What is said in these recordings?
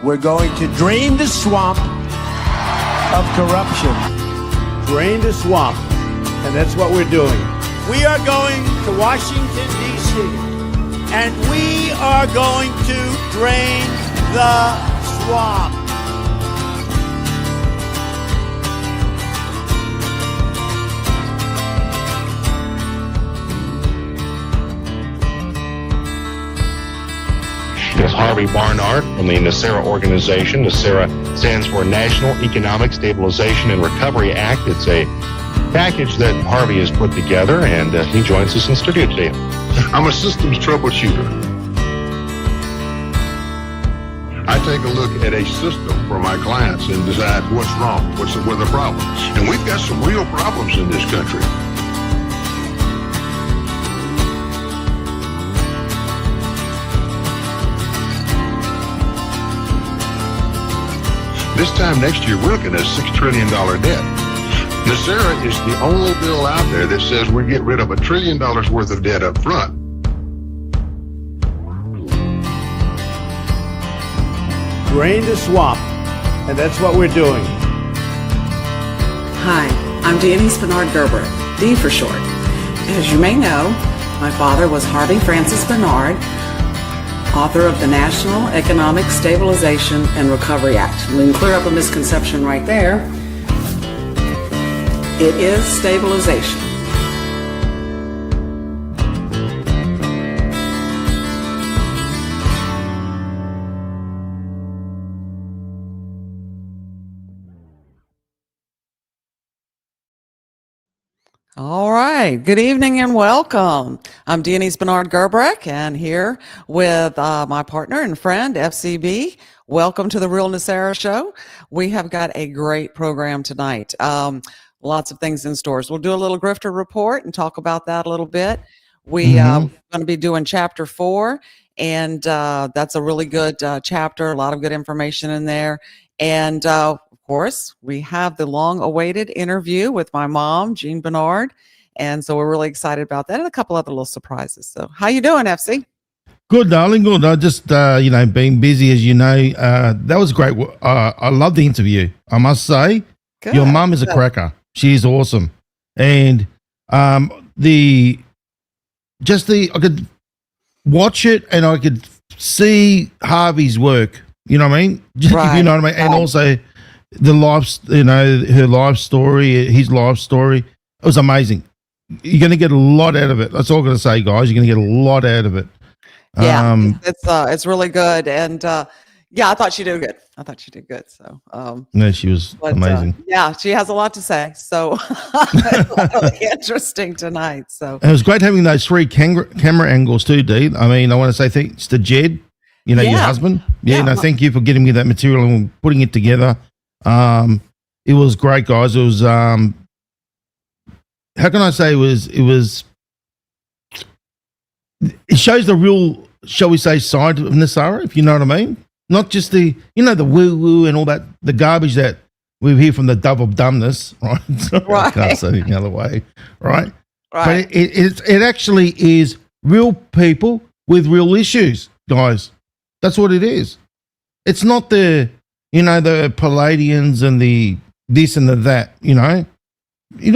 We're going to drain the swamp of corruption. Drain the swamp. And that's what we're doing. We are going to Washington, D.C., and we are going to drain the swamp. This is Harvey Barnard from the NESARA organization. NESARA stands for National Economic Stabilization and Recovery Act. It's a package that Harvey has put together, and he joins us in studio today. I'm a systems troubleshooter. I take a look at a system for my clients and decide what's wrong, what are the problems. And we've got some real problems in this country. This time next year, we're looking at a $6 trillion debt. NESARA is the only bill out there that says we get rid of $1 trillion worth of debt up front. Drain the swamp, and that's what we're doing. Hi, I'm DIONESE Barnard Gerber, D for short. As you may know, my father was Harvey Francis Barnard, author of the National Economic Stabilization and Recovery Act. We can clear up a misconception right there. It is stabilization. All right. Good evening and welcome. I'm DIONESE Barnard Gerbrek, and here with my partner and friend, FCB. Welcome to the Real NESARA Show. We have got a great program tonight. Lots of things in stores. We'll do a little grifter report and talk about that a little bit. We are going to be doing chapter 4, and that's a really good chapter. A lot of good information in there. And of course, we have the long-awaited interview with my mom, Jean Barnard, and so we're really excited about that, and a couple other little surprises. So, how you doing, FC? Good, darling. Good. I just, being busy, as you know. That was great. I love the interview. I must say, Good. Your mum is a cracker. She's awesome, and I could watch it, and I could see Harvey's work. You know what I mean? Right. You know what I mean? And also the life, her life story, his life story. It was amazing. You're going to get a lot out of it. That's all I'm going to say, guys. You're going to get a lot out of it. Yeah, it's really good, and yeah, I thought she did good. So, no, she was amazing. Yeah, she has a lot to say. So, really interesting tonight. So, and it was great having those 3 camera angles too, Dee. I mean, I want to say thanks to Jed, your husband. Thank you for getting me that material and putting it together. It was great, guys. It was how can I say it shows the real, shall we say, side of NESARA, if you know what I mean. Not just the woo-woo and all that, the garbage that we hear from the dove of dumbness, right? Right. I can't say it the other way, right? Right. But it actually is real people with real issues, guys. That's what it is. It's not the Palladians and the this and the that, you know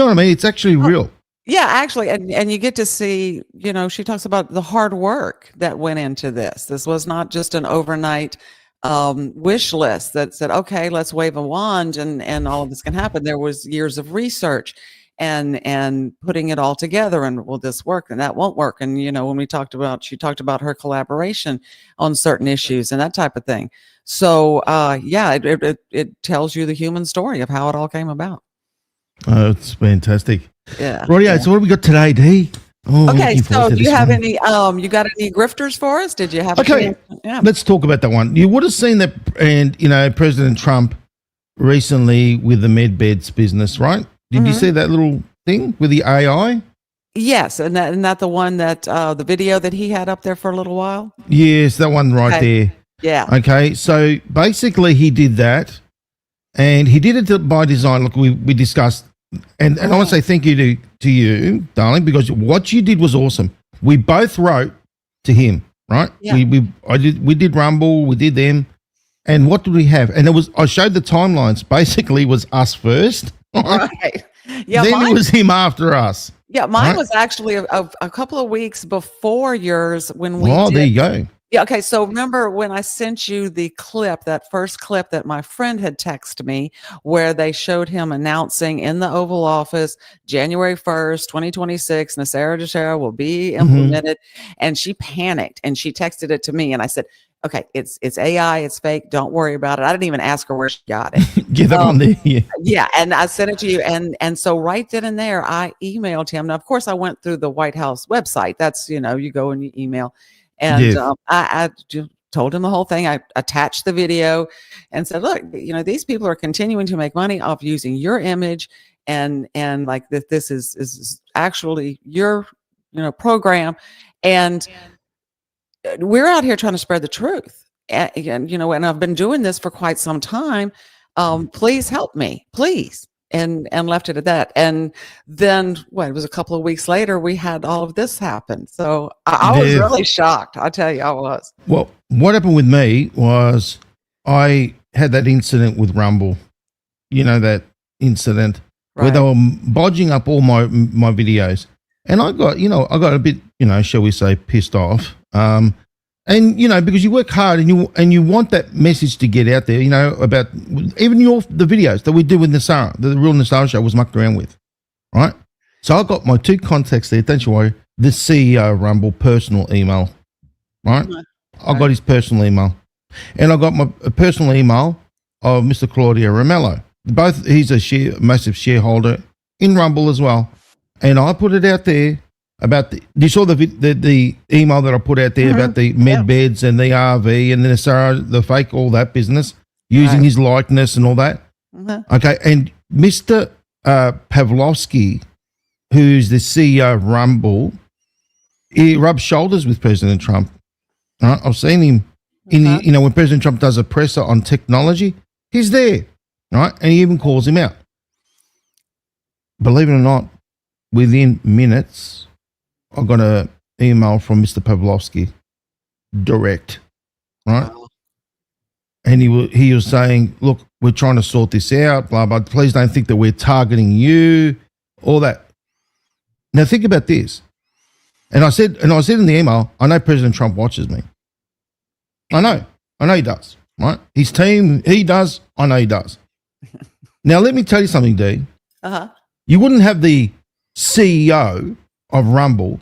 what I mean? It's actually real. Yeah, actually, and you get to see, she talks about the hard work that went into this. This was not just an overnight wish list that said, okay, let's wave a wand and all of this can happen. There was years of research and putting it all together, and will this work and that won't work. And when she talked about her collaboration on certain issues and that type of thing. So it tells you the human story of how it all came about. Oh, it's fantastic. Yeah. Right, so what have we got today, Dee? Oh, Okay, looking forward so to do you this have one. any you got any grifters for us? Did you have Okay, yeah. let's talk about that one. You would have seen that, and President Trump recently with the med beds business, right? Did you see that little thing with the AI? Yes, and that the one that the video that he had up there for a little while? Yes, that one right Okay. there. Yeah. Okay, so basically he did that, and he did it by design. Look, we discussed, and I want to say thank you to you, darling, because what you did was awesome. We both wrote to him, right? Yeah. We did Rumble, we did them, and what did we have? And I showed the timelines. Basically, it was us first, Right. Yeah, then mine, it was him after us. yeah, mine right. was actually a couple of weeks before yours when we Oh, did. there you go. Yeah, okay. So remember when I sent you the clip, that first clip that my friend had texted me, where they showed him announcing in the Oval Office, January 1st, 2026, NESARA will be implemented. And she panicked and she texted it to me. And I said, okay, it's AI, it's fake. Don't worry about it. I didn't even ask her where she got it. Get that one there. Yeah. Yeah, and I sent it to you, and so right then and there, I emailed him. Now, of course, I went through the White House website. That's you go and you email, and Yes. I just told him the whole thing. I attached the video, and said, "Look, these people are continuing to make money off using your image, and like this is actually your program, and we're out here trying to spread the truth, and and I've been doing this for quite some time." Please help me, please. And left it at that. And then it was a couple of weeks later, we had all of this happen. So I was Yeah. really shocked. I tell you, I was. Well, what happened with me was I had that incident with Rumble. You know that incident where they were bodging up all my videos, and I got a bit shall we say pissed off. And because you work hard and you want that message to get out there, about even the videos that we did with NESARA, the real NESARA show was mucked around with, right? So I got my two contacts there. Don't you worry. The CEO of Rumble personal email, right? I got his personal email, and I got my personal email of Mr. Claudio Romello. He's a massive shareholder in Rumble as well, and I put it out there. You saw the email that I put out there about the med beds and the RV and the NESARA, the fake, all that business, using his likeness and all that. Okay, and Mr. Pavlovsky, who's the CEO of Rumble, he rubs shoulders with President Trump. Right? I've seen him when President Trump does a presser on technology, he's there, right? And he even calls him out. Believe it or not, within minutes, I got an email from Mr. Pavlovsky, direct, right? And he was saying, "Look, we're trying to sort this out, blah blah. Please don't think that we're targeting you, all that." Now think about this. And I said in the email, I know President Trump watches me. I know he does, right? His team, he does. I know he does. Now let me tell you something, D. You wouldn't have the CEO of Rumble,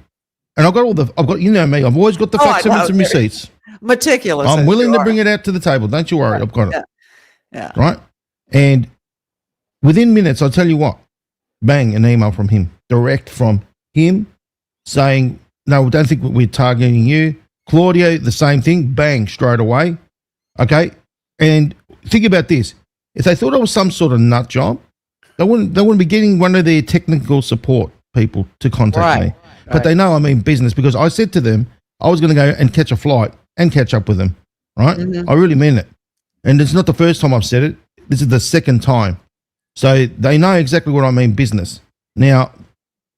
and I've got me, I've always got the facts and receipts. Meticulous. I'm willing to bring it out to the table. Don't you worry, I've got it. Yeah. Right? And within minutes, I'll tell you what, bang, an email from him, direct from him, saying, "No, don't think we're targeting you." Claudio, the same thing, bang, straight away. Okay? And think about this. If they thought I was some sort of nut job, they wouldn't be getting one of their technical support people to contact me. But they know I mean business, because I said to them I was going to go and catch a flight and catch up with them, right? I really mean it. And it's not the first time I've said it. This is the second time. So they know exactly what I mean business. Now,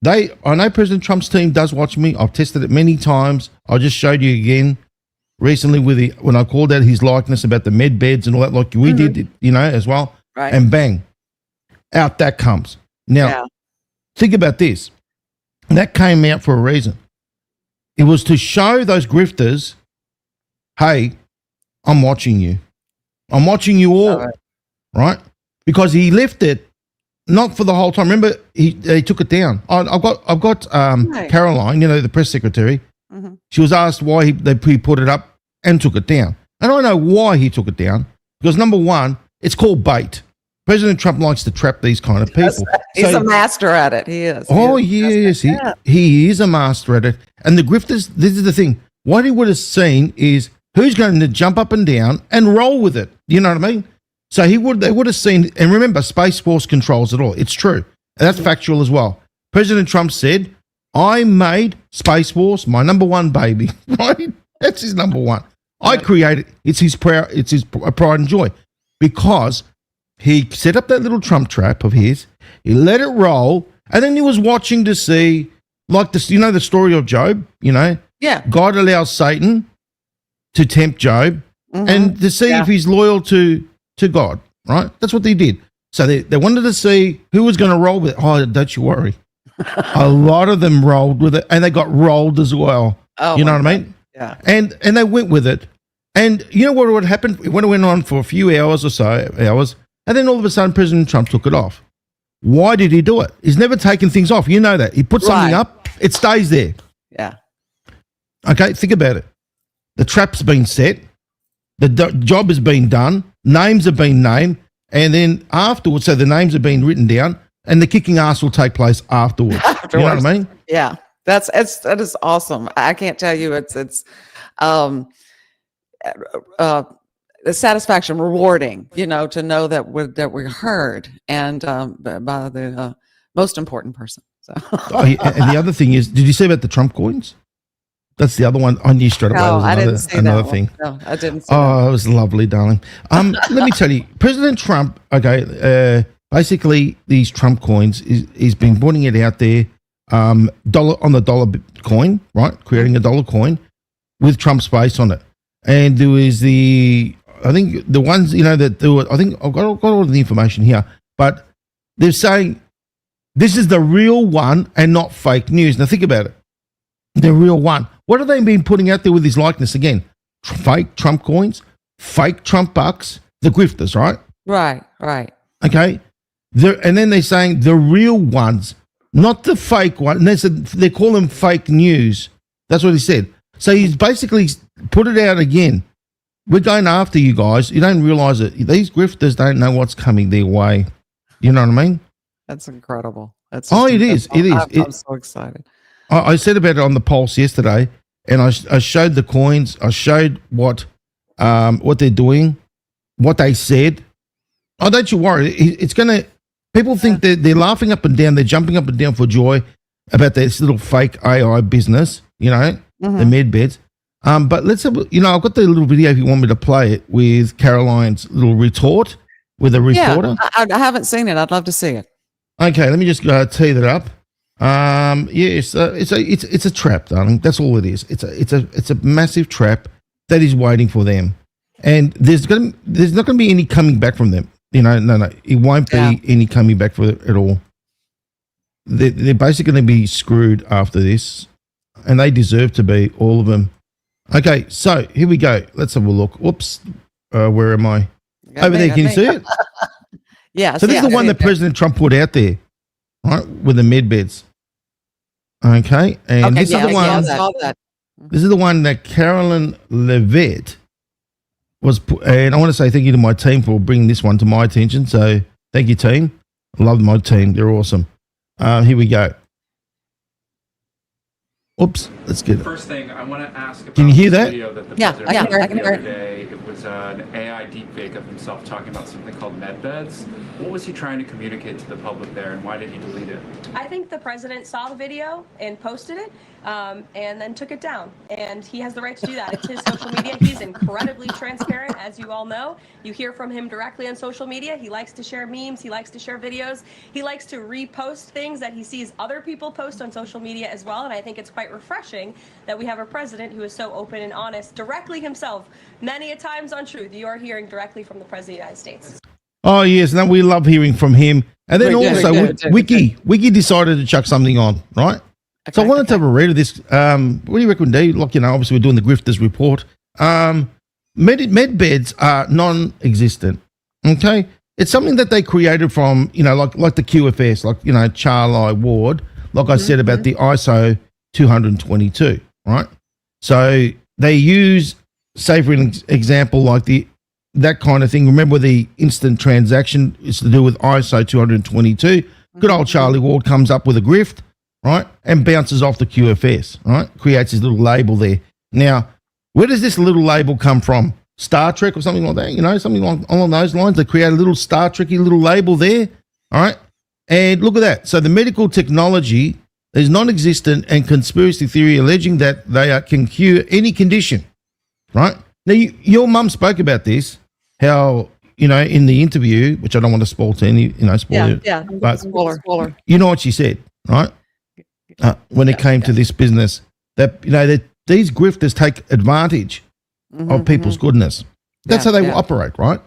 I know President Trump's team does watch me. I've tested it many times. I just showed you again recently when I called out his likeness about the med beds and all that, like we did, as well. Right. And bang, out that comes. Now, think about this. That came out for a reason. It was to show those grifters, hey, I'm watching you. I'm watching you all, right? Because he left it not for the whole time. Remember, he took it down. I've got Caroline, the press secretary. She was asked why he put it up and took it down. And I know why he took it down. Because number one, it's called bait. President Trump likes to trap these kind of people. He's a master at it. He is. He is a master at it. And the grifters, this is the thing. What he would have seen is who's going to jump up and down and roll with it. You know what I mean? So they would have seen, and remember, Space Force controls it all. It's true. And that's factual as well. President Trump said, I made Space Force my number one baby. Right? That's his number one. I created, it's his pride and joy, because he set up that little Trump trap of his, he let it roll, and then he was watching to see, like this, you know, the story of Job, you know? Yeah. God allows Satan to tempt Job and to see if he's loyal to God, right? That's what they did. So they wanted to see who was going to roll with it. Oh, don't you worry. A lot of them rolled with it, and they got rolled as well. Oh, you know what I mean? Yeah. And they went with it. And you know what would happen? It went on for a few hours or so, and then all of a sudden President Trump took it off. Why did he do it? He's never taken things off. You know that. He puts something up, it stays there. Yeah. Okay, think about it. The trap's been set. The job has been done. Names have been named. And then afterwards, so the names have been written down, and the kicking ass will take place afterwards. You know what I mean? Yeah. That is awesome. I can't tell you, it's the satisfaction, rewarding, you know, to know that we're heard, and by the most important person. So. And the other thing is, did you see about the Trump coins? That's the other one. I knew straight away. No, I didn't see another that thing. No, I didn't see that. It was lovely, darling. Let me tell you, President Trump. Okay, basically these Trump coins, he's been putting it out there, dollar on the dollar coin, right? Creating a dollar coin with Trump's face on it, and there was I think the ones, you know, that there were, I think I've got all of the information here, but they're saying this is the real one and not fake news. Now think about it. The real one. What have they been putting out there with his likeness again? Fake Trump coins, fake Trump bucks, the grifters, right? Right. Okay. And then they're saying the real ones, not the fake one. And they call them fake news. That's what he said. So he's basically put it out again. We're going after you guys. You don't realize it. These grifters don't know what's coming their way. You know what I mean? That's incredible. It is. I'm so excited. I said about it on the Pulse yesterday, and I showed the coins. I showed what they're doing, what they said. Oh, don't you worry. It's going to – people think they're laughing up and down. They're jumping up and down for joy about this little fake AI business, you know, the med beds. But let's have – you know, I've got the little video if you want me to play it with Caroline's little retort with a reporter. Yeah, I haven't seen it. I'd love to see it. Okay, let me just tee that up. Yes, it's a trap, darling. That's all it is. It's a massive trap that is waiting for them, and there's not going to be any coming back from them. You know, no, it won't be any coming back for it at all. They're basically going to be screwed after this, and they deserve to be, all of them. Okay, so here we go. Let's have a look. Whoops, where am I? Over there. Can you see it? Yeah. So this is the one that President Trump put out there, right, with the med beds. Okay, and this is the one. This is the one that Carolyn Levitt was, and I want to say thank you to my team for bringing this one to my attention. So thank you, team. I love my team; they're awesome. Here we go. Oops, let's get it. First thing I want to ask about. Can you hear that? Video that the Yeah, president I can hear it. the other day. It was an AI deepfake of himself talking about something called med beds. What was he trying to communicate to the public there, and why did he delete it? I think the president saw the video and posted it, and then took it down. And he has the right to do that. It's his social media. He's incredibly transparent, as you all know. You hear from him directly on social media. He likes to share memes. He likes to share videos. He likes to repost things that he sees other people post on social media as well. And I think it's quite refreshing that we have a president who is so open and honest directly himself. Many a times on Truth, you are hearing directly from the President of the United States. Oh, yes. No, we love hearing from him. And then Wiki decided to chuck something on, right? Okay, so I wanted to have a read of this. What do you reckon, Dee? Like, you know, obviously we're doing the Grifters report. Med beds are non-existent, okay? It's something that they created from, you know, like the QFS, like, you know, Charlie Ward, like I said about the ISO 222, right? So they use, say for an example, like the that kind of thing. Remember, the instant transaction is to do with ISO 222. Good old Charlie Ward comes up with a grift, right, and bounces off the QFS, right, creates his little label there. Now, where does this little label come from? Star Trek or something like that, you know, something along those lines. They create a little Star Trek-y little label there, all right? And look at that. So the medical technology is non-existent and conspiracy theory alleging that they can cure any condition, right? Now, your mum spoke about this, how, you know, in the interview, which I don't want to spoil to any, you know, spoil it. Yeah, But spoiler. you know what she said, right? When it came to this business, that, you know, that these grifters take advantage of people's goodness. That's how they operate, right?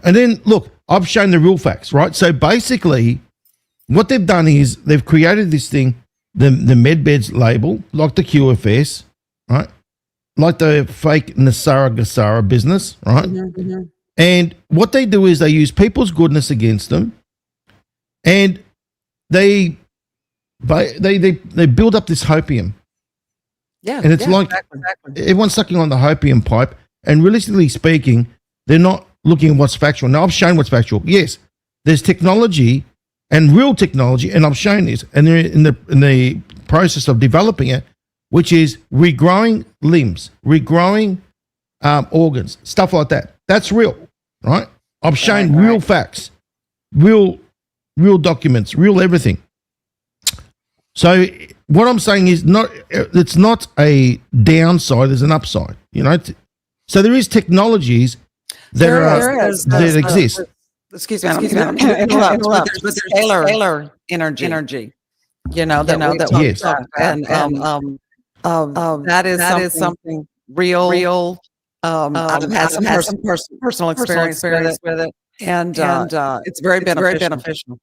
And then, look, I've shown the real facts, right? So basically, what they've done is they've created this thing, the MedBeds label, like the QFS, right? Like the fake NESARA GESARA business, right? And what they do is they use people's goodness against them, and they build up this hopium. Yeah, and it's like everyone's sucking on the hopium pipe, and realistically speaking, they're not looking at what's factual. Now, I've shown what's factual. Yes, there's technology and real technology, and I've shown this, and they're in the process of developing it, which is regrowing limbs, regrowing organs, stuff like that. That's real, right? I've shown real facts, real documents, real everything. So what I'm saying is it's not a downside, there's an upside, you know. So there is technologies that exist. Excuse me, but there's scalar energy. You know that we yes. talk about, and that is something real. I've had some personal experience with it, and it's very beneficial.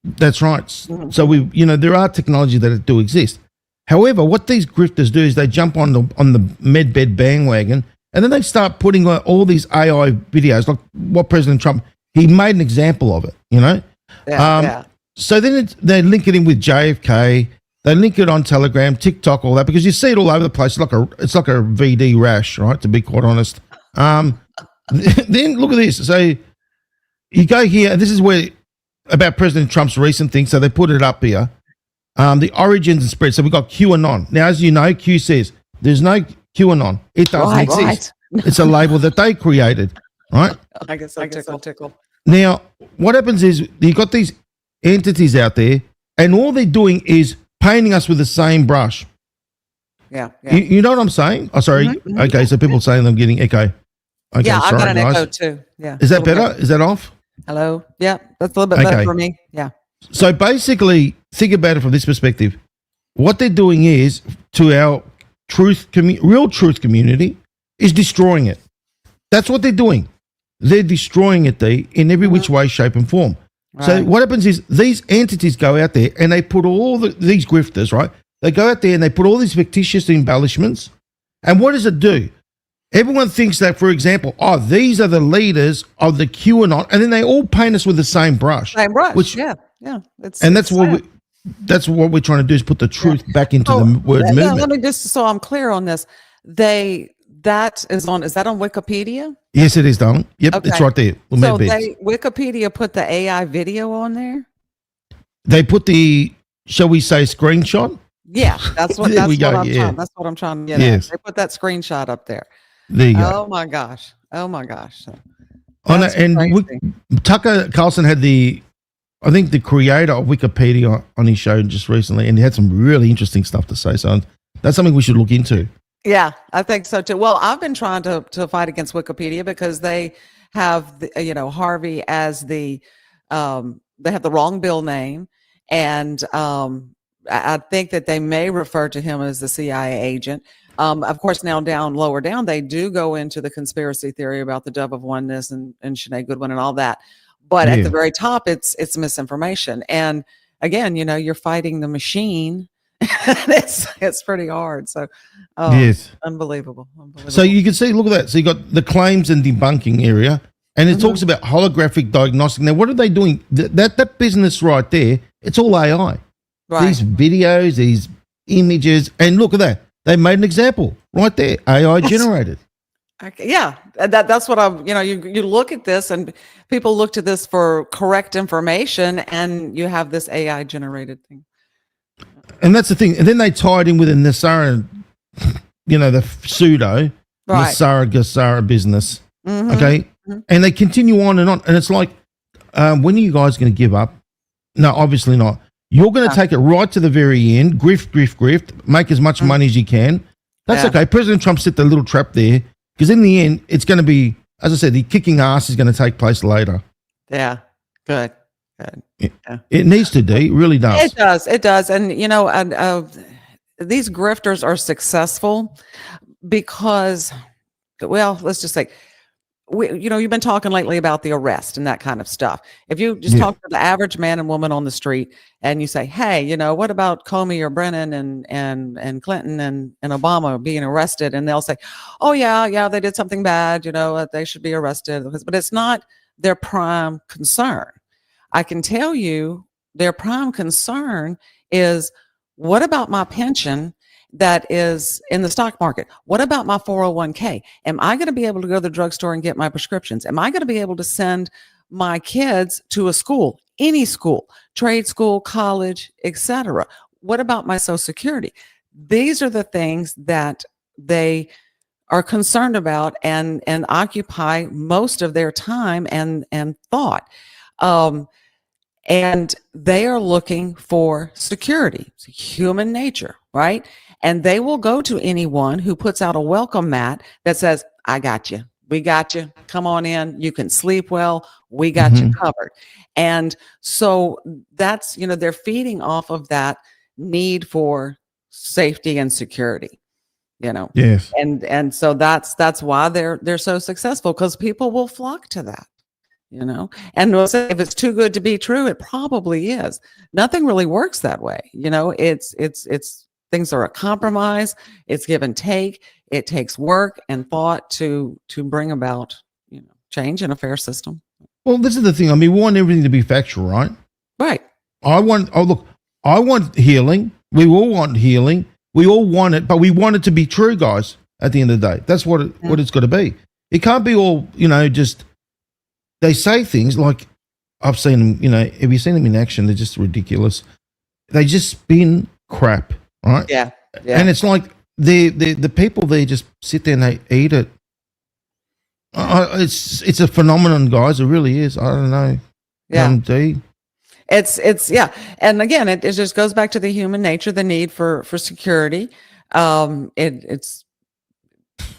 That's right. So there are technology that do exist. However, what these grifters do is they jump on the MedBed bandwagon, and then they start putting all these AI videos, like what President Trump, he made an example of it, you know. So then they link it in with JFK. They link it on Telegram, TikTok, all that, because you see it all over the place. It's like a VD rash, right? To be quite honest. Then look at this. So you go here. This is where about President Trump's recent thing. So they put it up here. The origins and spread. So we've got QAnon. Now, as you know, Q says there's no QAnon. It doesn't exist. Right. It's a label that they created, right? I guess I'll tickle. Now, what happens is you've got these entities out there, and all they're doing is painting us with the same brush. Yeah. You know what I'm saying? Oh, sorry. Mm-hmm. Okay, so people saying I'm getting echo. Okay, yeah, I've got an guys. echo too. Yeah. Is that better? Is that off? Hello? Yeah, that's a little bit better for me. Yeah. So basically, think about it from this perspective. What they're doing is, to our real truth community, is destroying it. That's what they're doing. They're destroying it in every which way, shape, and form. Right. So what happens is these entities go out there and they put all these grifters, right? They go out there and they put all these fictitious embellishments. And what does it do? Everyone thinks that, for example, these are the leaders of the QAnon, and then they all paint us with the same brush. Same brush, yeah. That's what we're trying to do, is put the truth back into the word movement. Let me just, so I'm clear on this. Is that on Wikipedia? Yes, it is, darling. Yep, okay. It's right there. So Wikipedia put the AI video on there? They put shall we say, screenshot? Yeah, that's what I'm trying to get at. They put that screenshot up there. There you go. Oh my gosh. Tucker Carlson had the creator of Wikipedia on his show just recently, and he had some really interesting stuff to say. So that's something we should look into. Yeah, I think so too. Well, I've been trying to fight against Wikipedia because they have Harvey as they have the wrong bill name, and I think that they may refer to him as the CIA agent. Of course, now lower down, they do go into the conspiracy theory about the Dove of Oneness and Sinead Goodwin and all that. But at the very top, it's misinformation. And again, you're fighting the machine. it's pretty hard. So, yes, unbelievable. So you can see, look at that. So you got the claims and debunking area, and it talks about holographic diagnostic. Now, what are they doing? That business right there, it's all AI. Right. These videos, these images, and look at that. They made an example right there, AI generated. Yeah, that's what I'm. You look at this, and people look to this for correct information, and you have this AI generated thing. And that's the thing. And then they tied in with a NESARA, the pseudo NESARA GESARA business. Mm-hmm. Okay, and they continue on, and it's like, when are you guys going to give up? No, obviously not. You're going to take it right to the very end, grift, make as much money as you can. That's okay. President Trump set the little trap there, because in the end, it's going to be, as I said, the kicking ass is going to take place later. Yeah, good. It needs to do. It really does. It does. And, these grifters are successful because, well, let's just say, you've been talking lately about the arrest and that kind of stuff. If you just talk to the average man and woman on the street and you say, hey, what about Comey or Brennan and Clinton and Obama being arrested? And they'll say, oh, yeah, they did something bad, they should be arrested. But it's not their prime concern. I can tell you their prime concern is, what about my pension that is in the stock market? What about my 401k? Am I going to be able to go to the drugstore and get my prescriptions? Am I going to be able to send my kids to a school, any school, trade school, college, etc.? What about my Social Security? These are the things that they are concerned about and occupy most of their time and thought. And they are looking for security. It's human nature, right? And they will go to anyone who puts out a welcome mat that says, I got you. We got you. Come on in. You can sleep well. We got you covered. And so that's, they're feeding off of that need for safety and security, Yes. And so that's why they're so successful, because people will flock to that. And we'll say, if it's too good to be true, it probably is. Nothing really works that way. It's things are a compromise. It's give and take. It takes work and thought to bring about, change in a fair system. Well, this is the thing. I mean, we want everything to be factual, right? Right. I want healing. We all want healing. We all want it, but we want it to be true, guys, at the end of the day. That's what it's got to be. It can't be all, just, they say things like, I've seen them, have you seen them in action? They're just ridiculous. They just spin crap, right? Yeah. And it's like the people there just sit there and they eat it. It's a phenomenon, guys. It really is. I don't know. Yeah. It's yeah. And again, it just goes back to the human nature, the need for security. It's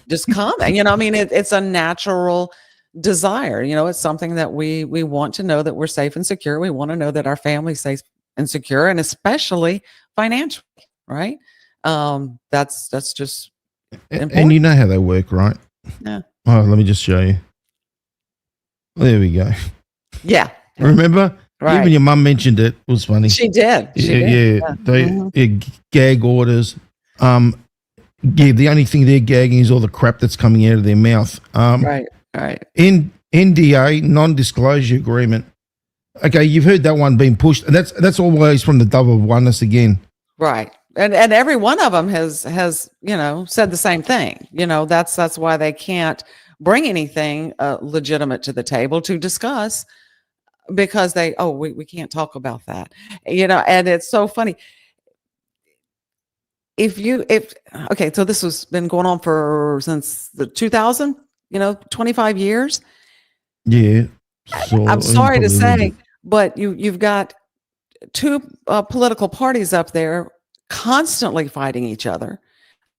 just common, it's a natural desire. It's something that we want to know that we're safe and secure. We want to know that our family's safe and secure, and especially financially, right? That's just important. And you know how they work, right? Yeah. Oh, let me just show you. There we go. Yeah. Remember? Right. Even your mum mentioned it. It was funny. She did. Yeah. They gag orders. The only thing they're gagging is all the crap that's coming out of their mouth. Right. NDA, non-disclosure agreement. Okay, you've heard that one being pushed, and that's always from the dove of oneness again. Right. And every one of them has said the same thing. That's why they can't bring anything legitimate to the table to discuss, because we can't talk about that. And it's so funny. So this has been going on since the 2000, 25 years. Yeah. So, I'm sorry to say, but you've got two political parties up there constantly fighting each other.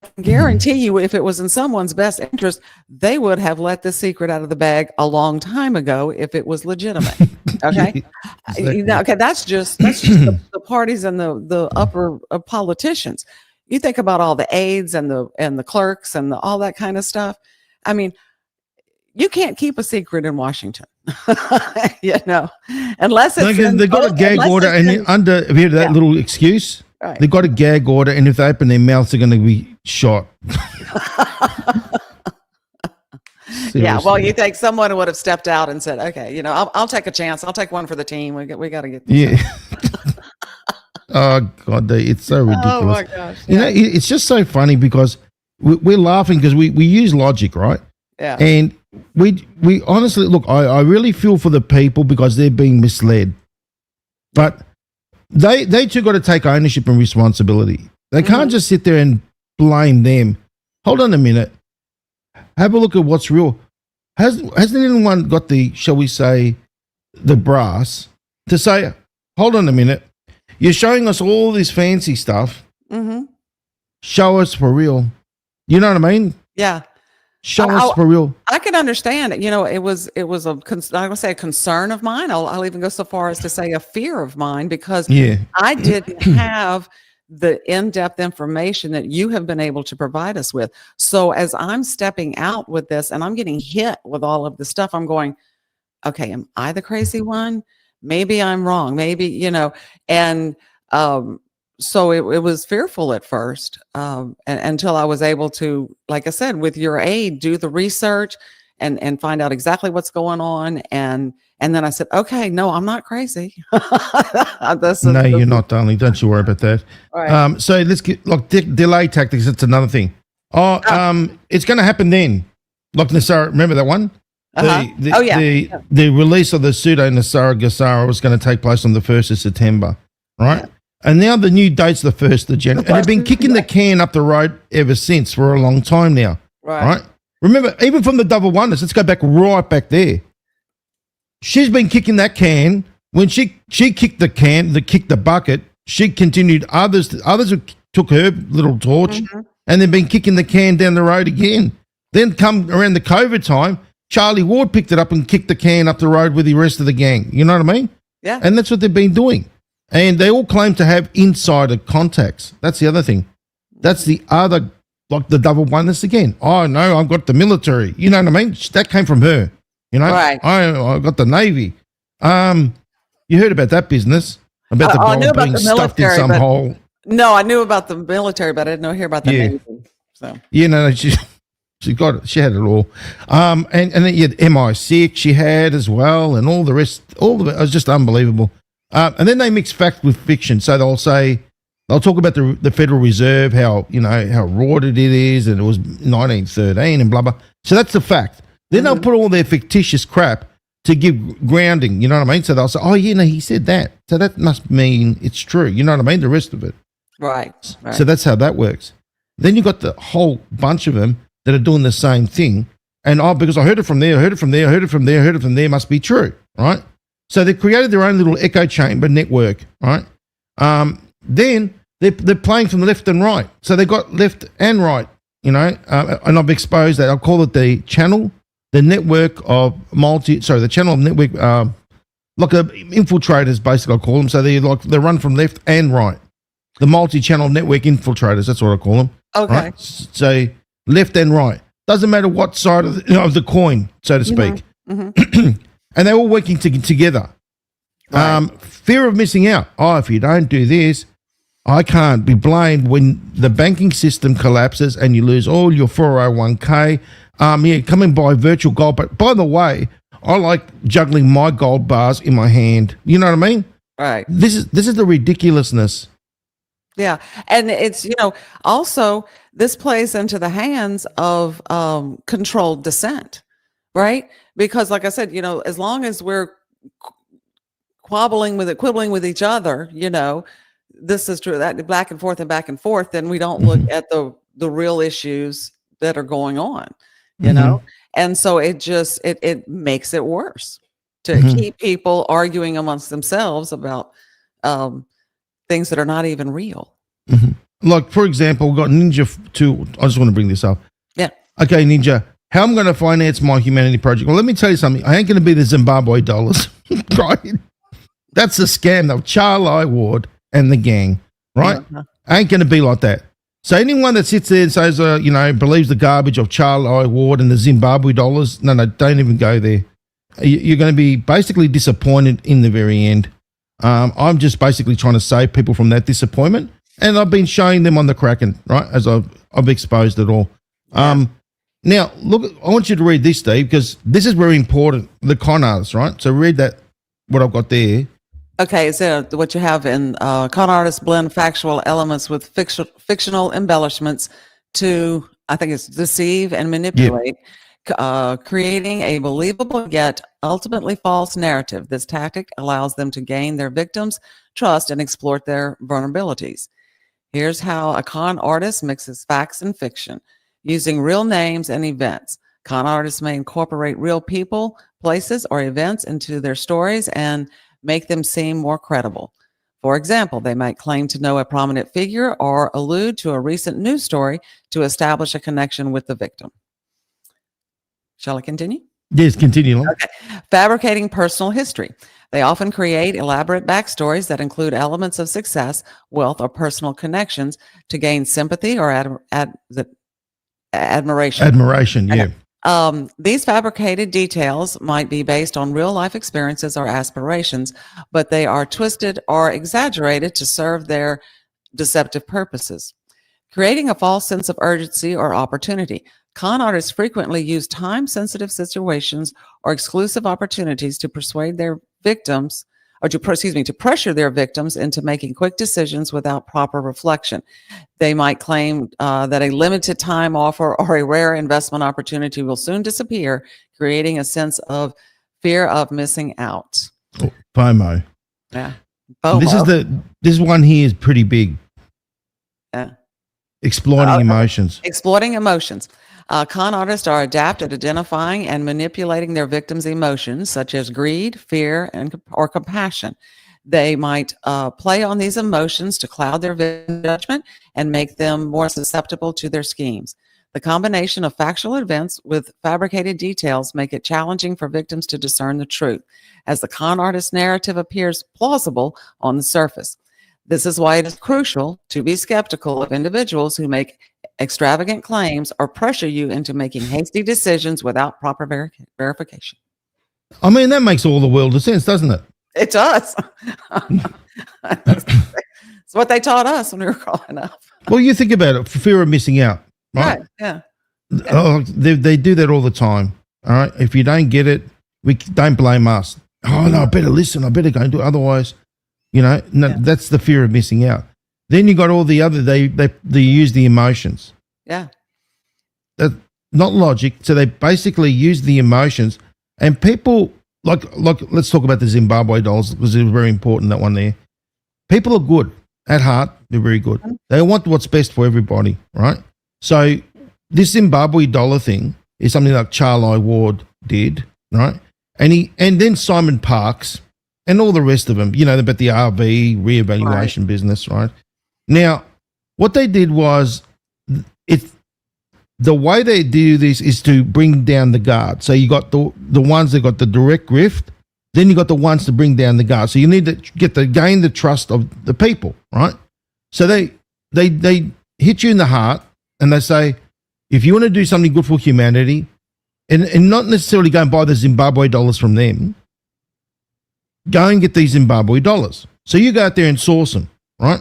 I guarantee you, if it was in someone's best interest, they would have let the secret out of the bag a long time ago if it was legitimate. Okay. Exactly. Okay. That's just the parties and the upper politicians. You think about all the aides and the clerks and all that kind of stuff. I mean, you can't keep a secret in Washington, unless it's they've got a gag order, and have you heard that little excuse? Right. They've got a gag order, and if they open their mouths, they're going to be shot. Yeah, well, you think someone would have stepped out and said, "Okay, I'll take a chance. I'll take one for the team. We got to get this." Yeah. Oh God, it's so ridiculous. Oh my gosh! It's just so funny because we're laughing because we use logic, right? Yeah. And we honestly, look, I really feel for the people because they're being misled. But they too got to take ownership and responsibility. They can't just sit there and blame them. Hold on a minute. Have a look at what's real. Hasn't anyone got the, shall we say, the brass to say, hold on a minute, you're showing us all this fancy stuff. Show us for real. You know what I mean? Yeah. Show us for real. I can understand it. You know, it was I would say a concern of mine. I'll even go so far as to say a fear of mine, because I didn't have the in-depth information that you have been able to provide us with. So as I'm stepping out with this and I'm getting hit with all of the stuff, I'm going, okay, am I the crazy one? Maybe I'm wrong. Maybe, you know, and so it was fearful at first, until I was able to, like I said, with your aid, do the research and find out exactly what's going on. And then I said, okay, no, I'm not crazy. No, you're not, darling. Don't you worry about that. Right. So let's get, like, delay tactics. That's another thing. It's going to happen then. Like NESARA, remember that one? The release of the pseudo NESARA GESARA was going to take place on the 1st of September, right? Yeah. And now the new date's the 1st of January. And they've been kicking the can up the road ever since for a long time now. Right? Remember, even from the double wonders, let's go back right back there. She's been kicking that can. When she kicked the can, kicked the bucket, she continued. Others took her little torch and they've been kicking the can down the road again. Then come around the COVID time, Charlie Ward picked it up and kicked the can up the road with the rest of the gang. You know what I mean? Yeah. And that's what they've been doing. And they all claim to have insider contacts. That's the other thing. That's the other, like the double oneness again. Oh, no, I've got the military. You know what I mean? That came from her. You know? Right. I got the Navy. You heard about that business? About the bomb being stuffed in some hole. No, I knew about the military, but I didn't hear about the Navy. So. You know, she got it. She had it all. And then you had MI6 she had as well, and all the rest. All of it was just unbelievable. And then they mix fact with fiction. So they'll talk about the Federal Reserve, how rorted it is, and it was 1913 and blah, blah. So that's the fact. Then they'll put all their fictitious crap to give grounding. You know what I mean? So they'll say, oh, he said that. So that must mean it's true. You know what I mean? The rest of it. Right. So that's how that works. Then you've got the whole bunch of them that are doing the same thing. And because I heard it from there, I heard it from there, I heard it from there, I heard it from there, must be true, right? So they've created their own little echo chamber network, right? Then they're playing from the left and right. So they got left and right, you know, and I've exposed that. I'll call it the channel network of the channel of network, like infiltrators, basically, I'll call them. So they run from left and right. The multi-channel network infiltrators, that's what I call them. Okay. Right? So left and right. Doesn't matter what side of the coin, so to speak. And they're all working together. Right. Fear of missing out. Oh, if you don't do this, I can't be blamed when the banking system collapses and you lose all your 401k. Come and buy virtual gold. But by the way, I like juggling my gold bars in my hand. You know what I mean? Right. This is the ridiculousness. Yeah. And it's, also this plays into the hands of controlled dissent, right? Because like I said, as long as we're quibbling with each other, this is true, that back and forth, then we don't look at the real issues that are going on, and so it makes it worse to keep people arguing amongst themselves about things that are not even real. Like, for example, we've got Ninja 2. I just want to bring this up. Yeah. Okay, Ninja, how I'm going to finance my humanity project? Well, let me tell you something. I ain't going to be the Zimbabwe dollars, right? That's a scam of Charlie Ward and the gang, right? I ain't going to be like that. So anyone that sits there and says, believes the garbage of Charlie Ward and the Zimbabwe dollars, no, don't even go there. You're going to be basically disappointed in the very end. I'm just basically trying to save people from that disappointment, and I've been showing them on the Kraken, right, as I've exposed it all. Now, look, I want you to read this, Steve, because this is very important, the con artists, right? So read that, what I've got there. Okay, so what you have in con artists blend factual elements with fictional embellishments to, I think it's deceive and manipulate, creating a believable yet ultimately false narrative. This tactic allows them to gain their victims' trust and exploit their vulnerabilities. Here's how a con artist mixes facts and fiction using real names and events. Con artists may incorporate real people, places, or events into their stories and make them seem more credible. For example, they might claim to know a prominent figure or allude to a recent news story to establish a connection with the victim. Shall I continue? Yes, continue. Okay. Fabricating personal history. They often create elaborate backstories that include elements of success, wealth, or personal connections to gain sympathy or admiration. Admiration, yeah. These fabricated details might be based on real life experiences or aspirations, but they are twisted or exaggerated to serve their deceptive purposes. Creating a false sense of urgency or opportunity. Con artists frequently use time-sensitive situations or exclusive opportunities to persuade their victims, or to pressure their victims into making quick decisions without proper reflection. They might claim that a limited time offer or a rare investment opportunity will soon disappear, creating a sense of fear of missing out. Oh, FOMO. Yeah. FOMO. This one here is pretty big. Yeah. Exploiting emotions. Exploiting emotions. Con artists are adept at identifying and manipulating their victims' emotions, such as greed, fear, or compassion. They might play on these emotions to cloud their victim judgment and make them more susceptible to their schemes. The combination of factual events with fabricated details make it challenging for victims to discern the truth, as the con artist narrative appears plausible on the surface. This is why it is crucial to be skeptical of individuals who make extravagant claims or pressure you into making hasty decisions without proper verification. I mean, that makes all the world of sense, doesn't it? It does. It's what they taught us when we were growing up. Well, you think about it, for fear of missing out, right? Yeah. Oh, they do that all the time. All right. If you don't get it, don't blame us. Oh, no, I better listen. I better go and do it. Otherwise, that's the fear of missing out. Then you got all the other, they use the emotions. Yeah. Not logic. So they basically use the emotions, and people like let's talk about the Zimbabwe dollars, because it was very important, that one there. People are good at heart. They're very good. They want what's best for everybody, right? So this Zimbabwe dollar thing is something like Charlie Ward did, right? And then Simon Parkes and all the rest of them, about the RV reevaluation business, right? Now, what they did was, the way they do this is to bring down the guard. So you got the ones that got the direct grift, then you got the ones to bring down the guard. So you need to gain the trust of the people, right? So they hit you in the heart, and they say, if you want to do something good for humanity, and not necessarily go and buy the Zimbabwe dollars from them, go and get these Zimbabwe dollars. So you go out there and source them, right?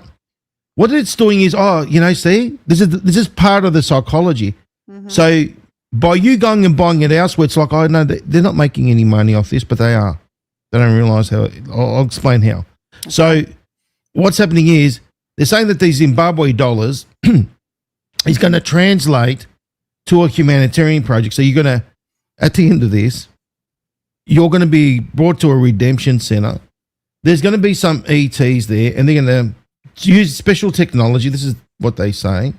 What it's doing is, see, this is part of the psychology. Mm-hmm. So by you going and buying it elsewhere, it's like, no, they're not making any money off this, but they are. They don't realize how. I'll explain how. Okay. So what's happening is, they're saying that these Zimbabwe dollars is going to translate to a humanitarian project. So you're going to, at the end of this, you're going to be brought to a redemption center. There's going to be some ETs there, and they're going to use special technology. This is what they say,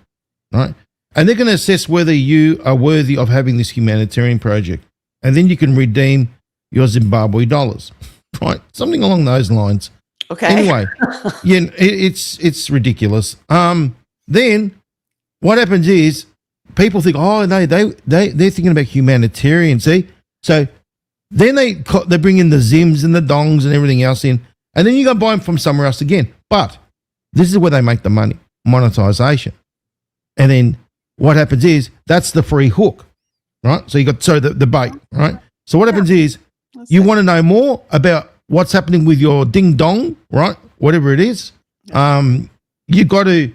right? And they're going to assess whether you are worthy of having this humanitarian project. And then you can redeem your Zimbabwe dollars, right? Something along those lines. Okay. Anyway, yeah, it's ridiculous. Then what happens is, people think, they're thinking about humanitarian. See, so then they bring in the Zims and the Dongs and everything else in, and then you go buy them from somewhere else again. But this is where they make the money, monetization. And then what happens is, that's the free hook, right? So you got the bait, right? So what happens is, you want to know more about what's happening with your ding dong, right? Whatever it is, you got to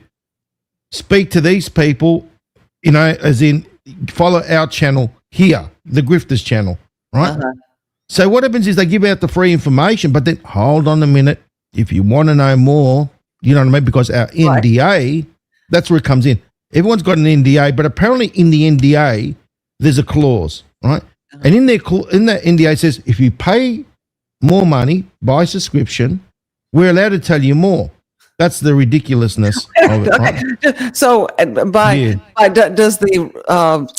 speak to these people, as in follow our channel here, the Grifters channel, right? Uh-huh. So what happens is, they give out the free information, but then hold on a minute. If you want to know more, you know what I mean? Because our NDA, that's where it comes in. Everyone's got an NDA, but apparently in the NDA, there's a clause, right? And in that NDA it says if you pay more money by subscription, we're allowed to tell you more. That's the ridiculousness of it, right? So, does the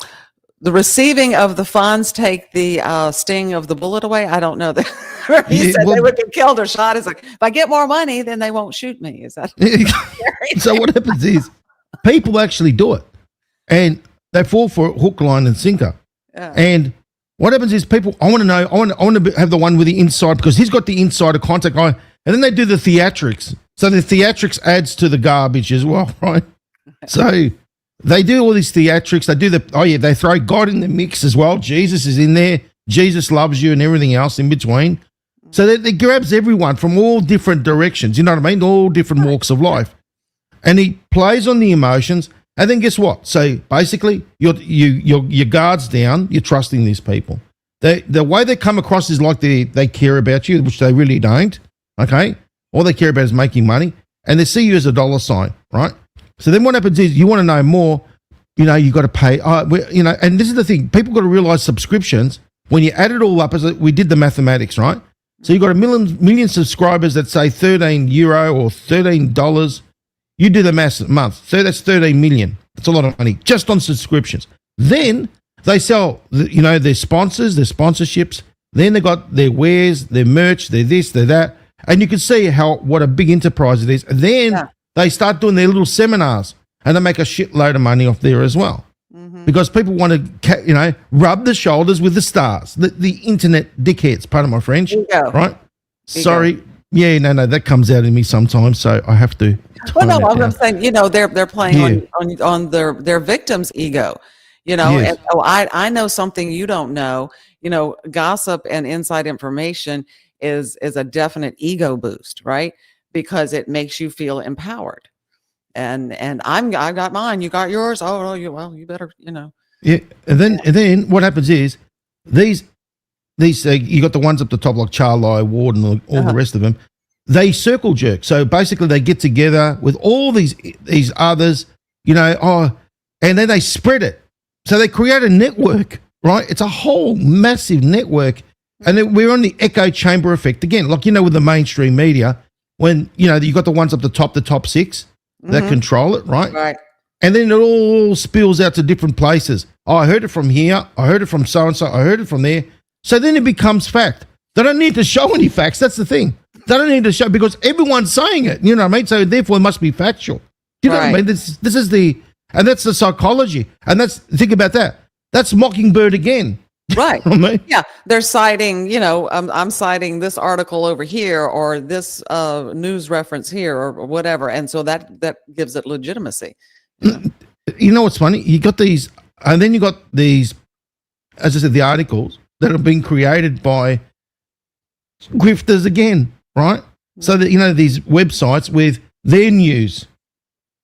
receiving of the funds take the sting of the bullet away? I don't know. He said they would get killed or shot. It's like, if I get more money, then they won't shoot me. Is that? So what happens is people actually do it, and they fall for it hook, line, and sinker. Yeah. And what happens is people, I want to know, I want to have the one with the inside, because he's got the insider contact eye, and then they do the theatrics. So the theatrics adds to the garbage as well, right? So they do all these theatrics. They do they throw God in the mix as well. Jesus is in there. Jesus loves you and everything else in between. So that it grabs everyone from all different directions. You know what I mean? All different walks of life. And he plays on the emotions. And then guess what? So basically, your guard's down. You're trusting these people. The way they come across is like they care about you, which they really don't. Okay, all they care about is making money, and they see you as a dollar sign, right? So then what happens is you want to know more. You know, you got to pay. And this is the thing. People got to realize subscriptions. When you add it all up, we did the mathematics, right? So you got a million subscribers that say €13 or $13. You do the math month. So that's 13 million. That's a lot of money just on subscriptions. Then they sell, their sponsors, their sponsorships. Then they got their wares, their merch, their this, their that. And you can see what a big enterprise it is. And then they start doing their little seminars, and they make a shitload of money off there as well. Because people want to, rub the shoulders with the stars, the internet dickheads, pardon my French, right? Sorry. Yeah, no, that comes out in me sometimes, so I have to. Well, no, I'm saying, they're playing on their victim's ego, Yes. And I know something you don't know. Gossip and inside information is a definite ego boost, right? Because it makes you feel empowered. And I got mine, you got yours. Oh, you better, Yeah, and then what happens is these you got the ones up the top like Charlie Ward and all the rest of them. They circle jerk. So basically, they get together with all these others, and then they spread it. So they create a network, right? It's a whole massive network, and then we're on the echo chamber effect again. Like with the mainstream media, when you got the ones up the top six that control it, right? Right. And then it all spills out to different places. Oh, I heard it from here. I heard it from so-and-so. I heard it from there. So then it becomes fact. They don't need to show any facts. That's the thing. They don't need to show, because everyone's saying it. You know what I mean? So therefore it must be factual. You know what I mean? This is that's the psychology. And think about that. That's Mockingbird again. Right. You know what I mean? Yeah. They're citing, I'm citing this article over here, or this news reference here, or whatever. And so that gives it legitimacy. You know what's funny? You got these, and then you got these, as I said, the articles that have been created by grifters again, right? So that, these websites with their news,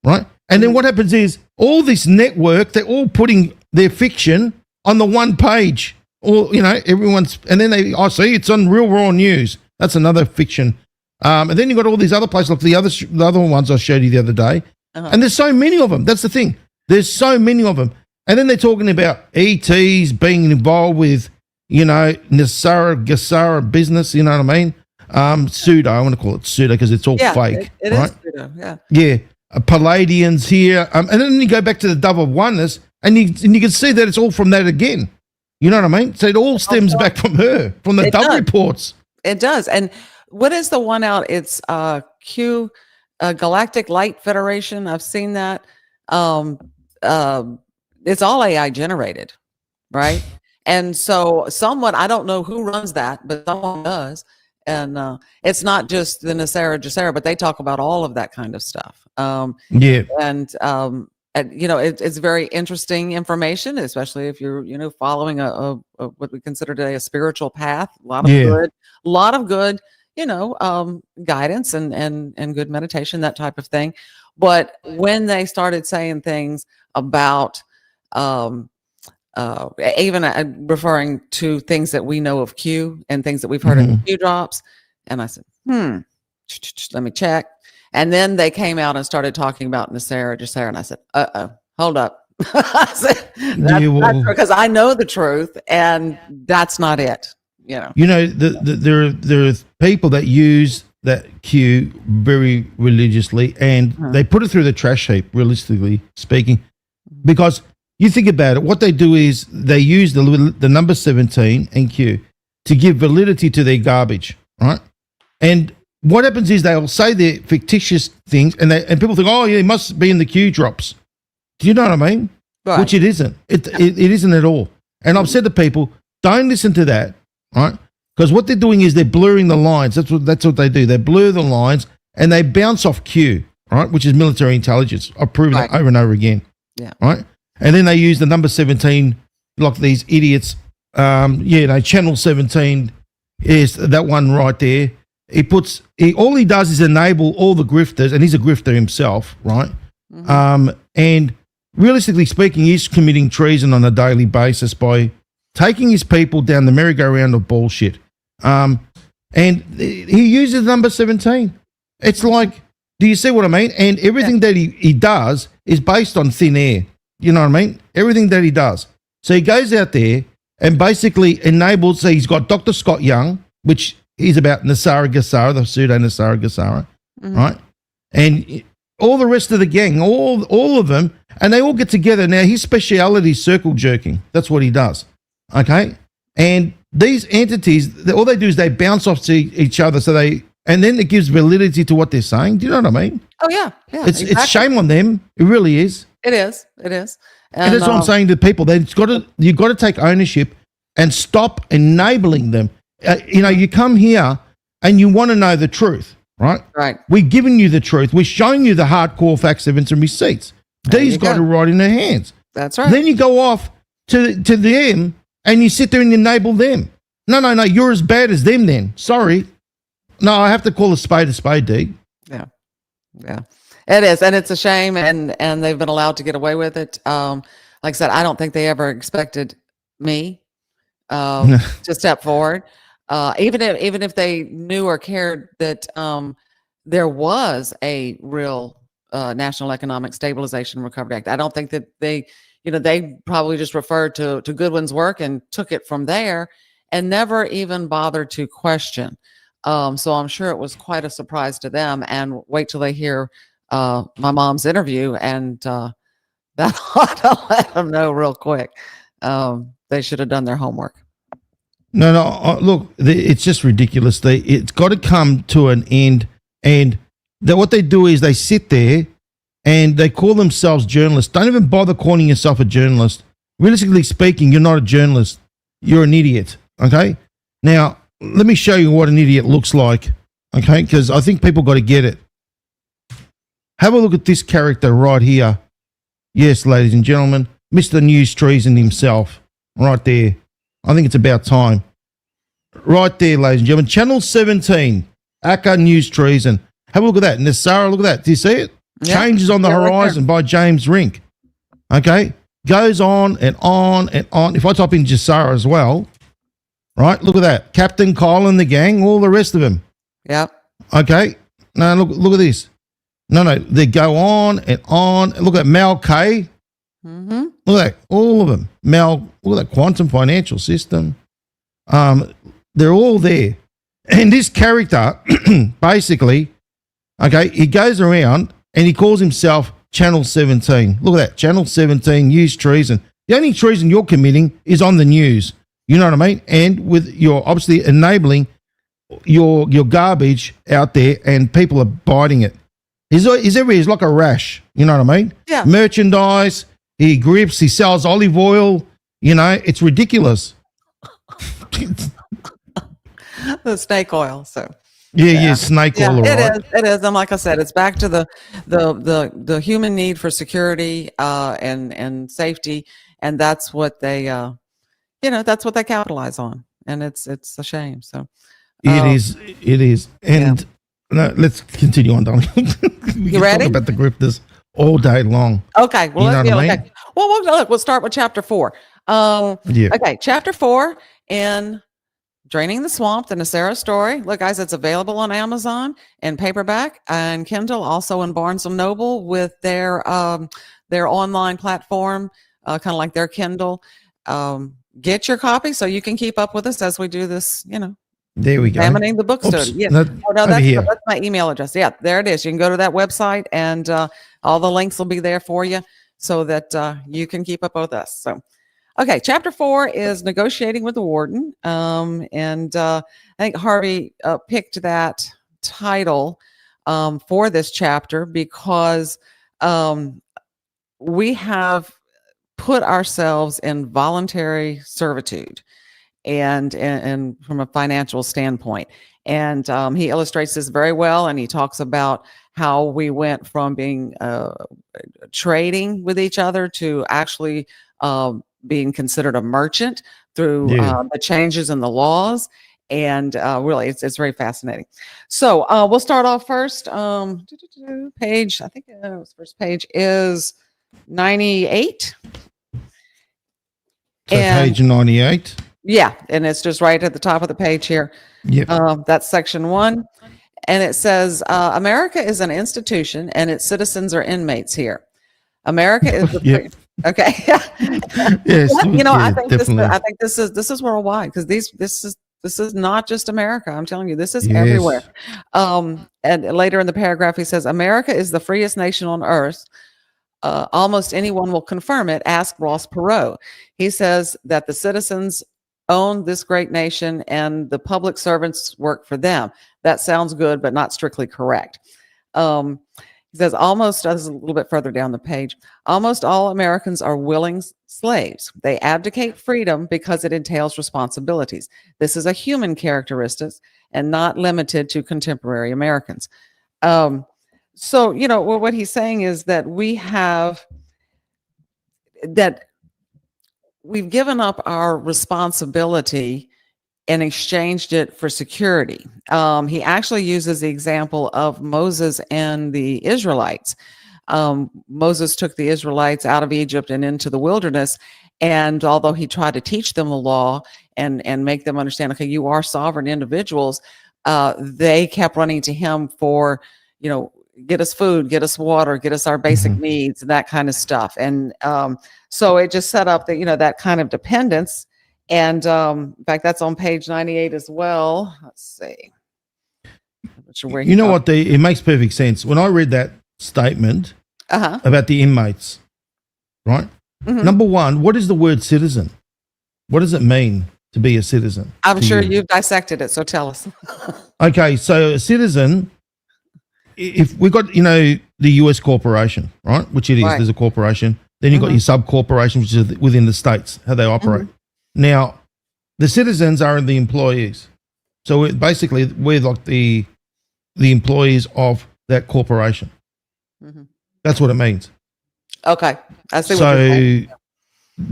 right? And then what happens is all this network, they're all putting their fiction on the one page, or, everyone's, and then see it's on Real Raw News. That's another fiction. And then you got all these other places, like the other ones I showed you the other day. And there's so many of them. That's the thing. There's so many of them. And then they're talking about ETs being involved with, NESARA, GESARA business, you know what I mean? Pseudo, I want to call it pseudo because it's all fake. It right? is pseudo, yeah. Yeah. Palladians here. And then you go back to the double oneness, and you can see that it's all from that again. You know what I mean? So it all stems back from her, from the Dove reports. It does. And what is the one out? It's Galactic Light Federation. I've seen that. It's all AI generated, right? And so someone, I don't know who runs that, but someone does. And it's not just the NESARA, GESARA, but they talk about all of that kind of stuff. And it's very interesting information, especially if you're, following a what we consider today a spiritual path. A lot of good, guidance and good meditation, that type of thing. But when they started saying things about even referring to things that we know of Q and things that we've heard in Q drops, and I said, let me check. And then they came out and started talking about NESARA, GESARA, and I said, hold up, Because I know the truth, and that's not it. You know, there are people that use that Q very religiously, and they put it through the trash heap, realistically speaking, because you think about it, what they do is they use the number 17 and Q to give validity to their garbage, right? And what happens is they'll say their fictitious things, and people think, oh yeah, it must be in the Q drops. Do you know what I mean? Right. Which it isn't. It isn't at all. And I've said to people, don't listen to that, right? Because what they're doing is they're blurring the lines. That's what they do. They blur the lines and they bounce off Q, right? Which is military intelligence. I've proven it over and over again. Yeah. Right. And then they use the number 17, like these idiots. Channel 17 is that one right there. All he does is enable all the grifters, and he's a grifter himself, right? And realistically speaking, he's committing treason on a daily basis by taking his people down the merry-go-round of bullshit. And he uses number 17. It's like, do you see what I mean? And everything that he does is based on thin air. You know what I mean? Everything that he does. So he goes out there and basically enables, so he's got Dr. Scott Young, which is about NESARA, GESARA, the pseudo NESARA, GESARA, right? And all the rest of the gang, all of them, and they all get together. Now, his speciality is circle jerking. That's what he does, okay? And these entities, all they do is they bounce off to each other, and then it gives validity to what they're saying. Do you know what I mean? Oh, yeah. It's shame on them. It really is. It is. And that's what I'm saying to people. You've got to take ownership and stop enabling them. You come here and you want to know the truth, right? Right. We're giving you the truth. We're showing you the hardcore facts, evidence, and receipts. D's got it right in their hands. That's right. Then you go off to them and you sit there and enable them. No, you're as bad as them then. Sorry. No, I have to call a spade, D. Yeah. It is, and it's a shame, and they've been allowed to get away with it. Like I said, I don't think they ever expected me to step forward. Even if they knew or cared that there was a real National Economic Stabilization and Recovery Act, I don't think that they probably just referred to Goodwin's work and took it from there and never even bothered to question. So I'm sure it was quite a surprise to them. And wait till they hear my mom's interview, and that ought to let them know real quick. They should have done their homework. No, look, it's just ridiculous. It's got to come to an end, and what they do is they sit there and they call themselves journalists. Don't even bother calling yourself a journalist. Realistically speaking, you're not a journalist. You're an idiot, okay? Now, let me show you what an idiot looks like, okay? Because I think people got to get it. Have a look at this character right here. Yes, ladies and gentlemen, Mr. News Treason himself, right there. I think it's about time. Right there, ladies and gentlemen. Channel 17, ACA News Treason. Have a look at that. NESARA, look at that. Do you see it? Yeah. Changes on the Horizon by James Rink. Okay? Goes on and on and on. If I type in GESARA as well, right? Look at that. Captain Kyle and the gang, all the rest of them. Yep. Okay? Now, look at this. No, they go on and on. Look at Mal K. Mm-hmm. Look at that. All of them. Look at that Quantum Financial System. They're all there. And this character, basically, okay, he goes around and he calls himself Channel 17. Look at that. Channel 17, news treason. The only treason you're committing is on the news. You know what I mean? And with you're obviously enabling your garbage out there, and people are biting it. He's like a rash. You know what I mean? Yeah. Merchandise. He grips. He sells olive oil. You know, it's ridiculous. The snake oil. So. Yeah, snake oil. Yeah, it is. And like I said, it's back to the human need for security and safety, and that's what they that's what they capitalize on, and it's a shame. So it is. And no, let's continue on, Donnie. You ready? Talk about the grifters all day long. Okay. Well, you know what I mean? Well, we'll start with chapter 4. Okay, chapter 4 in Draining the Swamp, the NESARA story. Look, guys, it's available on Amazon in paperback and Kindle, also in Barnes & Noble with their their online platform, kind of like their Kindle. Get your copy so you can keep up with us as we do this, there we go. examining the book study. Yeah. Over here. That's my email address. Yeah, there it is. You can go to that website and all the links will be there for you so that you can keep up with us. So, okay, chapter 4 is negotiating with the warden. I think Harvey picked that title for this chapter because we have put ourselves in voluntary servitude and from a financial standpoint. And he illustrates this very well, and he talks about how we went from being trading with each other to actually being considered a merchant through the changes in the laws. And really, it's very fascinating. So we'll start off first. Page, I think first page is 98. So page 98. Yeah, and it's just right at the top of the page here. Yep. That's section 1. And it says, America is an institution and its citizens are inmates here. America is the okay. Yes, I think this is worldwide because this is not just America. I'm telling you, this is everywhere. And later in the paragraph, he says, America is the freest nation on earth. Almost anyone will confirm it. Ask Ross Perot. He says that the citizens own this great nation and the public servants work for them. That sounds good, but not strictly correct. He says this is a little bit further down the page. Almost all Americans are willing slaves. They abdicate freedom because it entails responsibilities. This is a human characteristic and not limited to contemporary Americans. So, what he's saying is that we've given up our responsibility and exchanged it for security. He actually uses the example of Moses and the Israelites. Moses took the Israelites out of Egypt and into the wilderness. And although he tried to teach them the law and make them understand, okay, you are sovereign individuals, they kept running to him for, get us food, get us water, get us our basic needs, and that kind of stuff. And so it just set up that kind of dependence. And in fact, that's on page 98 as well. Let's see. I'm not sure where it makes perfect sense. When I read that statement about the inmates, right? Mm-hmm. Number one, what is the word citizen? What does it mean to be a citizen? I'm sure you've dissected it, so tell us. Okay, so a citizen, if we got, the US corporation, right? Which it is, there's a corporation. Then you've got your sub corporation, which is within the states, how they operate. Now, the citizens are the employees. So we're like the employees of that corporation. That's what it means. Okay. I see what you're saying.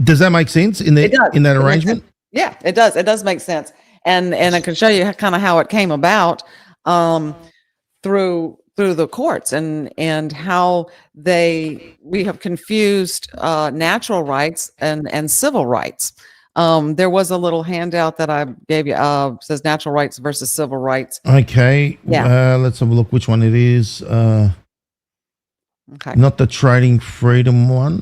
Does that make sense in that arrangement? Yeah, it does. It does make sense. And I can show you kind of how it came about through the courts and how we have confused natural rights and civil rights. There was a little handout that I gave you, says natural rights versus civil rights. Okay. Yeah. Let's have a look which one it is. Okay. Not the trading freedom one.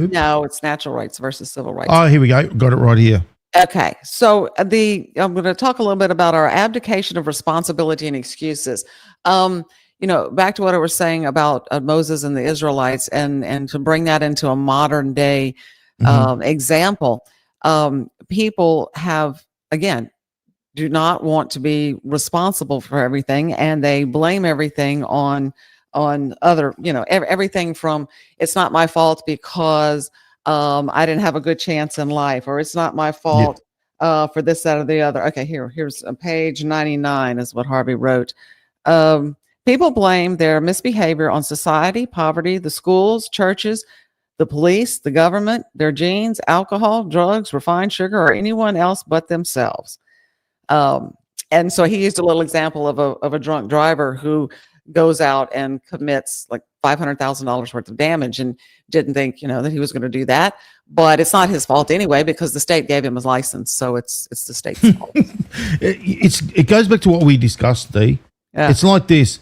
No, it's natural rights versus civil rights. Oh, here we go. Got it right here. Okay. So I'm going to talk a little bit about our abdication of responsibility and excuses. Back to what I was saying about Moses and the Israelites and to bring that into a modern day example. People do not want to be responsible for everything, and they blame everything on other, everything from it's not my fault because I didn't have a good chance in life, or it's not my fault for this, that, or the other. Okay, here's page 99 is what Harvey wrote. People blame their misbehavior on society, poverty, the schools, churches, the police, the government, their genes, alcohol, drugs, refined sugar, or anyone else but themselves. And so he used a little example of a drunk driver who goes out and commits like $500,000 worth of damage and didn't think, that he was going to do that. But it's not his fault anyway, because the state gave him his license. So it's the state's fault. It goes back to what we discussed, Dee. Yeah. It's like this.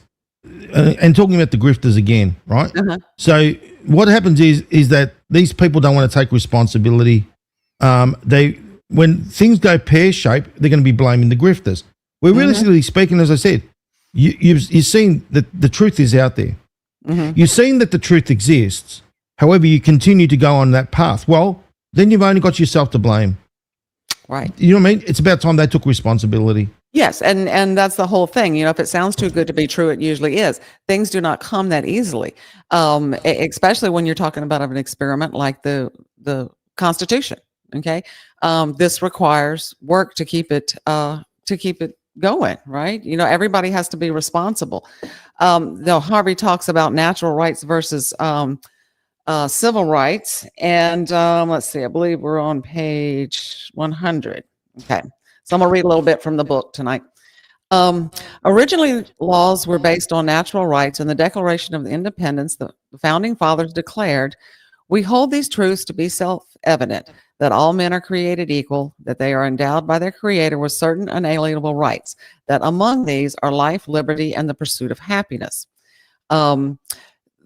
and talking about the grifters again, right? Uh-huh. So what happens is that these people don't want to take responsibility. When things go pear-shaped, they're going to be blaming the grifters. We're realistically speaking, as I said, you've seen that the truth is out there. You've seen that the truth exists. However, you continue to go on that path. Well, then you've only got yourself to blame. Right. You know what I mean? It's about time they took responsibility. Yes, and that's the whole thing. If it sounds too good to be true, it usually is. Things do not come that easily, especially when you're talking about an experiment like the Constitution. Okay, this requires work to keep it going. Right? Everybody has to be responsible. Though Harvey talks about natural rights versus civil rights, and let's see. I believe we're on page 100. Okay. So I'm going to read a little bit from the book tonight. Originally, laws were based on natural rights. In the Declaration of Independence, the Founding Fathers declared, "We hold these truths to be self-evident, that all men are created equal, that they are endowed by their Creator with certain unalienable rights, that among these are life, liberty, and the pursuit of happiness."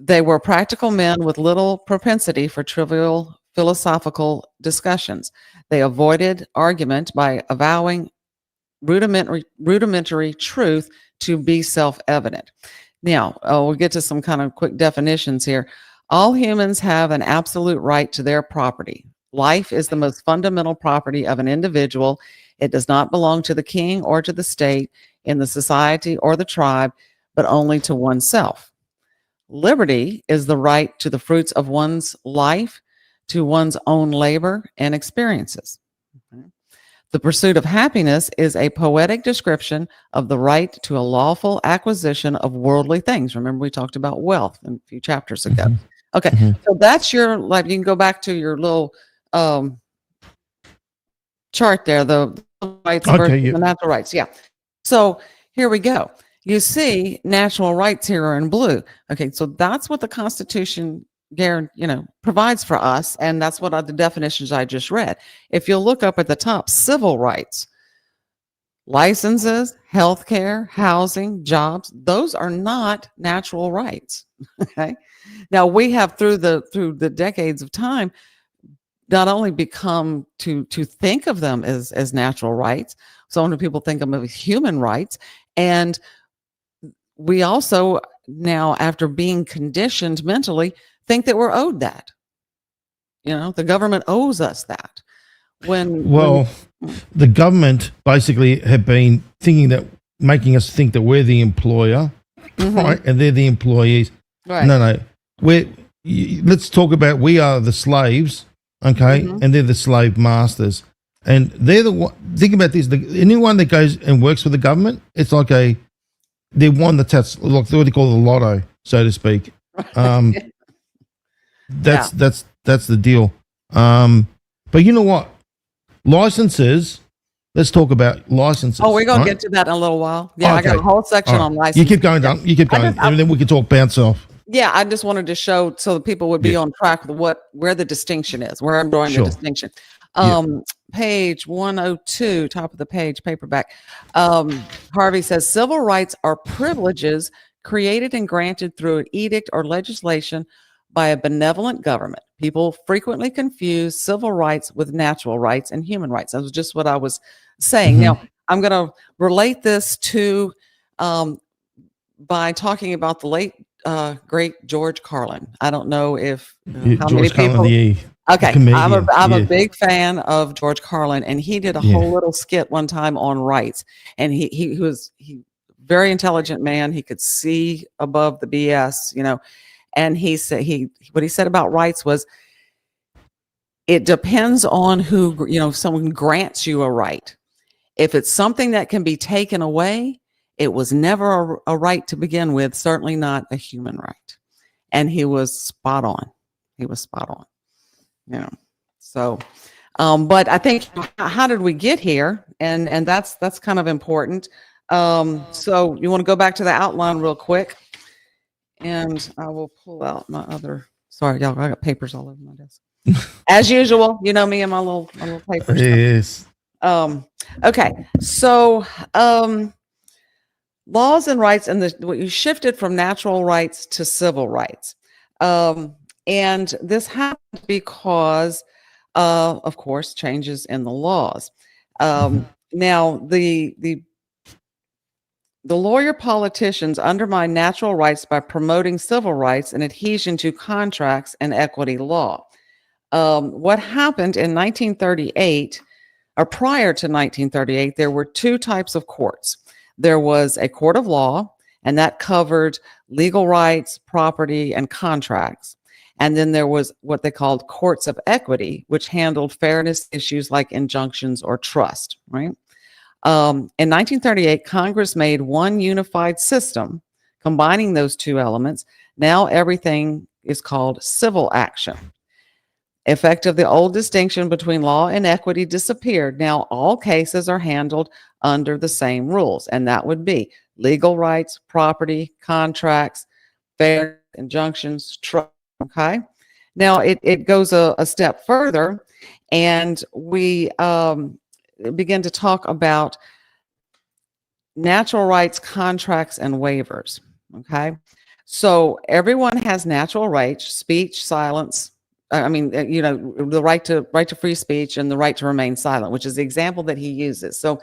They were practical men with little propensity for trivial philosophical discussions. They avoided argument by avowing rudimentary truth to be self-evident. Now, we'll get to some kind of quick definitions here. All humans have an absolute right to their property. Life is the most fundamental property of an individual. It does not belong to the king or to the state, in the society or the tribe, but only to oneself. Liberty is the right to the fruits of one's life, to one's own labor and experiences. The pursuit of happiness is a poetic description of the right to a lawful acquisition of worldly things. Remember, we talked about wealth a few chapters ago. Okay, so that's your, like, you can go back to your little chart there, the rights versus the natural rights. Yeah. So here we go. You see, natural rights here are in blue. Okay, so that's what the Constitution provides for us, and that's what the definitions I just read. If you'll look up at the top, civil rights, licenses, healthcare, housing, jobs, those are not natural rights. Okay, now we have through the decades of time not only become to think of them as natural rights. So many people think of them as human rights, and we also now, after being conditioned mentally, think that we're owed that. The government owes us that. The government basically have been making us think that we're the employer, right, and they're the employees. Right. No. Let's talk about we are the slaves, okay, and they're the slave masters, and they're the one. Think about this: anyone that goes and works for the government, it's like they're one that's like what they call the lotto, so to speak. That's the deal. But you know what? Licenses. Let's talk about licenses. Oh, we're going to get to that in a little while. Yeah, I got a whole section on licenses. You keep going, Don. You keep going, and then we can talk bounce off. Yeah, I just wanted to show so that people would be on track with where the distinction is, where I'm drawing the distinction. Page 102, top of the page, paperback. Harvey says, civil rights are privileges created and granted through an edict or legislation by a benevolent government. People frequently confuse civil rights with natural rights and human rights. That was just what I was saying. Now, I'm going to relate this to by talking about the late great George Carlin. I don't know if how many people. Okay, I'm a big fan of George Carlin, and he did a whole little skit one time on rights, and he was very intelligent man. He could see above the BS, and he said what he said about rights was, it depends on who, if someone grants you a right. If it's something that can be taken away, it was never a right to begin with, certainly not a human right. And he was spot on. So, but I think, how did we get here? And that's kind of important. So you want to go back to the outline real quick, and I will pull out my other, sorry, y'all, I got papers all over my desk. As usual, you know me and my little papers. Yes. Okay. So, laws and rights, and you shifted from natural rights to civil rights. And this happened because, of course, changes in the laws. Now, the lawyer politicians undermine natural rights by promoting civil rights and adhesion to contracts and equity law. What happened in 1938, or prior to 1938, there were two types of courts. There was a court of law, and that covered legal rights, property, and contracts. And then there was what they called courts of equity, which handled fairness issues like injunctions or trust, right? In 1938, Congress made one unified system, combining those two elements. Now everything is called civil action. Effect of the old distinction between law and equity disappeared. Now all cases are handled under the same rules, and that would be legal rights, property, contracts, fair injunctions, trust. Okay. Now it goes a step further, and we begin to talk about natural rights, contracts, and waivers. Okay. So everyone has natural rights: speech, silence. The right to free speech and the right to remain silent, which is the example that he uses. So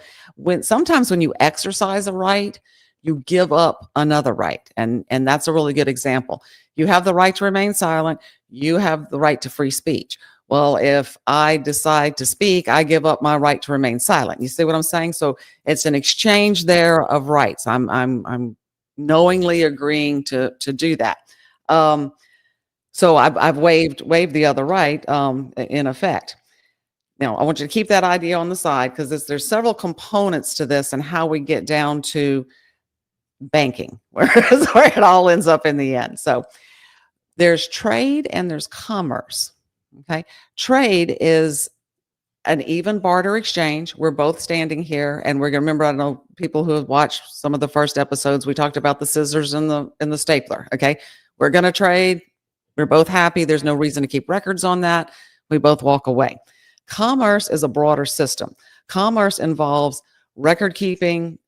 sometimes when you exercise a right, you give up another right. And that's a really good example. You have the right to remain silent. You have the right to free speech. Well, if I decide to speak, I give up my right to remain silent. You see what I'm saying? So it's an exchange there of rights. I'm knowingly agreeing to do that. So I've waived the other right in effect. Now, I want you to keep that idea on the side, because there's several components to this and how we get down to banking, where it all ends up in the end. So there's trade and there's commerce. Okay. Trade is an even barter exchange. We're both standing here, and we're going to remember, I don't know, people who have watched some of the first episodes, we talked about the scissors and the stapler. Okay. We're going to trade. We're both happy. There's no reason to keep records on that. We both walk away. Commerce is a broader system. Commerce involves record keeping,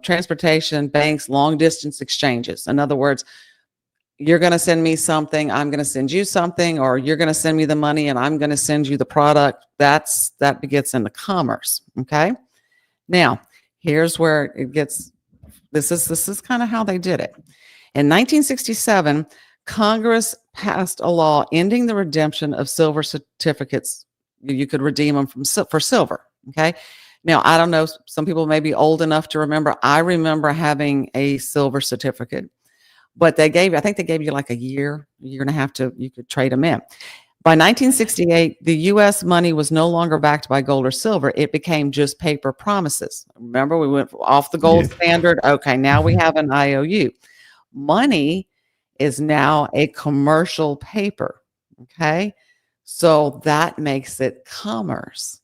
transportation, banks, long distance exchanges. In other words, you're going to send me something, I'm going to send you something, or you're going to send me the money and I'm going to send you the product. That gets into commerce. Okay. Now, here's where it gets, this is kind of how they did it. In 1967, Congress passed a law ending the redemption of silver certificates. You could redeem them for silver. Okay. Now, I don't know, some people may be old enough to remember. I remember having a silver certificate, but I think they gave you like a year and a half you could trade them in. By 1968, the U.S. money was no longer backed by gold or silver. It became just paper promises. Remember, we went off the gold standard. Okay, now we have an IOU. Money is now a commercial paper. Okay, so that makes it commerce.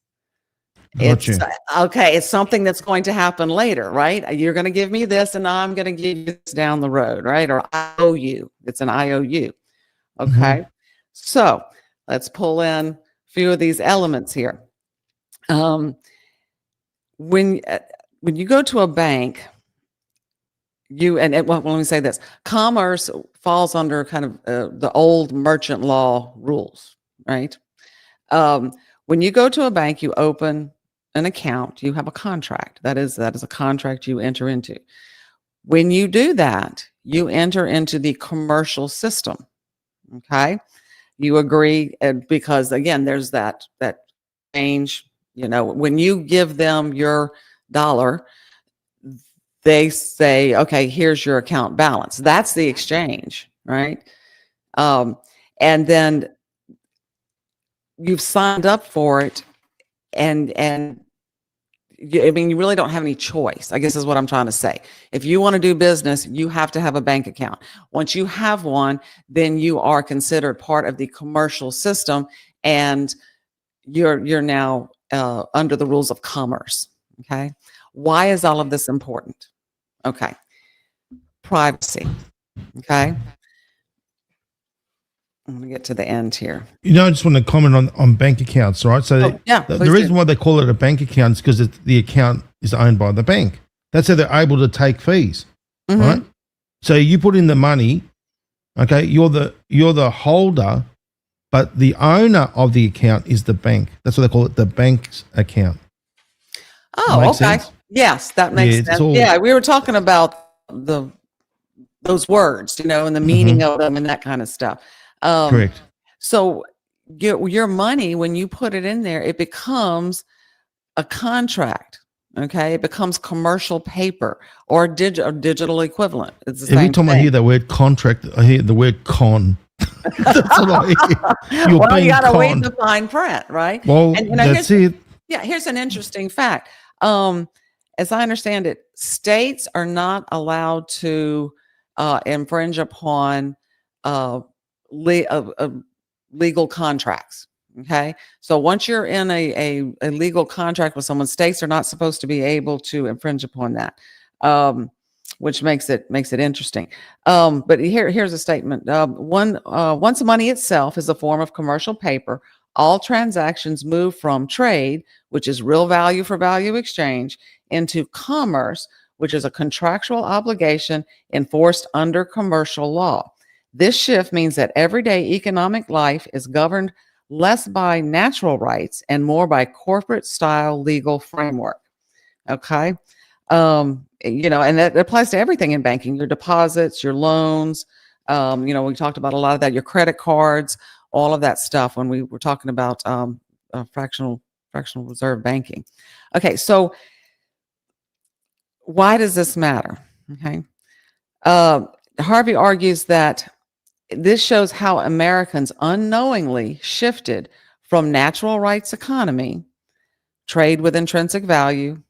It's something that's going to happen later, right? You're going to give me this and I'm going to give you this down the road, right? Or I owe you. It's an IOU. Okay. So let's pull in a few of these elements here. When you go to a bank, let me say this: commerce falls under kind of the old merchant law rules, right? When you go to a bank, you open an account, you have a contract. That is a contract you enter into. When you do that, you enter into the commercial system. Okay. You agree, because again, there's that change. When you give them your dollar, they say, okay, here's your account balance. That's the exchange, right? And then you've signed up for it, and you really don't have any choice, I guess is what I'm trying to say. If you want to do business, you have to have a bank account. Once you have one, then you are considered part of the commercial system, and you're now under the rules of commerce. Okay. Why is all of this important? Okay. Privacy. Okay. I'm going to get to the end here. I just want to comment on bank accounts, right? So the reason why they call it a bank account is because the account is owned by the bank. That's how they're able to take fees. right? So you put in the money, okay? You're the holder, but the owner of the account is the bank. That's what they call it, the bank's account. Oh, Make okay. sense? Yes, that makes Yeah, it's sense. all- Yeah, we were talking about those words, and the meaning of them and that kind of stuff. Correct. So your money, when you put it in there, it becomes a contract. Okay, it becomes commercial paper or digital equivalent. It's the Every same time I thing. hear the word contract, I hear the word con. That's what I hear. You're Well, you being got to read conned. the fine print, right? Well, And that's it. Yeah, here's an interesting fact. As I understand it, states are not allowed to infringe upon legal contracts. Okay, so once you're in a legal contract with someone, states are not supposed to be able to infringe upon that, which makes it interesting. But here's a statement. Once money itself is a form of commercial paper, all transactions move from trade, which is real value for value exchange, into commerce, which is a contractual obligation enforced under commercial law. This shift means that everyday economic life is governed less by natural rights and more by corporate style legal framework. Okay. And that applies to everything in banking, your deposits, your loans. We talked about a lot of that, your credit cards, all of that stuff when we were talking about fractional reserve banking. Okay. So why does this matter? Okay. Harvey argues that this shows how Americans unknowingly shifted from natural rights economy, trade with intrinsic value,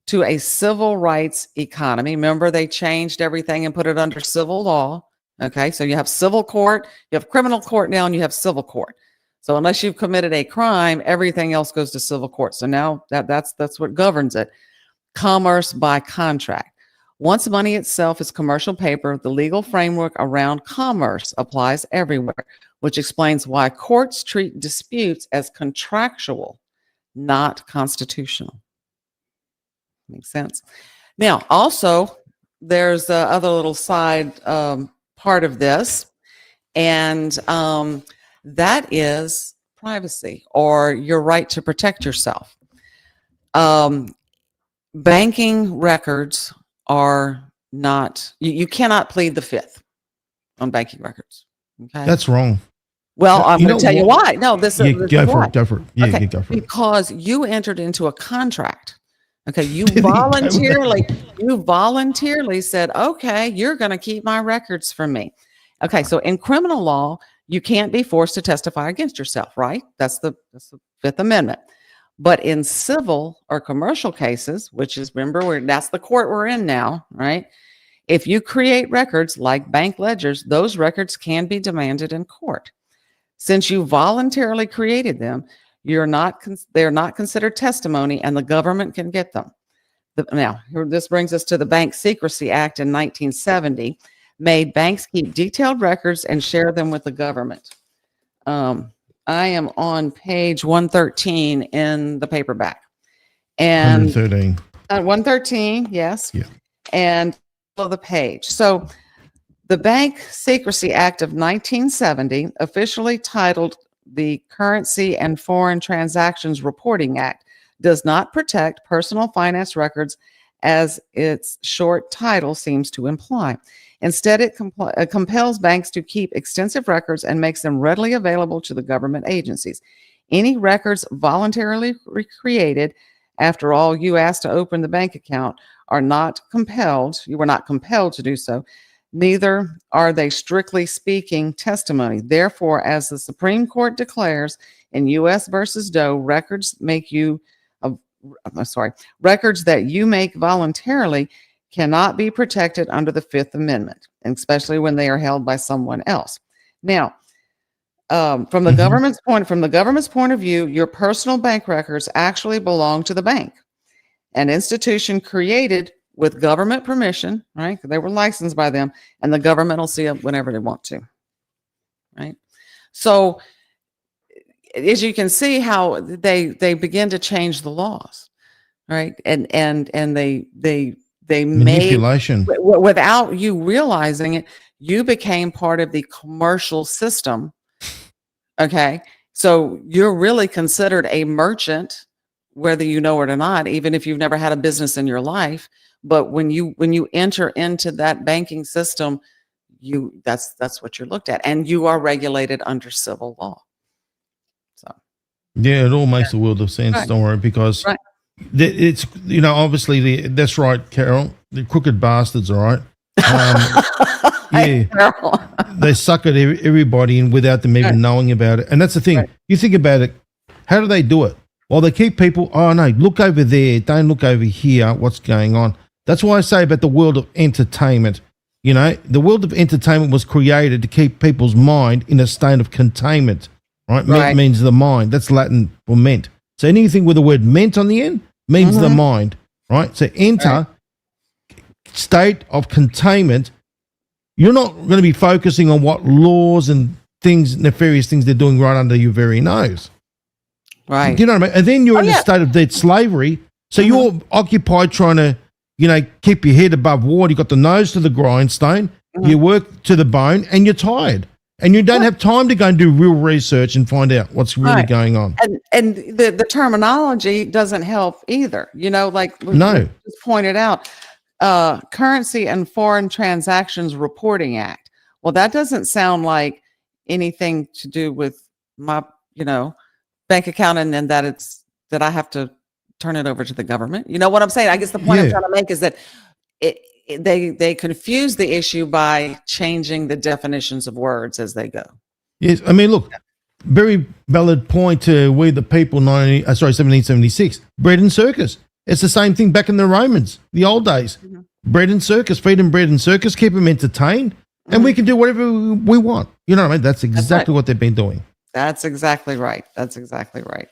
to a civil rights economy. Remember, they changed everything and put it under civil law. Okay, so you have civil court, you have criminal court now, and you have civil court. So unless you've committed a crime, everything else goes to civil court. So now that's what governs it. Commerce by contract. Once money itself is commercial paper, the legal framework around commerce applies everywhere, which explains why courts treat disputes as contractual, not constitutional. Makes sense. Now, also, there's the other little side part of this, and that is privacy or your right to protect yourself. Banking records are not, you cannot plead the fifth on banking records. Okay. That's wrong. Well, I'm going to tell you why. No, this is go for why. it. Go for it. Yeah, Okay, go for it. because you entered into a contract. Okay, you voluntarily said, okay, you're going to keep my records from me. Okay, so in criminal law, you can't be forced to testify against yourself, right? That's the Fifth Amendment. But in civil or commercial cases, which is, remember, that's the court we're in now, right? If you create records like bank ledgers, those records can be demanded in court. Since you voluntarily created them, they're not considered testimony, and the government can get them. Now, this brings us to the Bank Secrecy Act in 1970, made banks keep detailed records and share them with the government. I am on page 113 in the paperback. And 113. 113, yes. Yeah. And the page. So the Bank Secrecy Act of 1970, officially titled the Currency and Foreign Transactions Reporting Act, does not protect personal finance records as its short title seems to imply. Instead, it compels banks to keep extensive records and makes them readily available to the government agencies. Any records voluntarily created, after all, you asked to open the bank account, are not compelled. You were not compelled to do so. Neither are they, strictly speaking, testimony. Therefore, as the Supreme Court declares in U.S. versus Doe, records that you make voluntarily cannot be protected under the Fifth Amendment, especially when they are held by someone else. Now, from the government's point of view, your personal bank records actually belong to the bank, an institution created with government permission, right? They were licensed by them, and the government will see them whenever they want to, right? So, as you can see, how they begin to change the laws, right? And they they Manipulation. made without you realizing it, you became part of the commercial system. Okay. So you're really considered a merchant, whether you know it or not, even if you've never had a business in your life. But when you enter into that banking system, that's what you're looked at, and you are regulated under civil law. So yeah, it all makes a world of sense, don't worry, because it's, you know, obviously that's right, Carol. The crooked bastards, all right. Yeah, they suck at everybody in without them even knowing about it. And that's the thing. You think about it. How do they do it? Well, they keep people, oh no, look over there. Don't look over here. What's going on? That's why I say about the world of entertainment. You know, the world of entertainment was created to keep people's mind in a state of containment, right? Ment means the mind. That's Latin for ment. So anything with the word ment on the end means the mind, right? So enter state of containment. You're not going to be focusing on what laws and things, nefarious things they're doing right under your very nose. Right. You know what I mean? And then you're in a state of dead slavery. So you're occupied trying to, you know, keep your head above water. You got the nose to the grindstone. You work to the bone and you're tired. And you don't have time to go and do real research and find out what's really going on. And the terminology doesn't help either. You know, like we just pointed out, Currency and Foreign Transactions Reporting Act. Well, that doesn't sound like anything to do with my, you know, bank account and that I have to turn it over to the government. You know what I'm saying? I guess the point I'm trying to make is that they confuse the issue by changing the definitions of words as they go. Yes, I mean, look, very valid point to We the People, 1776. Bread and circus. It's the same thing back in the Romans, the old days. Bread and circus, feed them bread and circus, keep them entertained, and we can do whatever we want. You know what I mean? That's exactly what they've been doing. That's exactly right. That's exactly right.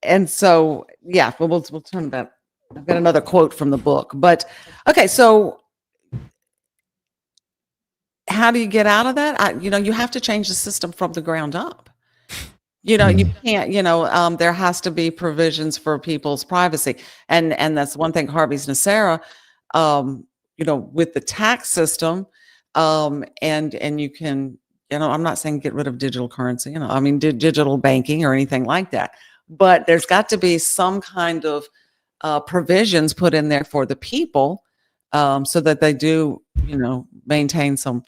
And so, yeah, we'll turn that. I've got another quote from the book, but okay. So how do you get out of that? You know, you have to change the system from the ground up. You know, you can't, you know, there has to be provisions for people's privacy. And that's one thing, HARVEY'S NESARA, you know, with the tax system, and you can, you know, I'm not saying get rid of digital currency, you know, I mean, digital banking or anything like that, but there's got to be some kind of provisions put in there for the people, so that they do, you know, maintain some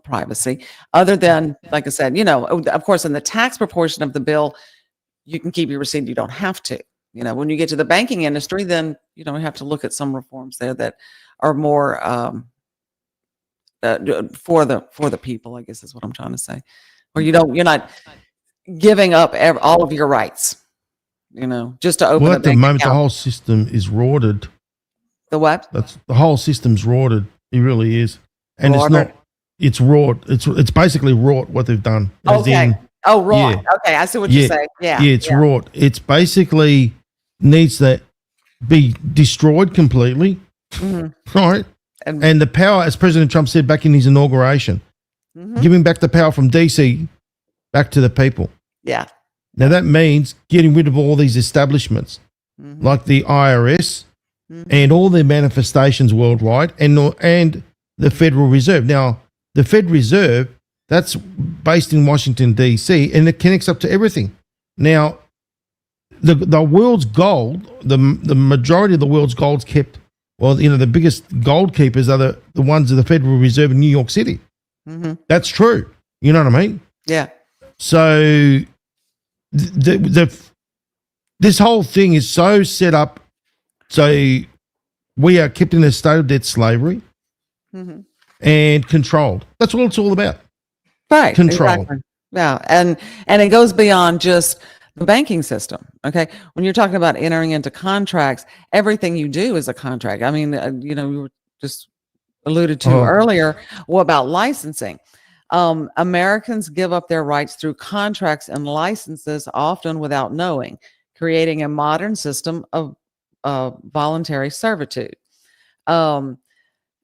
privacy, other than, like I said, you know, of course, in the tax proportion of the bill, you can keep your receipt. You don't have to, you know, when you get to the banking industry, then, you know, we have to look at some reforms there that are more, for the people, I guess is what I'm trying to say, where you're not giving up all of your rights, you know, just to open at the moment account. The whole system is rorted. The what? That's the whole system's rorted. It really is, and it's wrought. It's basically wrought what they've done. Okay. Wrought. Yeah. Okay, I see what you're saying. Yeah. Yeah, it's wrought. It's basically needs to be destroyed completely. Right. And the power, as President Trump said back in his inauguration, giving back the power from DC back to the people. Yeah. Now that means getting rid of all these establishments, like the IRS and all their manifestations worldwide, and the Federal Reserve. Now, the Fed Reserve, that's based in Washington, D.C., and it connects up to everything. Now, the world's gold, the majority of the world's gold's kept. Well, you know, the biggest gold keepers are the ones of the Federal Reserve in New York City. That's true. You know what I mean? Yeah. So this whole thing is so set up so we are kept in a state of debt slavery and controlled. That's what it's all about. Right. Control. Exactly. Yeah. And it goes beyond just the banking system. Okay. When you're talking about entering into contracts, everything you do is a contract. I mean, you know, we were just alluded to earlier. What about licensing? Americans give up their rights through contracts and licenses, often without knowing, creating a modern system of voluntary servitude. One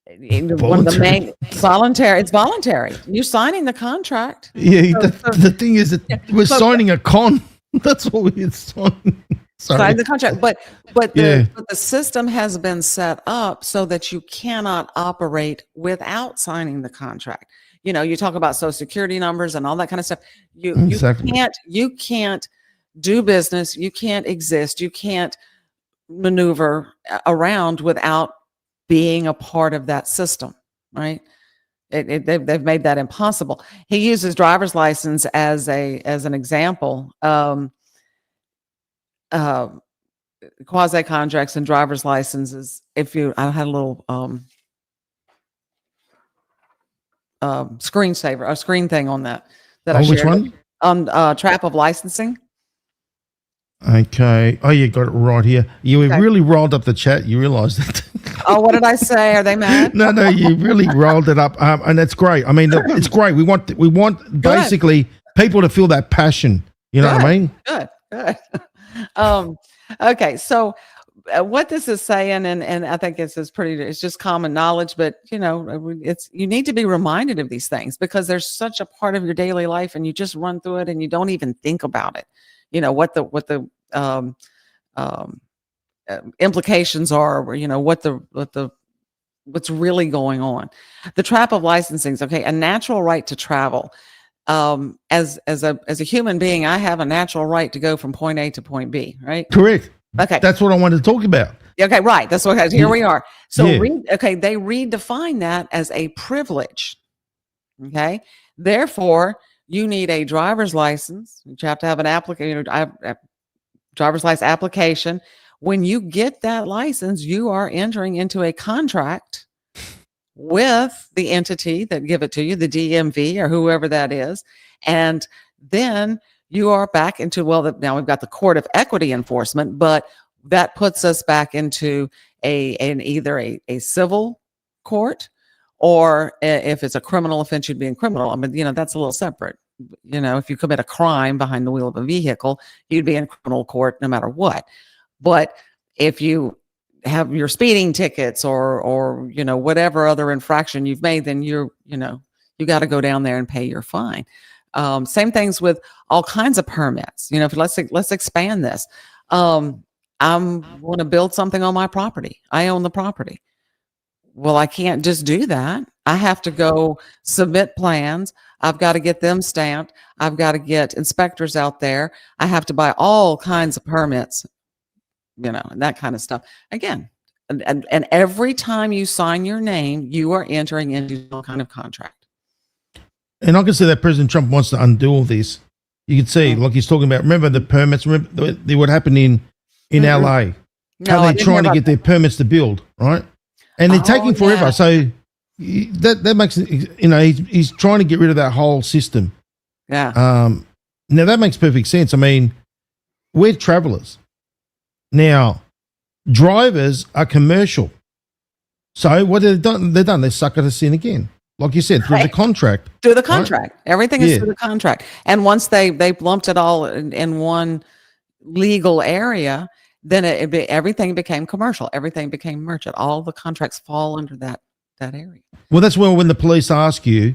of the main it's voluntary. You're signing the contract. Yeah, the thing is that we're signing a con. That's what we're signing. sign the contract. But Yeah. the system has been set up so that you cannot operate without signing the contract. You know, you talk about social security numbers and all that kind of stuff. Exactly. You can't do business. You can't exist. You can't maneuver around without being a part of that system, right? They've made that impossible. He uses driver's license as an example. Quasi contracts and driver's licenses. I had a little screensaver, a screen thing on that I shared. Which one? On trap of licensing. Okay. Oh, you got it right here. You Okay. really rolled up the chat. You realize that? Oh, what did I say? Are they mad? No, you really rolled it up, and that's great. I mean, it's great. We want basically people to feel that passion. You know what I mean? Good. Okay, so what this is saying, and I think it's just common knowledge, but you know, you need to be reminded of these things because there's such a part of your daily life, and you just run through it, and you don't even think about it. You know what the implications are, you know what's really going on. The trap of licensing is okay. A natural right to travel. As a human being, I have a natural right to go from point A to point B, right? Correct. Okay. That's what I wanted to talk about. Okay, right. That's what here we are. So Yeah. they redefine that as a privilege. Okay. Therefore, you need a driver's license. You have to have an driver's license application. When you get that license, you are entering into a contract with the entity that give it to you, the DMV or whoever that is. And then you are back into, now we've got the court of equity enforcement, but that puts us back into either a civil court, or if it's a criminal offense, you'd be in criminal. I mean, you know, that's a little separate. You know, if you commit a crime behind the wheel of a vehicle, you'd be in criminal court no matter what. But if you have your speeding tickets or you know, whatever other infraction you've made, then you got to go down there and pay your fine. Same things with all kinds of permits. You know, let's expand this. I want to build something on my property. I own the property. Well, I can't just do that. I have to go submit plans. I've got to get them stamped. I've got to get inspectors out there. I have to buy all kinds of permits, you know, and that kind of stuff. Again, and every time you sign your name, you are entering into some kind of contract. And I can see that President Trump wants to undo all this. You can see, like he's talking about, remember the permits, remember what happened in LA, how they're trying to get their permits to build, right? And they're taking forever. Yeah. So that makes, you know, he's trying to get rid of that whole system. Yeah. Now that makes perfect sense. I mean, we're travelers. Now, drivers are commercial. So what have they done? They suckered us in again. Like you said, through the contract. Through the contract. Right? Everything is Yeah. through the contract. And once they lumped it all in one legal area, then everything became commercial. Everything became merchant. All the contracts fall under that area. Well, that's where when the police ask you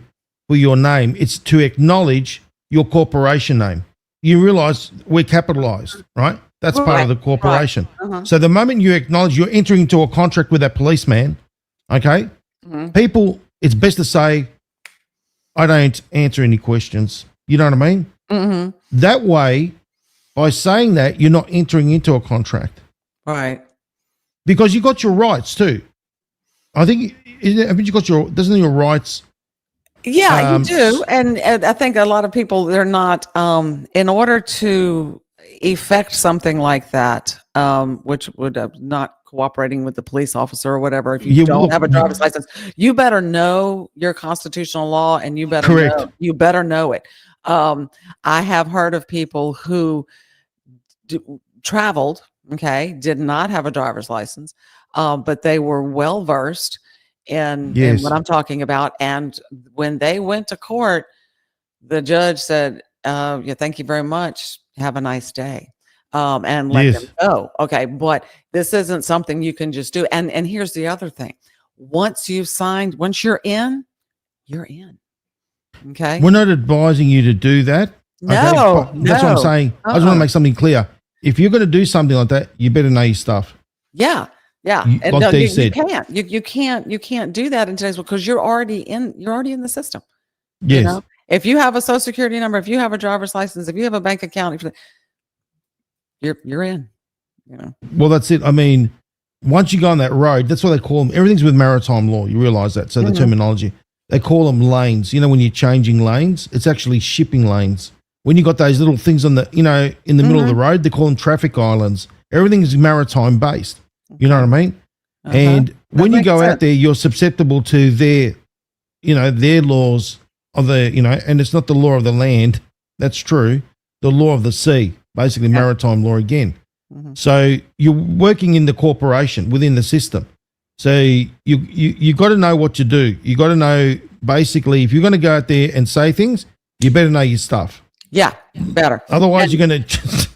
for your name, it's to acknowledge your corporation name. You realize we're capitalized, right? That's part of the corporation. Right. Uh-huh. So the moment you acknowledge you're entering into a contract with that policeman, okay, people, it's best to say, I don't answer any questions. You know what I mean? Mm-hmm. That way, by saying that, you're not entering into a contract. Right. Because you got your rights too. I think, haven't you got doesn't your rights? Yeah, you do. And I think a lot of people, they're not, in order to effect something like that, which would not cooperating with the police officer or whatever, if you don't have a driver's license, you better know your constitutional law and you better know it. I have heard of people who traveled, okay, did not have a driver's license, but they were well versed in what I'm talking about. And when they went to court, the judge said, yeah, thank you very much. Have a nice day. And let them go. Okay. But this isn't something you can just do. And here's the other thing. Once you've signed, once you're in, you're in. Okay. We're not advising you to do that. No, okay? That's what I'm saying. I just want to make something clear. if you're going to do something like that, you better know your stuff. Yeah. Yeah. You- And like no, they you said. can't. You can't do that in today's world because you're already in the system. Yes. You know? If you have a social security number, if you have a driver's license, if you have a bank account, you're in. You know. Well, that's it. I mean, once you go on that road, that's what they call them. Everything's with maritime law. You realize that. So the terminology, they call them lanes. You know, when you're changing lanes, it's actually shipping lanes. When you got those little things on the, you know, in the middle of the road, they call them traffic islands. Everything is maritime based. You know what I mean? And when you go out there, you're susceptible to their, you know, their laws of the, you know, and it's not the law of the land. That's true. The law of the sea, basically maritime law again. So you're working in the corporation within the system. So you got to know what to do. You got to know basically if you're going to go out there and say things, you better know your stuff. Yeah, better. Otherwise, you're going to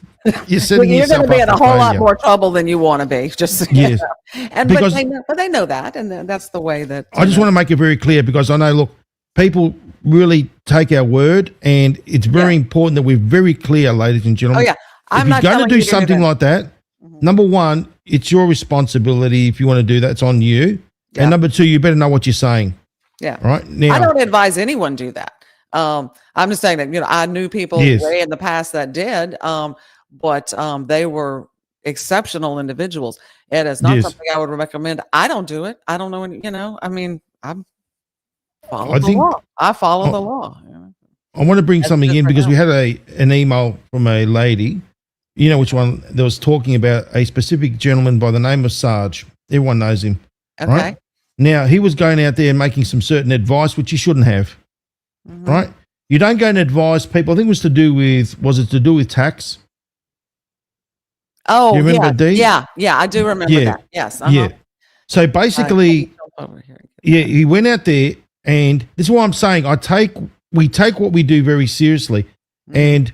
you're setting you're yourself going to be in up a for whole lot failure. more trouble than you want to be. Just Yes. and Because- but they know that, and that's the way that. I just want to make it very clear because I know, look, people really take our word, and it's very important that we're very clear, ladies and Oh gentlemen. yeah, I'm if not you're going telling to do you something like that, number one, it's your responsibility. If you want to do that, it's on you. Yeah. And number two, you better know what you're saying. Yeah. Right now, I don't advise anyone do that. I'm just saying that, you know, I knew people Yes. way in the past that did, but they were exceptional individuals. It is not Yes. something I would recommend. I don't do it. I don't know any, you know, I mean, I follow I the think- law. I follow the law. You know? I want to bring That's something in different because now. we had an email from a lady, you know which one, that was talking about a specific gentleman by the name of Sarge. Everyone knows him. Okay. Right? Now, he was going out there and making some certain advice, which he shouldn't have, Mhm. right? You don't go and advise people. I think it was to do with tax? Oh, You remember yeah. Dee? Yeah, I do remember Yeah. that. Yes. Yeah. So basically, Over here. yeah, he went out there, and this is what I'm saying. We take what we do very seriously. Mm-hmm. And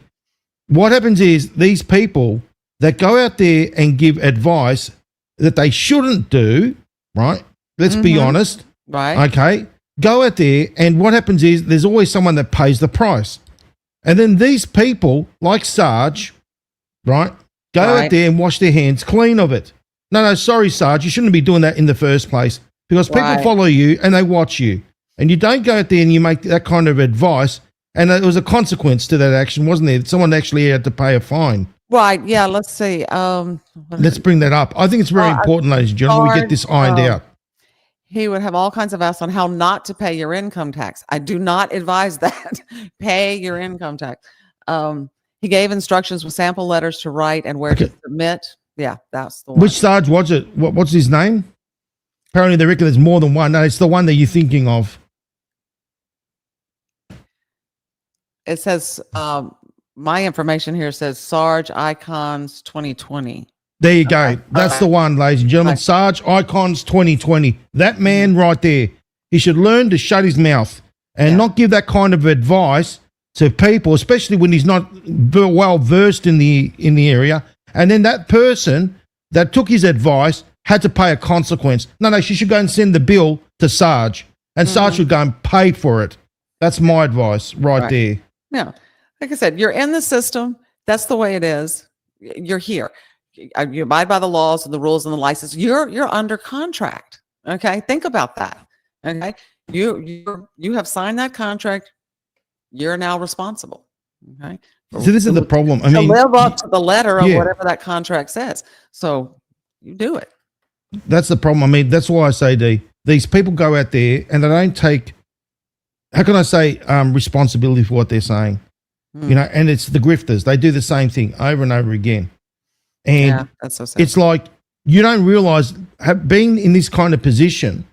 what happens is these people that go out there and give advice that they shouldn't do, right? Let's be Mhm. honest. Right. Okay. Go out there, and what happens is there's always someone that pays the price. And then these people, like Sarge, right, go Right. out there and wash their hands clean of it. No, sorry, Sarge, you shouldn't be doing that in the first place because people Right. follow you and they watch you. And you don't go out there and you make that kind of advice. And there was a consequence to that action, wasn't there? Someone actually had to pay a fine. Right. Yeah. Let's see. Let's bring that up. I think it's very important, ladies and gentlemen, we get this ironed out. He would have all kinds of asks on how not to pay your income tax. I do not advise that. Pay your income tax. He gave instructions with sample letters to write and where to submit. Yeah, that's the one. Which Sarge was it? What's his name? Apparently, they reckon there's more than one. No, it's the one that you're thinking of. It says, my information here says Sarge Icons 2020. There you go. That's the one, ladies and gentlemen. Okay. Sarge Icons 2020. That man right there. He should learn to shut his mouth and not give that kind of advice to people, especially when he's not well versed in the area. And then that person that took his advice had to pay a consequence. No, she should go and send the bill to Sarge, and Sarge should go and pay for it. That's my advice right there. Yeah. Like I said, you're in the system. That's the way it is. You're here. You abide by the laws and the rules and the license. You're under contract. Okay. Think about that. Okay. You have signed that contract. You're now responsible. Okay. So this is the problem. I To mean, live up to the letter of yeah. whatever that contract says. So you do it. that's the problem. I mean, that's why I say, Dee, these people go out there and they don't take, how can I say, responsibility for what they're saying. You know, and it's the grifters. They do the same thing over and over again. And Yeah, that's so sad. it's like you don't realize being in this kind of position.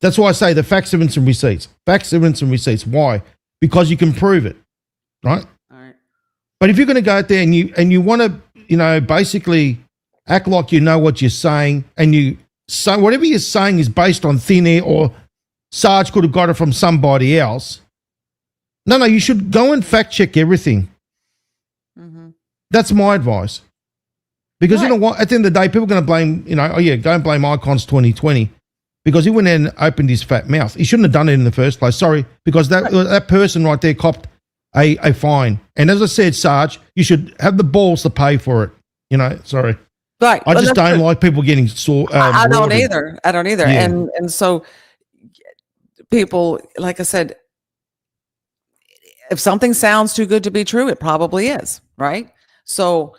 That's why I say the facts, evidence, and receipts. Facts, evidence, and receipts. Why? Because you can prove it, right? All right. But if you're going to go out there and you want to, you know, basically act like you know what you're saying, and you say whatever you're saying is based on thin air, or Sarge could have got it from somebody else. No, you should go and fact check everything. Mm-hmm. That's my advice. Because you know what? At the end of the day, people are going to blame, you know, go and blame Icons 2020 because he went in and opened his fat mouth. He shouldn't have done it in the first place. Sorry, because that person right there copped a fine. And as I said, Sarge, you should have the balls to pay for it. You know, sorry. Right. I Well, just that's don't true. like people getting sore. I don't rorted. either. I don't either. Yeah. And so people, like I said, if something sounds too good to be true, it probably is, right? So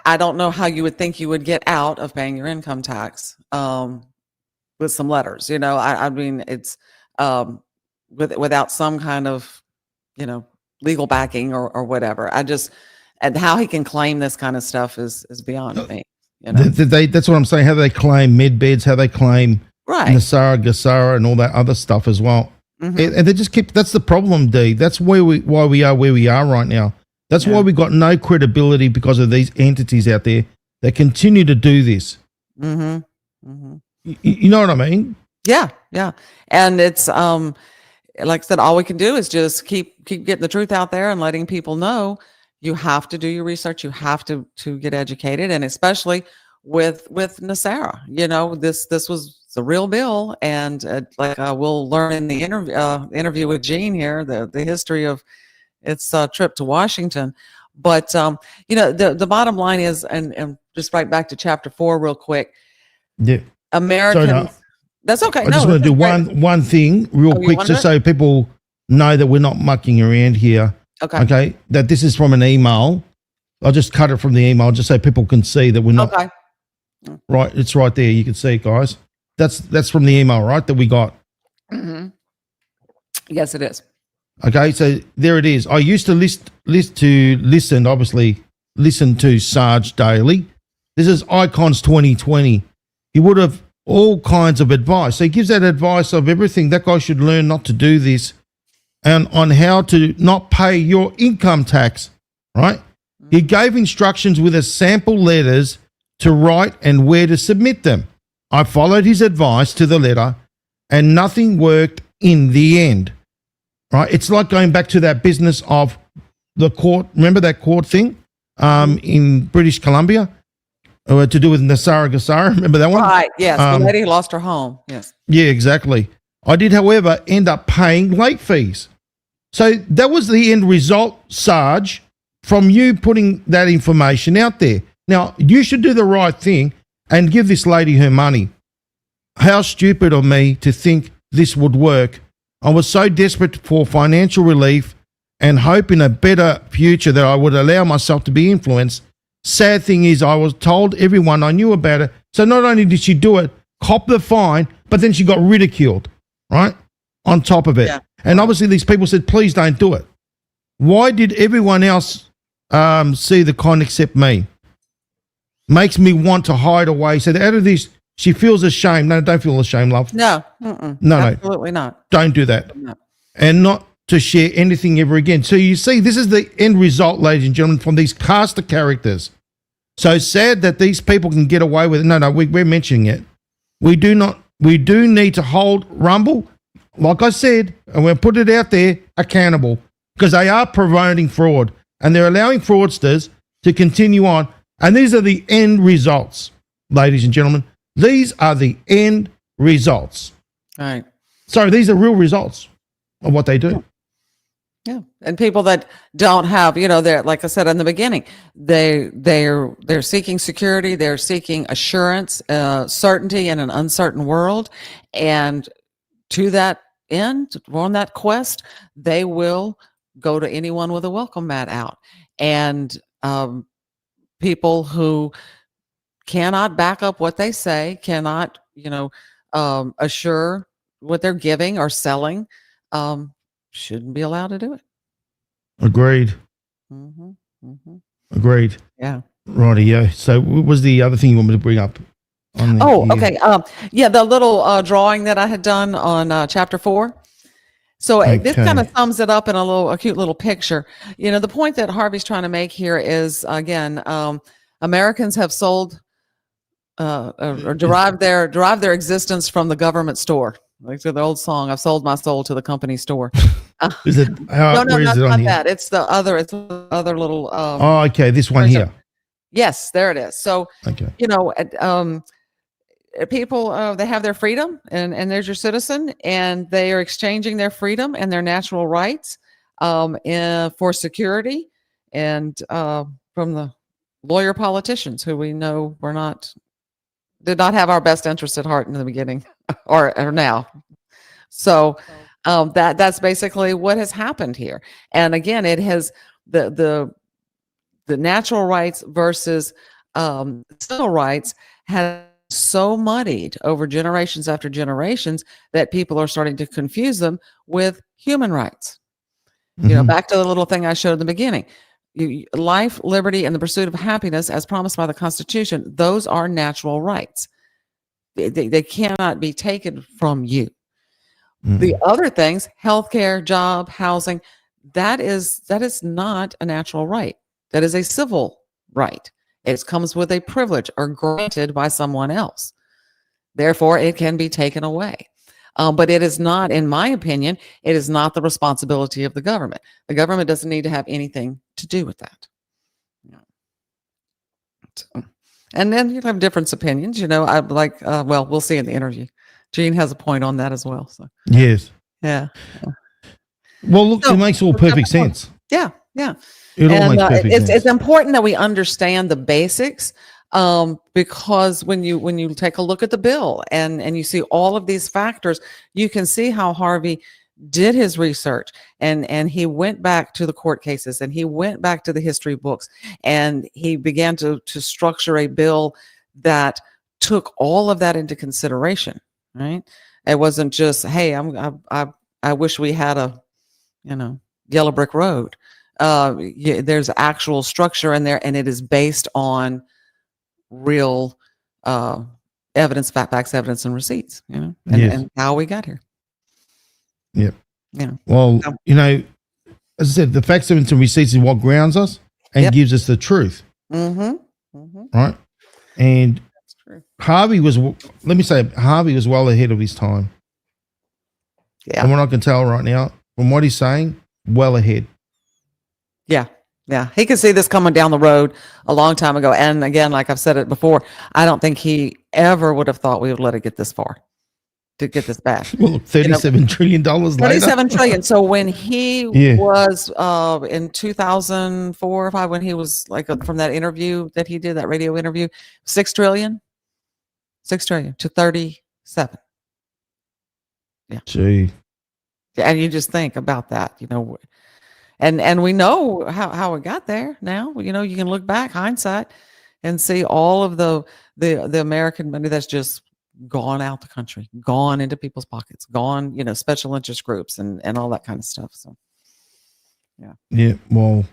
I don't know how you would think you would get out of paying your income tax with some letters. You know, I mean, it's without some kind of, you know, legal backing or whatever. And how he can claim this kind of stuff is beyond me. You know? That's what I'm saying. How they claim med beds, how they claim Right. NESARA, GESARA, and all that other stuff as well. Mhm. And they just keep. That's the problem, D. That's why we are where we are right now. That's why we got no credibility because of these entities out there that continue to do this. Mm-hmm. Mm-hmm. You know what I mean? Yeah, yeah. And it's like I said, all we can do is just keep getting the truth out there and letting people know you have to do your research, you have to get educated, and especially with NESARA. You know, this was a real bill, and we'll learn in the interview with Gene here the history of its trip to Washington. But you know, the bottom line is, and just right back to chapter 4 real quick. Yeah. Americans. Sorry, no. That's okay. I just want to do one thing real quick, just so people know that we're not mucking around here. Okay. Okay. That this is from an email. I'll just cut it from the email just so people can see that we're not. Okay. Right. It's right there. You can see it, guys. That's from the email, right? That we got. Mm-hmm. Yes, it is. Okay. So there it is. I used to listen to Sarge daily. This is Icons 2020. He would have all kinds of advice. So he gives that advice of everything. That guy should learn not to do this and on how to not pay your income tax, right? He gave instructions with a sample letters to write and where to submit them. I followed his advice to the letter and nothing worked in the end, right? It's like going back to that business of the court. Remember that court thing in British Columbia? To do with NESARA, GESARA. Remember that one? Right, yes. The lady lost her home. Yes. Yeah, exactly. I did, however, end up paying late fees. So that was the end result, Sarge, from you putting that information out there. Now, you should do the right thing and give this lady her money. How stupid of me to think this would work. I was so desperate for financial relief and hope in a better future that I would allow myself to be influenced. Sad thing is, I was told everyone I knew about it. So not only did she do it, cop the fine, but then she got ridiculed, right? On top of it. Yeah. And obviously these people said, please don't do it. Why did everyone else see the con except me? Makes me want to hide away. So out of this, she feels ashamed. No, don't feel ashamed, love. No. No, absolutely not. Don't do that. No. And not to share anything ever again. So you see, this is the end result, ladies and gentlemen, from these caster characters. So sad that these people can get away with it. No, we're mentioning it. We do need to hold Rumble, like I said, and we'll put it out there, accountable, because they are promoting fraud and they're allowing fraudsters to continue on. And these are the end results, ladies and gentlemen. These are the end results. All right. Sorry, these are real results of what they do. Yeah, and people that don't have, you know, they're, like I said in the beginning, they're seeking security, they're seeking assurance, certainty in an uncertain world, and to that end, on that quest, they will go to anyone with a welcome mat out, and people who cannot back up what they say, cannot, you know, assure what they're giving or selling. Shouldn't be allowed to do it. Agreed. Mm-hmm. Mm-hmm. Agreed. Yeah. Righty, yeah. So what was the other thing you want me to bring up? Okay. Yeah, the little drawing that I had done on chapter 4. So this kind of sums it up in a cute little picture. You know, the point that Harvey's trying to make here is, again, Americans have sold or derived their existence from the government store. Like the old song, "I've sold my soul to the company store." Is it? No, where is not, it on not here? that. It's the other little. Oh, okay. This one here. Yes, there it is. So, okay. You know, people they have their freedom, and there's your citizen, and they are exchanging their freedom and their natural rights for security and from the lawyer politicians who we know did not have our best interest at heart in the beginning or now. So that's basically what has happened here. And again, it has the natural rights versus civil rights has so muddied over generations after generations that people are starting to confuse them with human rights. You know, back to the little thing I showed in the beginning. Life, liberty, and the pursuit of happiness as promised by the Constitution, those are natural rights. They cannot be taken from you. The other things, healthcare, job, housing, that is not a natural right. That is a civil right. It comes with a privilege or granted by someone else. Therefore, it can be taken away. But it is not, in my opinion, it is not the responsibility of the government. The government doesn't need to have anything to do with that. So, and then you have different opinions. You know, I like, well, we'll see in the interview. Gene has a point on that as well. So yes. Yeah. Well, look, it makes all perfect sense. Yeah. Yeah. It all makes perfect sense. It's important that we understand the basics. Because when you take a look at the bill and you see all of these factors, you can see how Harvey did his research and he went back to the court cases and he went back to the history books and he began to structure a bill that took all of that into consideration. Right? It wasn't just, hey, I wish we had a, yellow brick road. There's actual structure in there, and it is based on real evidence, facts, evidence, and receipts, and how we got here. Yep. Yeah. Well, as I said, the facts, evidence, and receipts is what grounds us and gives us the truth. Right. And that's true. Harvey was well ahead of his time. Yeah. And what I can tell right now, from what he's saying, well ahead. Yeah. Yeah, he could see this coming down the road a long time ago. And again, like I've said it before, I don't think he ever would have thought we would let it get this far, to get this bad. Well, look, $37 trillion later. $37 trillion. So when he was in 2004 or 5, when he was from that interview that he did, that radio interview, 6 trillion to 37. Yeah. Gee. And you just think about that, And we know how it got there now. You can look back, hindsight, and see all of the American money that's just gone out the country, gone into people's pockets, gone, special interest groups and all that kind of stuff. So, yeah. Yeah, well,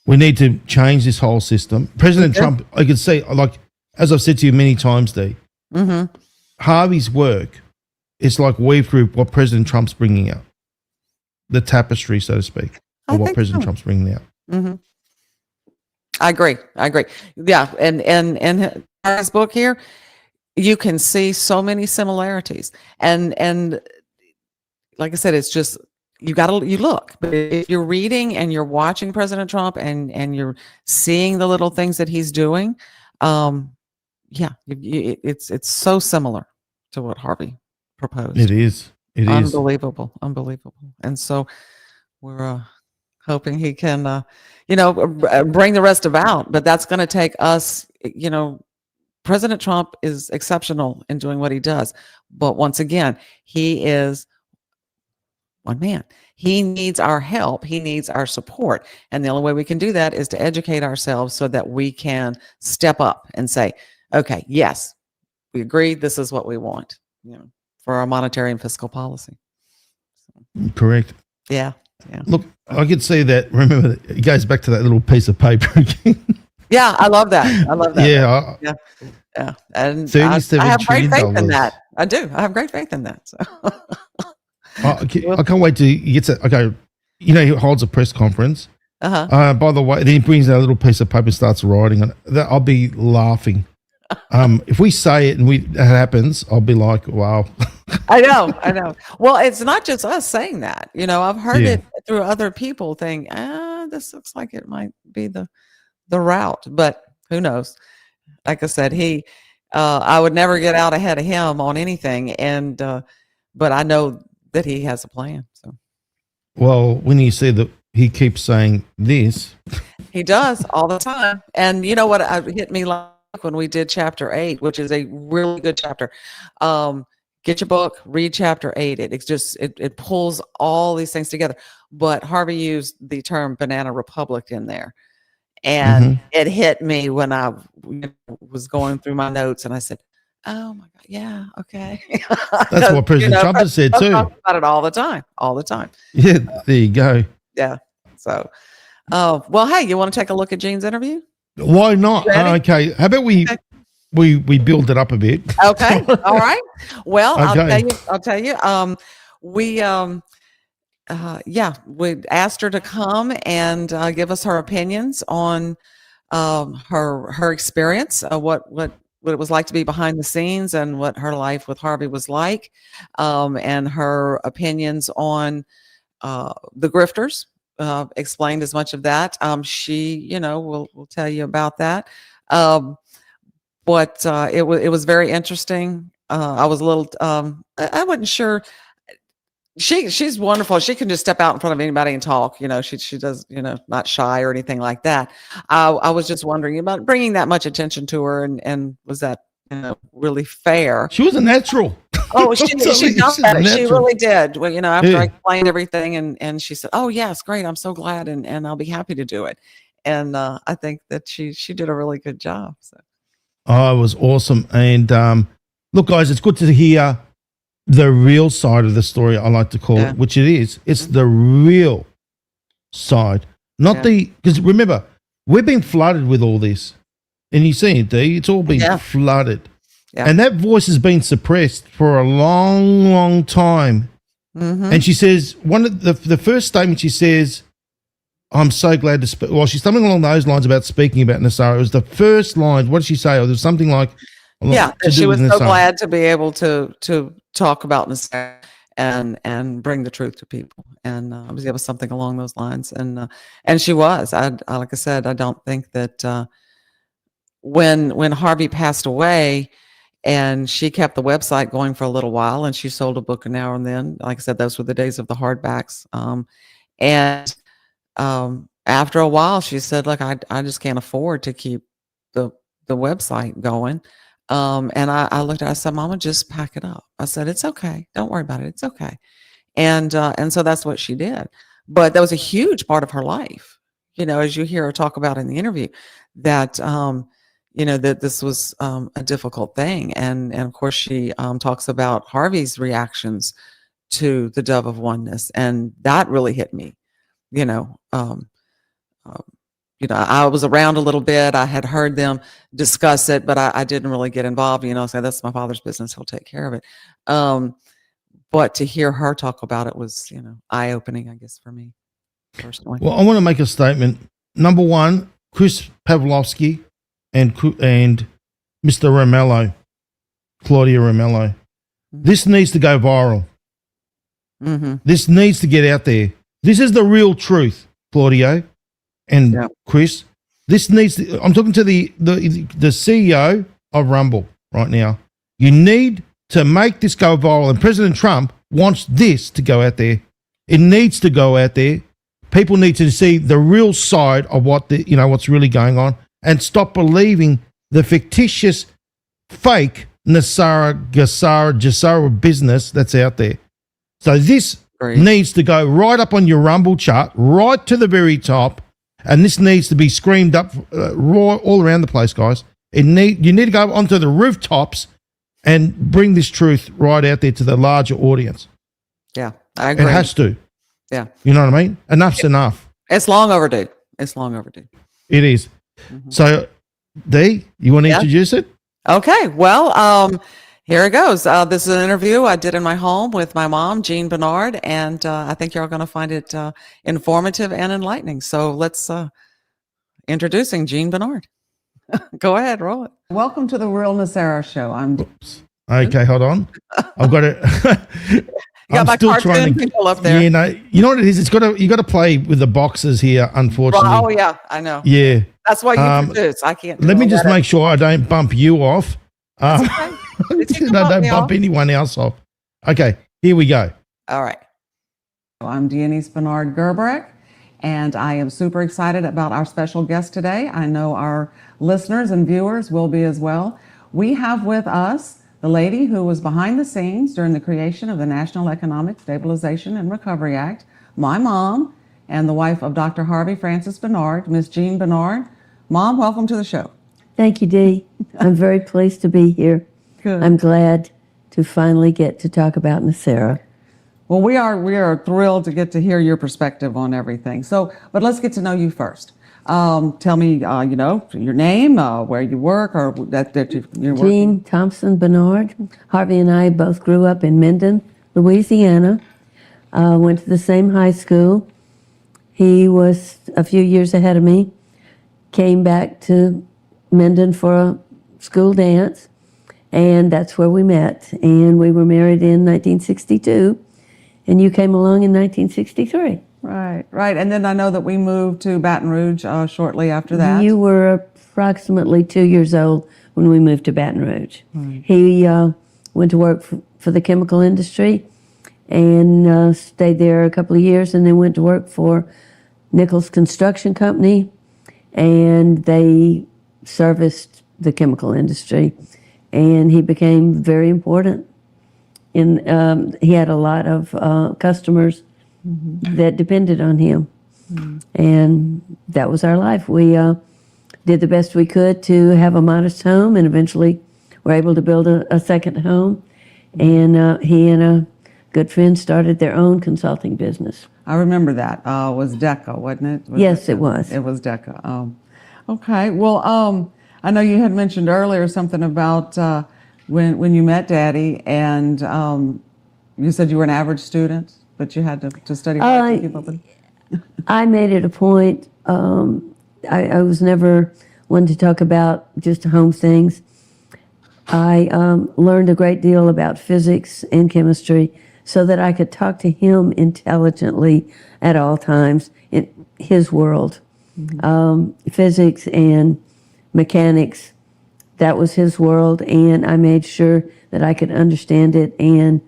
we need to change this whole system. President Trump, I could say, as I've said to you many times, Dee, Harvey's work is like weave through what President Trump's bringing out. The tapestry, so to speak, of what President Trump's bringing out. I agree. Yeah, and his book here, you can see so many similarities, and like I said, it's just you look. But if you're reading and you're watching President Trump and you're seeing the little things that he's doing, it's so similar to what Harvey proposed. It is. Unbelievable. And so we're hoping he can, bring the rest about, but that's going to take us, President Trump is exceptional in doing what he does. But once again, he is one man. He needs our help. He needs our support. And the only way we can do that is to educate ourselves so that we can step up and say, okay, yes, we agree. This is what we want, for our monetary and fiscal policy. So, correct. Yeah. Look, I could see that. Remember, it goes back to that little piece of paper again. Yeah, I love that. Yeah. Yeah. And $37 I have great faith trillion. in that. I do. I have great faith in that. So. I can't wait to get to. Okay, he holds a press conference. By the way, then he brings out a little piece of paper and starts writing on it. I'll be laughing. If we say it and it happens, I'll be like, wow. I know. Well, it's not just us saying that. I've heard it through other people think, this looks like it might be the route, but who knows? Like I said, I would never get out ahead of him on anything, and but I know that he has a plan. So, well, when you see he keeps saying this. He does all the time. And you know what hit me like when we did chapter 8, which is a really good chapter. Get your book, read chapter 8. It pulls all these things together. But Harvey used the term banana republic in there. And it hit me when I was going through my notes, and I said, oh my God, yeah, okay. That's what President Trump has said too. Talk about it all the time. Yeah, there you go. Yeah. So, well, hey, you want to take a look at Gene's interview? Why not? Okay. How about we build it up a bit? Okay. All right. Well, Okay. I'll tell you. We asked her to come and give us her opinions on her experience, what it was like to be behind the scenes, and what her life with Harvey was like, and her opinions on the grifters. Explained as much of that. She, will tell you about that. But it was very interesting. I was a little, I wasn't sure. She's wonderful. She can just step out in front of anybody and talk. She does, not shy or anything like that. I was just wondering about bringing that much attention to her, and was that really fair? She was a natural. Oh, she really did. Well, after I explained everything, and she said, "Oh, yes, great. I'm so glad, and I'll be happy to do it." And I think that she did a really good job. So. Oh, it was awesome. And look, guys, it's good to hear the real side of the story, I like to call it, which it is. It's the real side, not because remember, we've been flooded with all this. And you see it, D, it's all been flooded. Yeah. And that voice has been suppressed for a long, long time. And she says, one of the first statement she says, I'm so glad to speak. Well, she's something along those lines about speaking about NESARA. It was the first line. What did she say? Oh, there's something like, she was so glad to be able to talk about NESARA and bring the truth to people. And it was something along those lines. And she was. Like I said, I don't think that when Harvey passed away, and she kept the website going for a little while, and she sold a book now and then. Like I said, those were the days of the hardbacks. After a while, she said, "Look, I just can't afford to keep the website going." And I looked at her, I said, "Mama, just pack it up." I said, "It's okay. Don't worry about it. It's okay." And so that's what she did. But that was a huge part of her life, as you hear her talk about in the interview, that that this was a difficult thing. And of course, she talks about Harvey's reactions to the Dove of Oneness, and that really hit me. I was around a little bit. I had heard them discuss it, but I didn't really get involved. Say that's my father's business; he'll take care of it. But to hear her talk about it was, eye-opening, I guess, for me personally. Well, I want to make a statement. Number one, Chris Pavlovsky and Mr. Romello, Claudia Romello. This needs to go viral. This needs to get out there. This is the real truth, Claudio and Chris. This needs to, I'm talking to the CEO of Rumble right now. You need to make this go viral, and President Trump wants this to go out there. It needs to go out there. People need to see the real side of what's really going on, and stop believing the fictitious, fake NESARA, GESARA business that's out there. So this needs to go right up on your Rumble chart, right to the very top, and this needs to be screamed up all around the place, guys. You need to go onto the rooftops and bring this truth right out there to the larger audience. Yeah, I agree. It has to. Yeah. You know what I mean? Enough's enough. It's long overdue. It's long overdue. It is. So, Dee, you want to introduce it? Okay. Well, here it goes. This is an interview I did in my home with my mom, Jean Barnard, and I think you're all going to find it informative and enlightening. So let's introducing Jean Barnard. Go ahead, roll it. Welcome to the Real NESARA Show. Okay, hold on. I've got it. You got my cartoon people up there. Yeah, no, you know what it is? You got to play with the boxes here, unfortunately. Oh yeah, I know. Yeah, that's why you produce. I can't. Let me just make sure I don't bump you off. Okay. Don't bump anyone else off. Okay, here we go. All right. I'm Dionese Barnard Gerbrek, And I am super excited about our special guest today. I know our listeners and viewers will be as well. We have with us the lady who was behind the scenes during the creation of the National Economic Stabilization and Recovery Act, my mom, and the wife of Dr. Harvey Francis Barnard, Miss Jean Barnard. Mom, welcome to the show. Thank you, Dee. I'm very pleased to be here. Good. I'm glad to finally get to talk about NESARA. Well, we are thrilled to get to hear your perspective on everything. So, but let's get to know you first. Tell me, your name, where you work, or that you're working. Jean Thompson Barnard. Harvey and I both grew up in Minden, Louisiana. Went to the same high school. He was a few years ahead of me. Came back to Minden for a school dance, and that's where we met. And we were married in 1962, and you came along in 1963. Right. And then I know that we moved to Baton Rouge shortly after that. You were approximately 2 years old when we moved to Baton Rouge. Right. He went to work for the chemical industry and stayed there a couple of years, and then went to work for Nichols Construction Company, and they serviced the chemical industry, and he became very important. He had a lot of customers that depended on him, and that was our life. We did the best we could to have a modest home, and eventually were able to build a second home, and he and a good friend started their own consulting business. I remember that. It was DECA, wasn't it? Yes, it was. It was DECA. Okay. Well, I know you had mentioned earlier something about when you met Daddy, and you said you were an average student, but you had to study hard to keep up with it. I made it a point. I was never one to talk about just home things. I learned a great deal about physics and chemistry so that I could talk to him intelligently at all times in his world. Physics and mechanics, that was his world, and I made sure that I could understand it and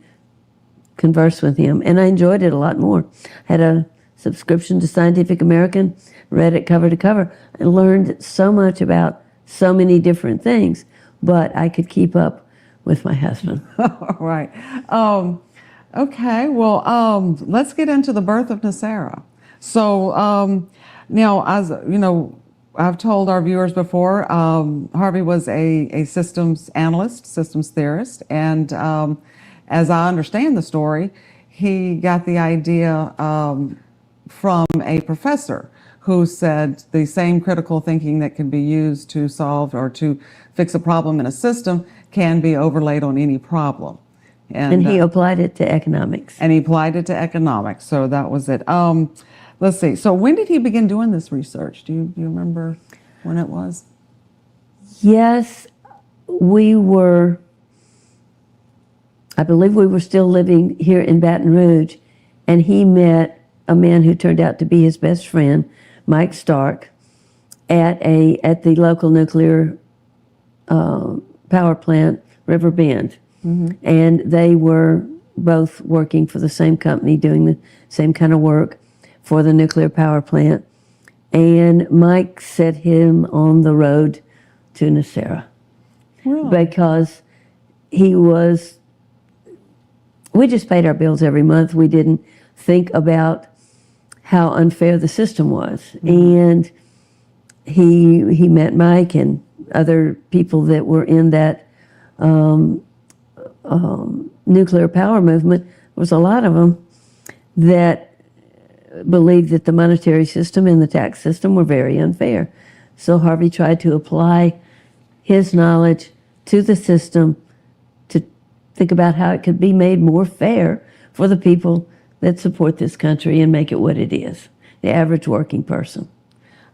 converse with him, and I enjoyed it a lot more. I had a subscription to Scientific American, read it cover to cover. I learned so much about so many different things, but I could keep up with my husband. Right. Okay, well, let's get into the birth of NESARA. So now, as you know, I've told our viewers before, Harvey was a systems analyst, systems theorist, and as I understand the story, he got the idea from a professor who said the same critical thinking that can be used to solve or to fix a problem in a system can be overlaid on any problem. And he applied it to economics. And he applied it to economics, so that was it. Let's see, so when did he begin doing this research? Do you remember when it was? Yes, I believe we were still living here in Baton Rouge, and he met a man who turned out to be his best friend, Mike Stark, at the local nuclear power plant, River Bend. And they were both working for the same company, doing the same kind of work for the nuclear power plant. And Mike set him on the road to NESARA. Really? Because we just paid our bills every month. We didn't think about how unfair the system was. And he met Mike and other people that were in that nuclear power movement. There was a lot of them that believed that the monetary system and the tax system were very unfair. So Harvey tried to apply his knowledge to the system to think about how it could be made more fair for the people that support this country and make it what it is, the average working person.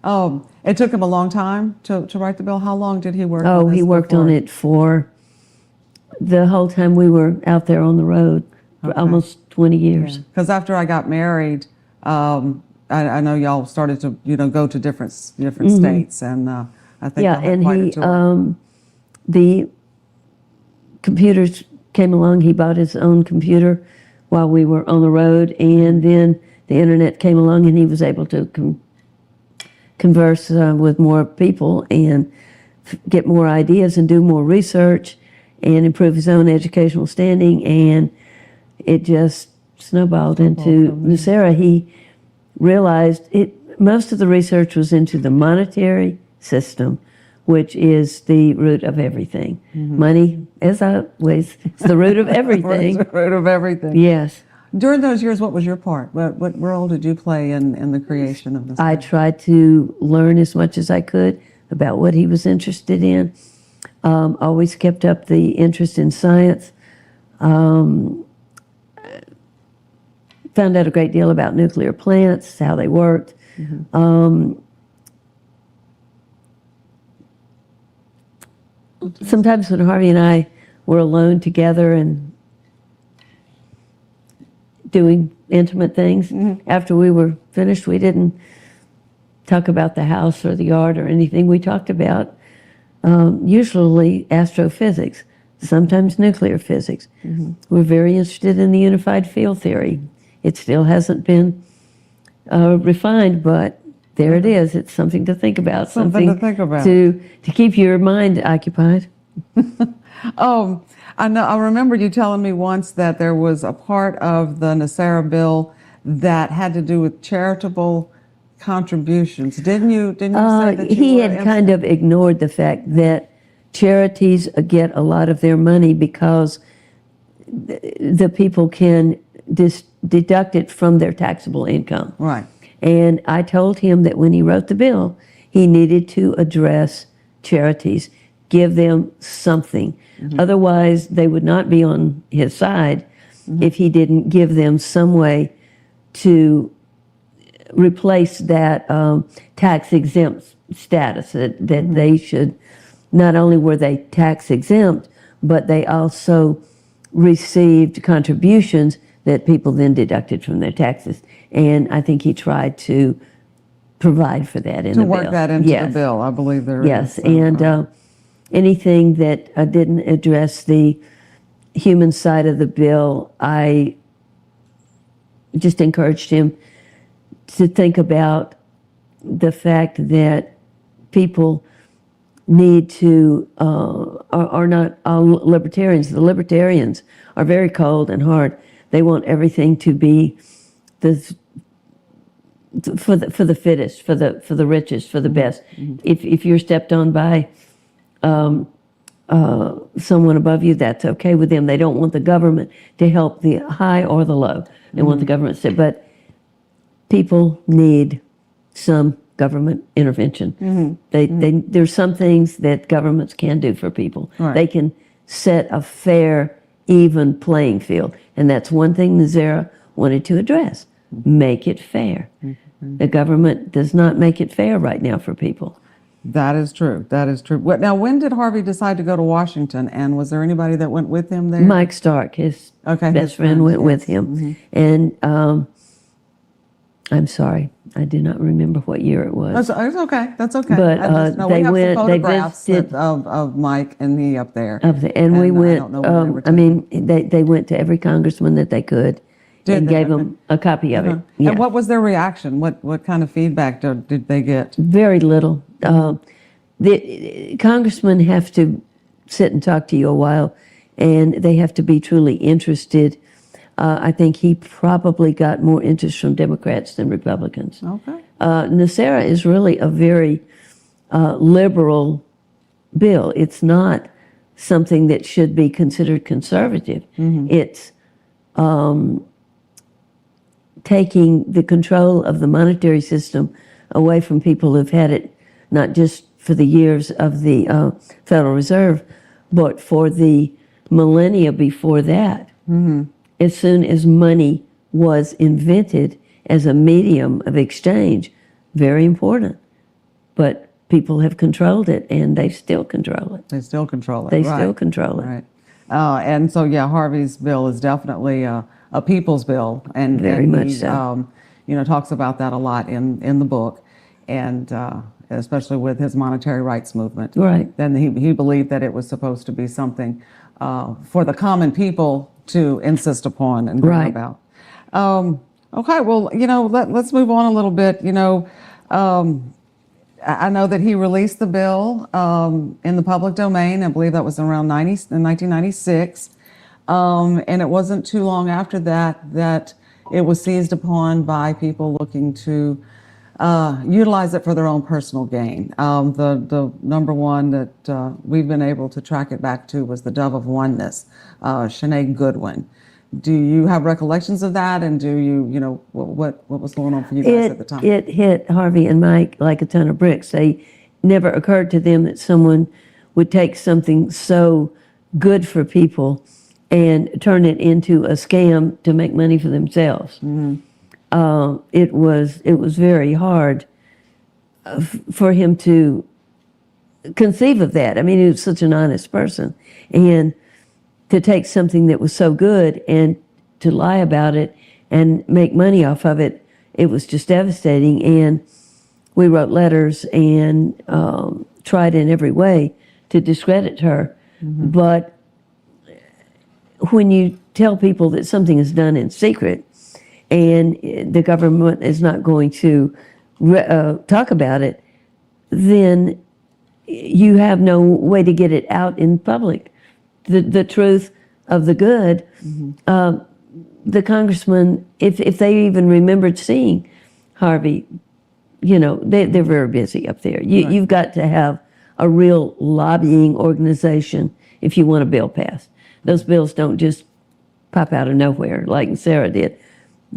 It took him a long time to write the bill. How long did he work on Oh, this he worked before? on it for the whole time we were out there on the road, for almost 20 years. Because after I got married, I know y'all started to go to different states, and I think Yeah, y'all had and quite a he, tour. the computers came along. He bought his own computer while we were on the road, and then the internet came along and he was able to converse with more people and get more ideas and do more research and improve his own educational standing, and it just snowballed into NESARA. He realized most of the research was into the monetary system, which is the root of everything. Money, as always, is the root of everything. It's the root of everything. Yes. During those years, what was your part? What role did you play in the creation of this? I tried to learn as much as I could about what he was interested in. Always kept up the interest in science. Found out a great deal about nuclear plants, how they worked. Sometimes when Harvey and I were alone together and doing intimate things, after we were finished, we didn't talk about the house or the yard or anything. We talked about usually astrophysics, sometimes nuclear physics. We're very interested in the unified field theory. It still hasn't been refined, but there it is. It's something to think about. Something to think about. To keep your mind occupied. I know. I remember you telling me once that there was a part of the NESARA bill that had to do with charitable contributions. Didn't you say that he had kind of ignored the fact that charities get a lot of their money because the people can deduct it from their taxable income. Right. And I told him that when he wrote the bill, he needed to address charities, give them something. Otherwise, they would not be on his side if he didn't give them some way to replace that tax-exempt status, that they should, not only were they tax-exempt, but they also received contributions that people then deducted from their taxes. And I think he tried to provide for that in the bill. To work that into the bill, I believe there is. Yes, and anything that didn't address the human side of the bill, I just encouraged him to think about the fact that people need to, are not all libertarians. The libertarians are very cold and hard. They want everything to be for the fittest, for the richest, for the best. If you're stepped on by someone above you, that's okay with them. They don't want the government to help the high or the low. They want the government to, but people need some government intervention. There's some things that governments can do for people. Right. They can set a fair, even playing field. And that's one thing NESARA wanted to address. Make it fair. The government does not make it fair right now for people. That is true. That is true. Now, when did Harvey decide to go to Washington? And was there anybody that went with him there? Mike Stark, his best friend, went with him. And I'm sorry, I do not remember what year it was. That's okay. That's okay. But I just know they we have went. some They photographs visited of Mike and me up there. And we went. I don't know when they were I mean, they went to every congressman that they could, and they? gave them a copy of it. Yeah. And what was their reaction? What kind of feedback did they get? Very little. The congressmen have to sit and talk to you a while, and they have to be truly interested. I think he probably got more interest from Democrats than Republicans. Okay. NESARA is really a very liberal bill. It's not something that should be considered conservative. It's taking the control of the monetary system away from people who've had it not just for the years of the Federal Reserve, but for the millennia before that. As soon as money was invented as a medium of exchange, very important. But people have controlled it, and they still control it. They still control it. They still control it. Right. And so, yeah, Harvey's bill is definitely a people's bill, and Very much he, so. Talks about that a lot in the book, and especially with his monetary rights movement. Right. Then he believed that it was supposed to be something for the common people to insist upon and bring Right. about. Okay, well, let's move on a little bit. I know that he released the bill in the public domain. I believe that was around 1996. And it wasn't too long after that it was seized upon by people looking to utilize it for their own personal gain. The number one that we've been able to track it back to was the Dove of Oneness, Sinead Goodwin. Do you have recollections of that? And do what was going on for you guys at the time? It hit Harvey and Mike like a ton of bricks. They never occurred to them that someone would take something so good for people and turn it into a scam to make money for themselves. It was very hard for him to conceive of that. I mean, he was such an honest person, and to take something that was so good and to lie about it and make money off of it, it was just devastating. And we wrote letters and tried in every way to discredit her. But when you tell people that something is done in secret and the government is not going to talk about it, then you have no way to get it out in public. The truth of the good, the congressman, if they even remembered seeing Harvey, they're very busy up there. You've got to have a real lobbying organization if you want a bill passed. Those bills don't just pop out of nowhere like NESARA did.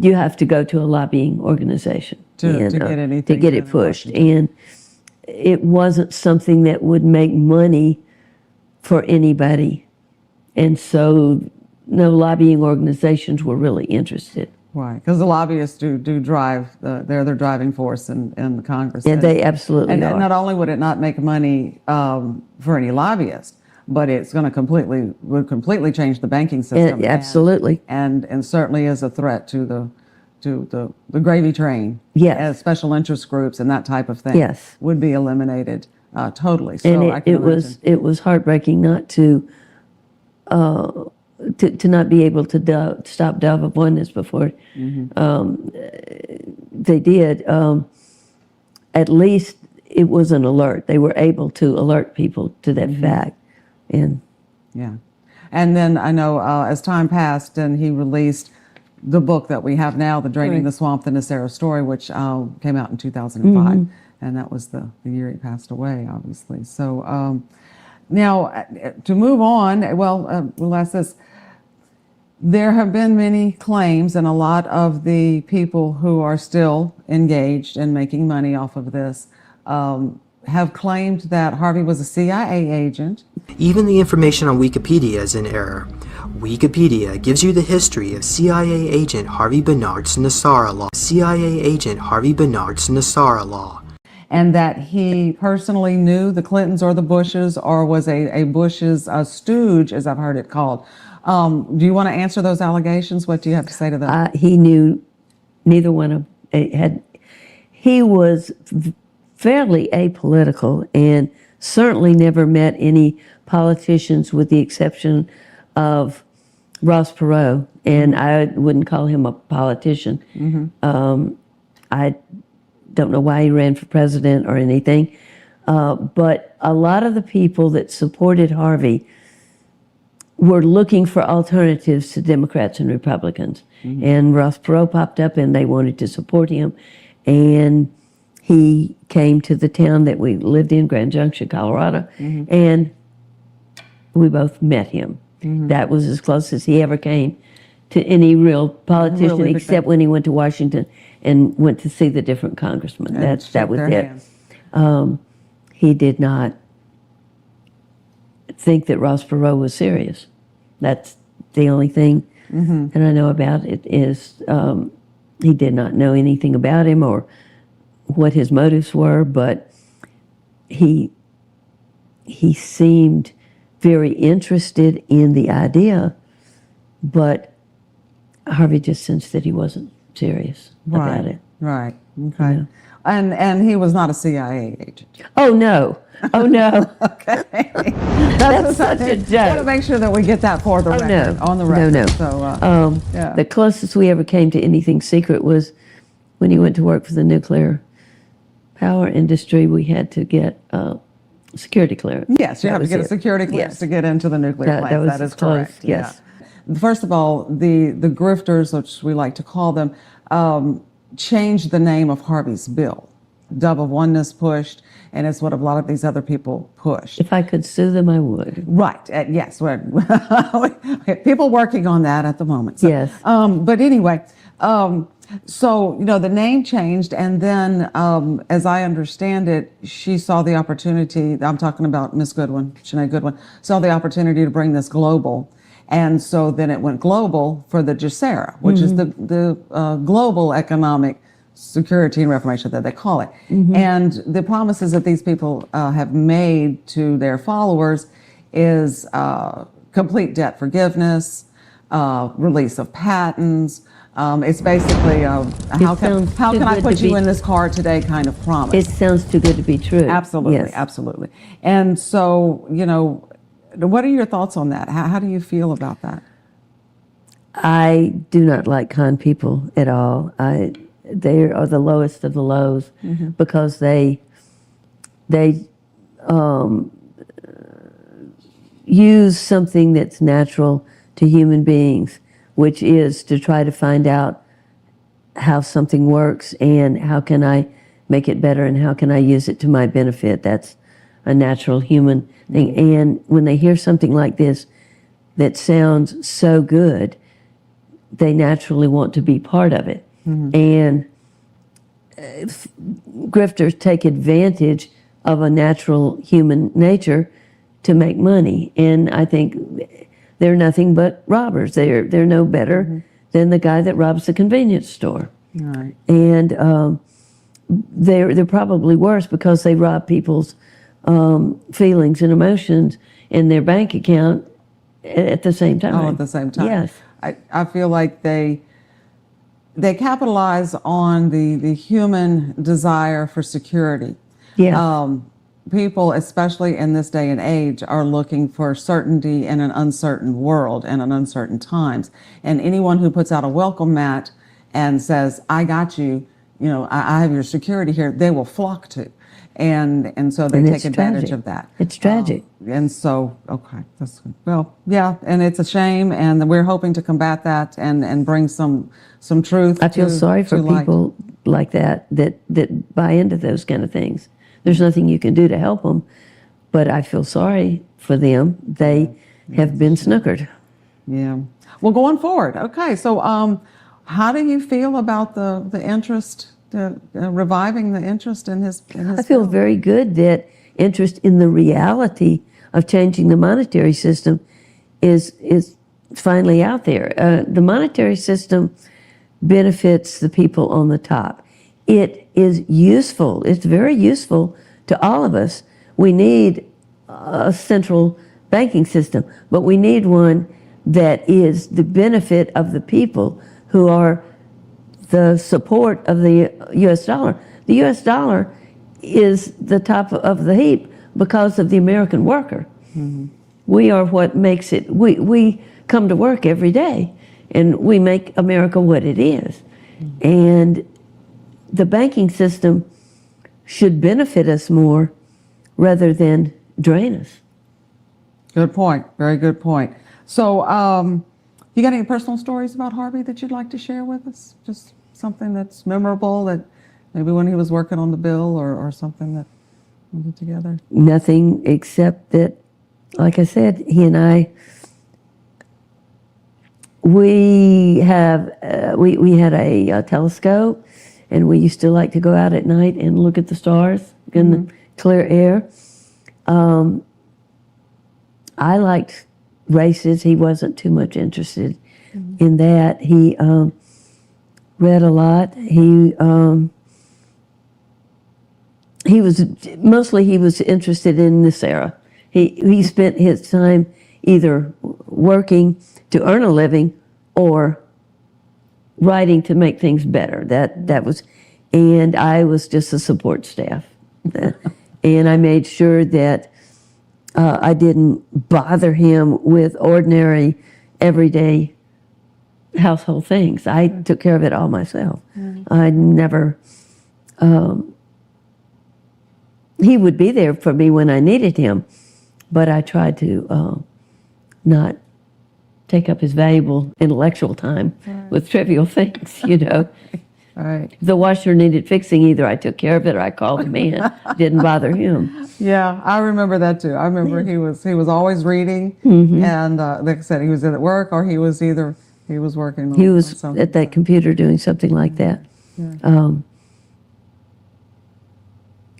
You have to go to a lobbying organization to get it pushed. And it wasn't something that would make money for anybody. And so no lobbying organizations were really interested. Right, because the lobbyists do drive, they're the driving force in the Congress. And they absolutely are. And not only would it not make money for any lobbyist, but it's going to completely change the banking system. Absolutely. And certainly is a threat to the gravy train. Yes. As special interest groups and that type of thing. Yes. Would be eliminated totally. So and it was heartbreaking not to not be able to stop Dove of Oneness before they did. At least it was an alert. They were able to alert people to that fact. And and then I know as time passed, and he released the book that we have now, The Draining the Swamp, the NESARA Story, which came out in 2005, and that was the year he passed away, obviously. So now to move on, we'll ask this. There have been many claims, and a lot of the people who are still engaged in making money off of this have claimed that Harvey was a CIA agent. Even the information on Wikipedia is in error. Wikipedia gives you the history of CIA agent Harvey Barnard's NESARA law. CIA agent Harvey Barnard's NESARA law. And that he personally knew the Clintons or the Bushes, or was a Bush's stooge, as I've heard it called. Do you want to answer those allegations? What do you have to say to them? He knew neither one of he was fairly apolitical and certainly never met any politicians with the exception of Ross Perot, and I wouldn't call him a politician. I don't know why he ran for president or anything, but a lot of the people that supported Harvey were looking for alternatives to Democrats and Republicans. And Ross Perot popped up and they wanted to support him. And he came to the town that we lived in, Grand Junction, Colorado, and we both met him. That was as close as he ever came to any real politician, except when he went to Washington and went to see the different congressmen. That was it. He did not think that Ross Perot was serious. That's the only thing that I know about it is he did not know anything about him or what his motives were, but he seemed very interested in the idea, but Harvey just sensed that he wasn't serious about it. Right. Okay. You know. And he was not a CIA agent. Oh, no. Oh, no. Okay. That's such a I want to joke. make sure that we get that for the Oh, record, no. on the record. No, no. So, yeah. The closest we ever came to anything secret was when he went to work for the nuclear power industry. We had to get security clearance. Yes, you That have to was get a it. security clearance Yes. to get into the nuclear That plant. was That is close, correct. yes. Yeah. First of all, the grifters, which we like to call them, changed the name of Harvey's bill. Dove of Oneness pushed, and it's what a lot of these other people pushed. If I could sue them, I would. Right. Yes. We're people working on that at the moment. So, Yes. But anyway, so, the name changed, and then, as I understand it, she saw the opportunity. I'm talking about Miss Goodwin, Sinead Goodwin, saw the opportunity to bring this global. And so then it went global for the GESARA, which is the global economic security and reformation that they call it. And the promises that these people have made to their followers is complete debt forgiveness, release of patents. It's basically how can I put you in this car today kind of promise. It sounds too good to be true. Absolutely, Yes. absolutely. And so, what are your thoughts on that? How do you feel about that? I do not like con people at all. They are the lowest of the lows because they use something that's natural to human beings, which is to try to find out how something works and how can I make it better and how can I use it to my benefit. That's a natural human thing. And when they hear something like this that sounds so good, they naturally want to be part of it. And grifters take advantage of a natural human nature to make money. And I think they're nothing but robbers. They're no better than the guy that robs the convenience store. Right. And they're probably worse because they rob people's feelings and emotions in their bank account at the same time. All at the same time. Yes. I feel like they capitalize on the human desire for security. Yeah. People, especially in this day and age, are looking for certainty in an uncertain world and in uncertain times. And anyone who puts out a welcome mat and says, I got you, I have your security here, they will flock to. And so they take advantage tragic. of that. It's tragic. And so, okay, that's good. Well, yeah, and it's a shame, and we're hoping to combat that and bring some truth. I feel sorry for light. people like that buy into those kind of things. There's nothing you can do to help them, but I feel sorry for them. They have been snookered. Yeah. Well, going forward, okay. So, how do you feel about the interest, reviving the interest in his I feel bill? very good that interest in the reality of changing the monetary system is finally out there. The monetary system benefits the people on the top. It is useful. It's very useful to all of us. We need a central banking system, but we need one that is the benefit of the people who are the support of the U.S. dollar. The U.S. dollar is the top of the heap because of the American worker. We are what makes it, we come to work every day and we make America what it is. And the banking system should benefit us more rather than drain us. Good point. Very good point. So, you got any personal stories about Harvey that you'd like to share with us? Just something that's memorable that maybe when he was working on the bill or something that we did together? Nothing except that, like I said, he and I, we had a telescope, and we used to like to go out at night and look at the stars in the clear air. I liked races. He wasn't too much interested in that. He read a lot. He was interested in NESARA. He spent his time either working to earn a living or writing to make things better. That was and I was just a support staff. And I made sure that I didn't bother him with ordinary, everyday household things. I took care of it all myself. I never, he would be there for me when I needed him, but I tried to not take up his valuable intellectual time with trivial things, you know. Right. If the washer needed fixing, either I took care of it or I called him in. Didn't bother him. Yeah, I remember that too. I remember he was always reading, and like I said, he was at work or he was working. He was on something. at that computer doing something like that.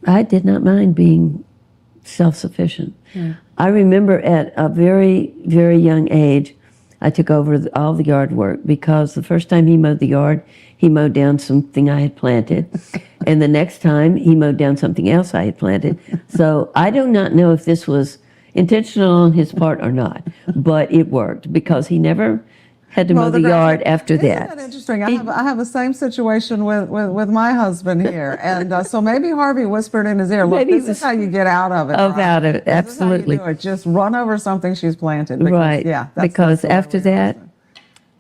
I did not mind being self-sufficient. I remember at a very, very young age, I took over all the yard work because the first time he mowed the yard, he mowed down something I had planted. And the next time, he mowed down something else I had planted. So I do not know if this was intentional on his part or not, but it worked because he never had to mow the yard after that. Isn't that interesting? I have the same situation with my husband here. And so maybe Harvey whispered in his ear, look, this is how you get out of it. Out of it, absolutely. This is how you do it. Just run over something she's planted. Because, Right. Yeah. Because after that,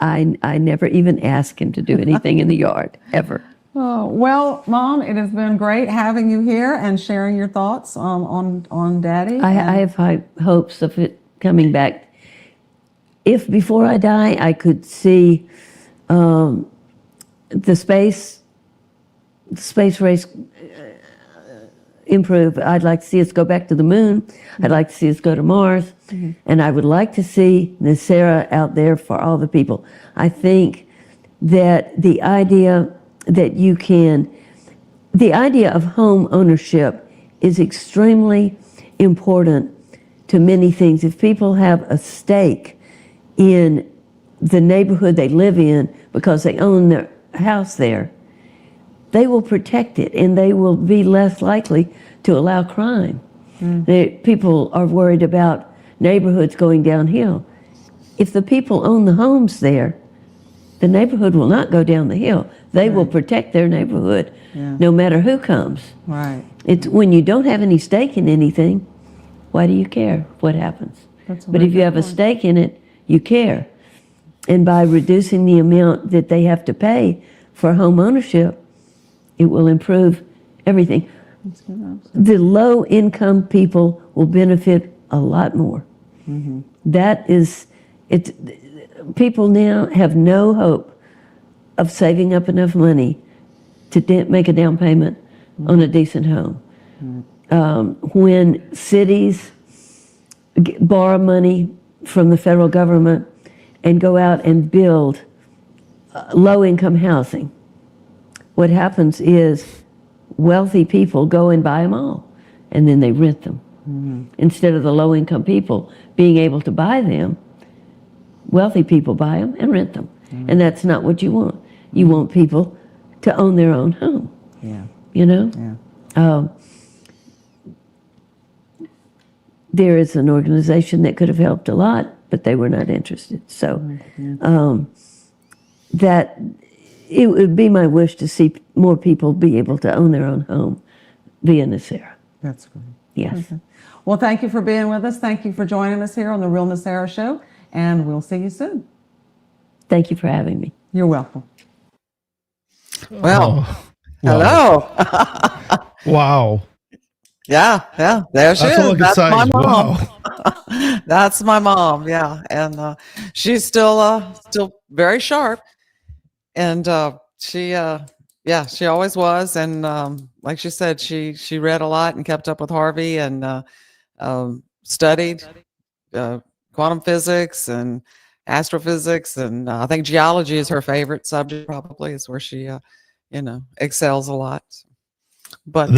I never even asked him to do anything in the yard, ever. Oh, well, Mom, it has been great having you here and sharing your thoughts on Daddy. I have high hopes of it coming back. If before I die, I could see the space race improve. I'd like to see us go back to the moon. I'd like to see us go to Mars. And I would like to see NESARA out there for all the people. I think that the idea of home ownership is extremely important to many things. If people have a stake in the neighborhood they live in because they own their house there, they will protect it and they will be less likely to allow crime. People are worried about neighborhoods going downhill. If the people own the homes there, the neighborhood will not go down the hill. They will protect their neighborhood no matter who comes. Right. It's when you don't have any stake in anything, why do you care what happens? But if you have a stake in it, you care. And by reducing the amount that they have to pay for home ownership, it will improve everything. The low-income people will benefit a lot more. That is, people now have no hope of saving up enough money to make a down payment on a decent home. When cities borrow money from the federal government and go out and build low-income housing, what happens is wealthy people go and buy them all, and then they rent them. Instead of the low-income people being able to buy them, wealthy people buy them and rent them. And that's not what you want. You want people to own their own home. You know? There is an organization that could have helped a lot, but they were not interested. So that it would be my wish to see more people be able to own their own home via NESARA. That's great. Yes. Okay. Well, thank you for being with us. Thank you for joining us here on the Real NESARA Show, and we'll see you soon. Thank you for having me. You're welcome. Well, Hello. Wow. Yeah, there she That's all I is. can That's say my is mom. wow. That's my mom. Yeah, and she's still very sharp, and she always was. And like she said, she read a lot and kept up with Harvey and studied quantum physics and astrophysics, and I think geology is her favorite subject. Probably is where she excels a lot. But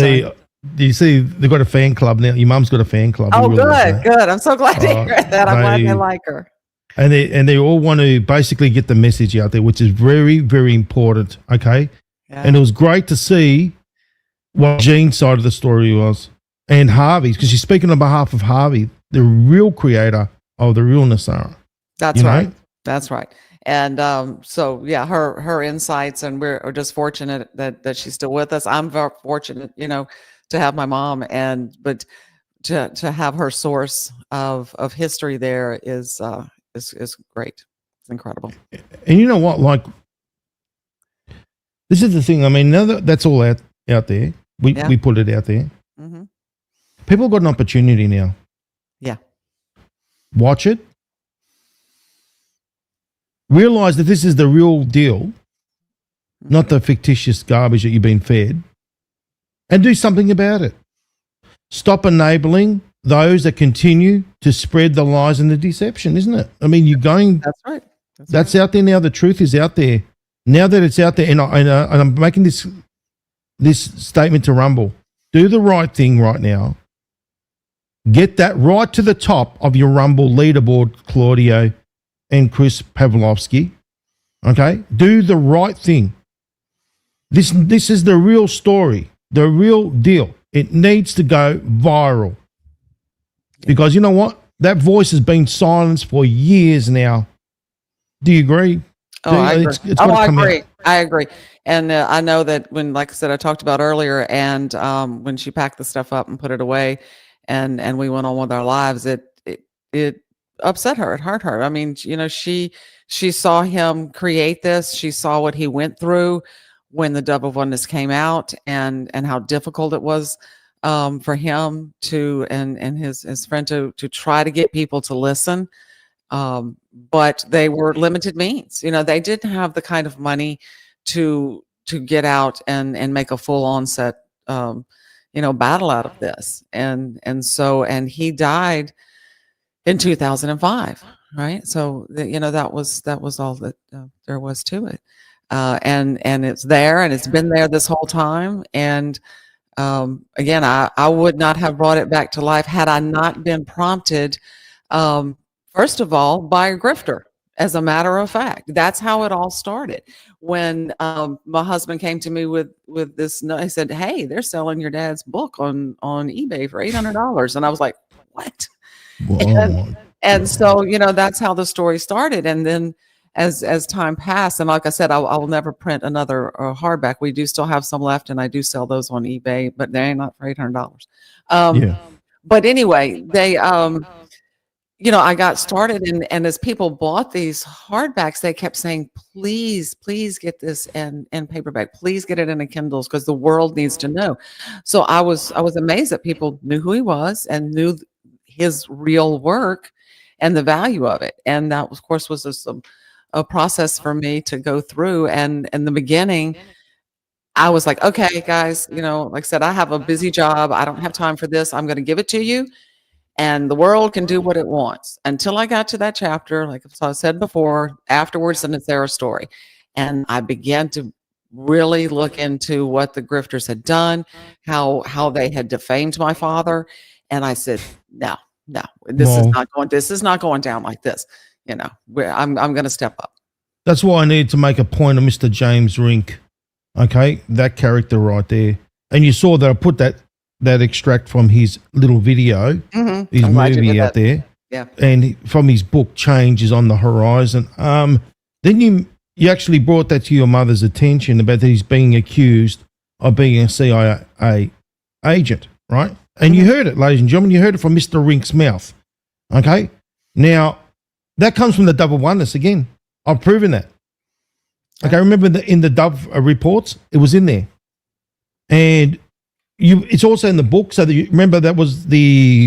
do you see they've got a fan club now? Your mum's got a fan club. Oh, good. I'm so glad to hear that. I'm glad they like her. And they all want to basically get the message out there, which is very, very important. Okay. Yeah. And it was great to see what Jean's side of the story was and Harvey's, because she's speaking on behalf of Harvey, the real creator of the real NESARA. That's right. That's right. And so yeah, her insights, and we're just fortunate that she's still with us. I'm very fortunate, to have my mom, but to have her source of history there is great. It's incredible. And you know what? Like, this is the thing. I mean, now that that's all out there, we put it out there. Mm-hmm. People got an opportunity now. Yeah. Watch it. Realize that this is the real deal, not the fictitious garbage that you've been fed, and do something about it. Stop enabling those that continue to spread the lies and the deception, isn't it? I mean, you're going. That's right. That's out there now. The truth is out there. Now that it's out there, and I'm making this statement to Rumble. Do the right thing right now. Get that right to the top of your Rumble leaderboard, Claudio and Chris Pavlovsky. Okay? Do the right thing. This is the real story, the real deal. It needs to go viral. Because you know what? That voice has been silenced for years now. Do you agree? Oh, I agree. I agree. I agree. And I know that like I said, I talked about earlier, and when she packed the stuff up and put it away, and we went on with our lives, it upset her. It hurt her. I mean, she saw him create this. She saw what he went through when the Dove of Oneness came out, and how difficult it was for him and his friend to try to get people to listen. But they were limited means. They didn't have the kind of money to get out and make a full onset battle out of this. And he died in 2005, right? So that was all that there was to it. And it's there, and it's been there this whole time. And again, I would not have brought it back to life had I not been prompted, first of all, by a grifter. As a matter of fact, that's how it all started. When my husband came to me with this, he said, "Hey, they're selling your dad's book on eBay for $800," and I was like, "What?" And so that's how the story started. And then as time passed, and like I said, I will never print another hardback. We do still have some left, and I do sell those on eBay, but they're not for $800. But anyway, they I got started, and as people bought these hardbacks, they kept saying, please get this in paperback. Please get it in a Kindles, because the world needs to know. So I was amazed that people knew who he was and knew his real work and the value of it. And that, of course, was just a process for me to go through. And in the beginning, I was like, okay, guys, like I said, I have a busy job. I don't have time for this. I'm going to give it to you, and the world can do what it wants. Until I got to that chapter, like I said before, afterwards, the NESARA story. And I began to really look into what the grifters had done, how they had defamed my father. And I said, no, this is not going down like this. I'm going to step up. That's why I needed to make a point of Mr. James Rink. Okay, that character right there. And you saw that I put that extract from his little video, his movie out there. Yeah. And from his book, Change is on the Horizon. Then you actually brought that to your mother's attention about that he's being accused of being a CIA agent, right? And you heard it, ladies and gentlemen. You heard it from Mr. Rink's mouth. Okay? Now, that comes from the Dove of Oneness again. I've proven that. Okay, remember in the Dove reports, it was in there. And it's also in the book, so that you remember that was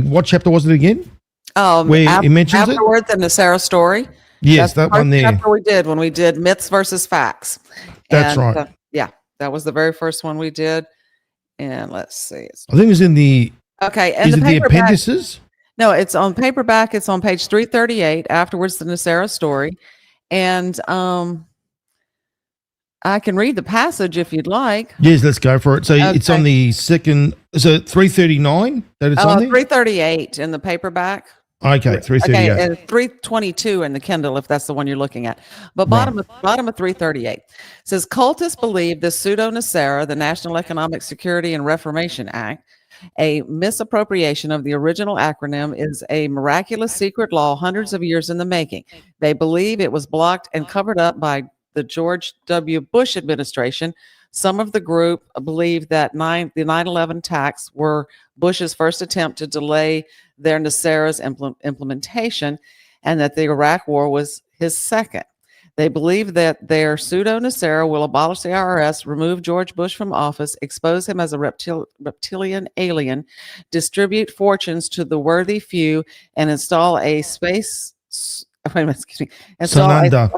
what chapter was it again? Where he mentions afterwards in the NESARA story. Yes, that one there. Chapter when we did myths versus facts. That's right. That was the very first one we did. And let's see. I think it's in the. Okay, and is it the appendices? No, it's on paperback. It's on page 338. Afterwards, the NESARA story, and I can read the passage if you'd like. Yes, let's go for it. So it's on the second. Is it 339 that it's on there? 338 in the paperback. Okay, 338. Okay, and 322 in the Kindle, if that's the one you're looking at. But bottom of 338 says, cultists believe the pseudo NESARA, the National Economic Security and Reformation Act, A misappropriation of the original acronym is a miraculous secret law hundreds of years in the making. They believe it was blocked and covered up by the George W. Bush administration. Some of the group believe that the 9/11 attacks were Bush's first attempt to delay their NESARA's implementation, and that the Iraq War was his second. They believe that their pseudo-NESARA will abolish the IRS, remove George Bush from office, expose him as a reptilian alien, distribute fortunes to the worthy few, and install a space... Wait a minute, excuse me. Install I know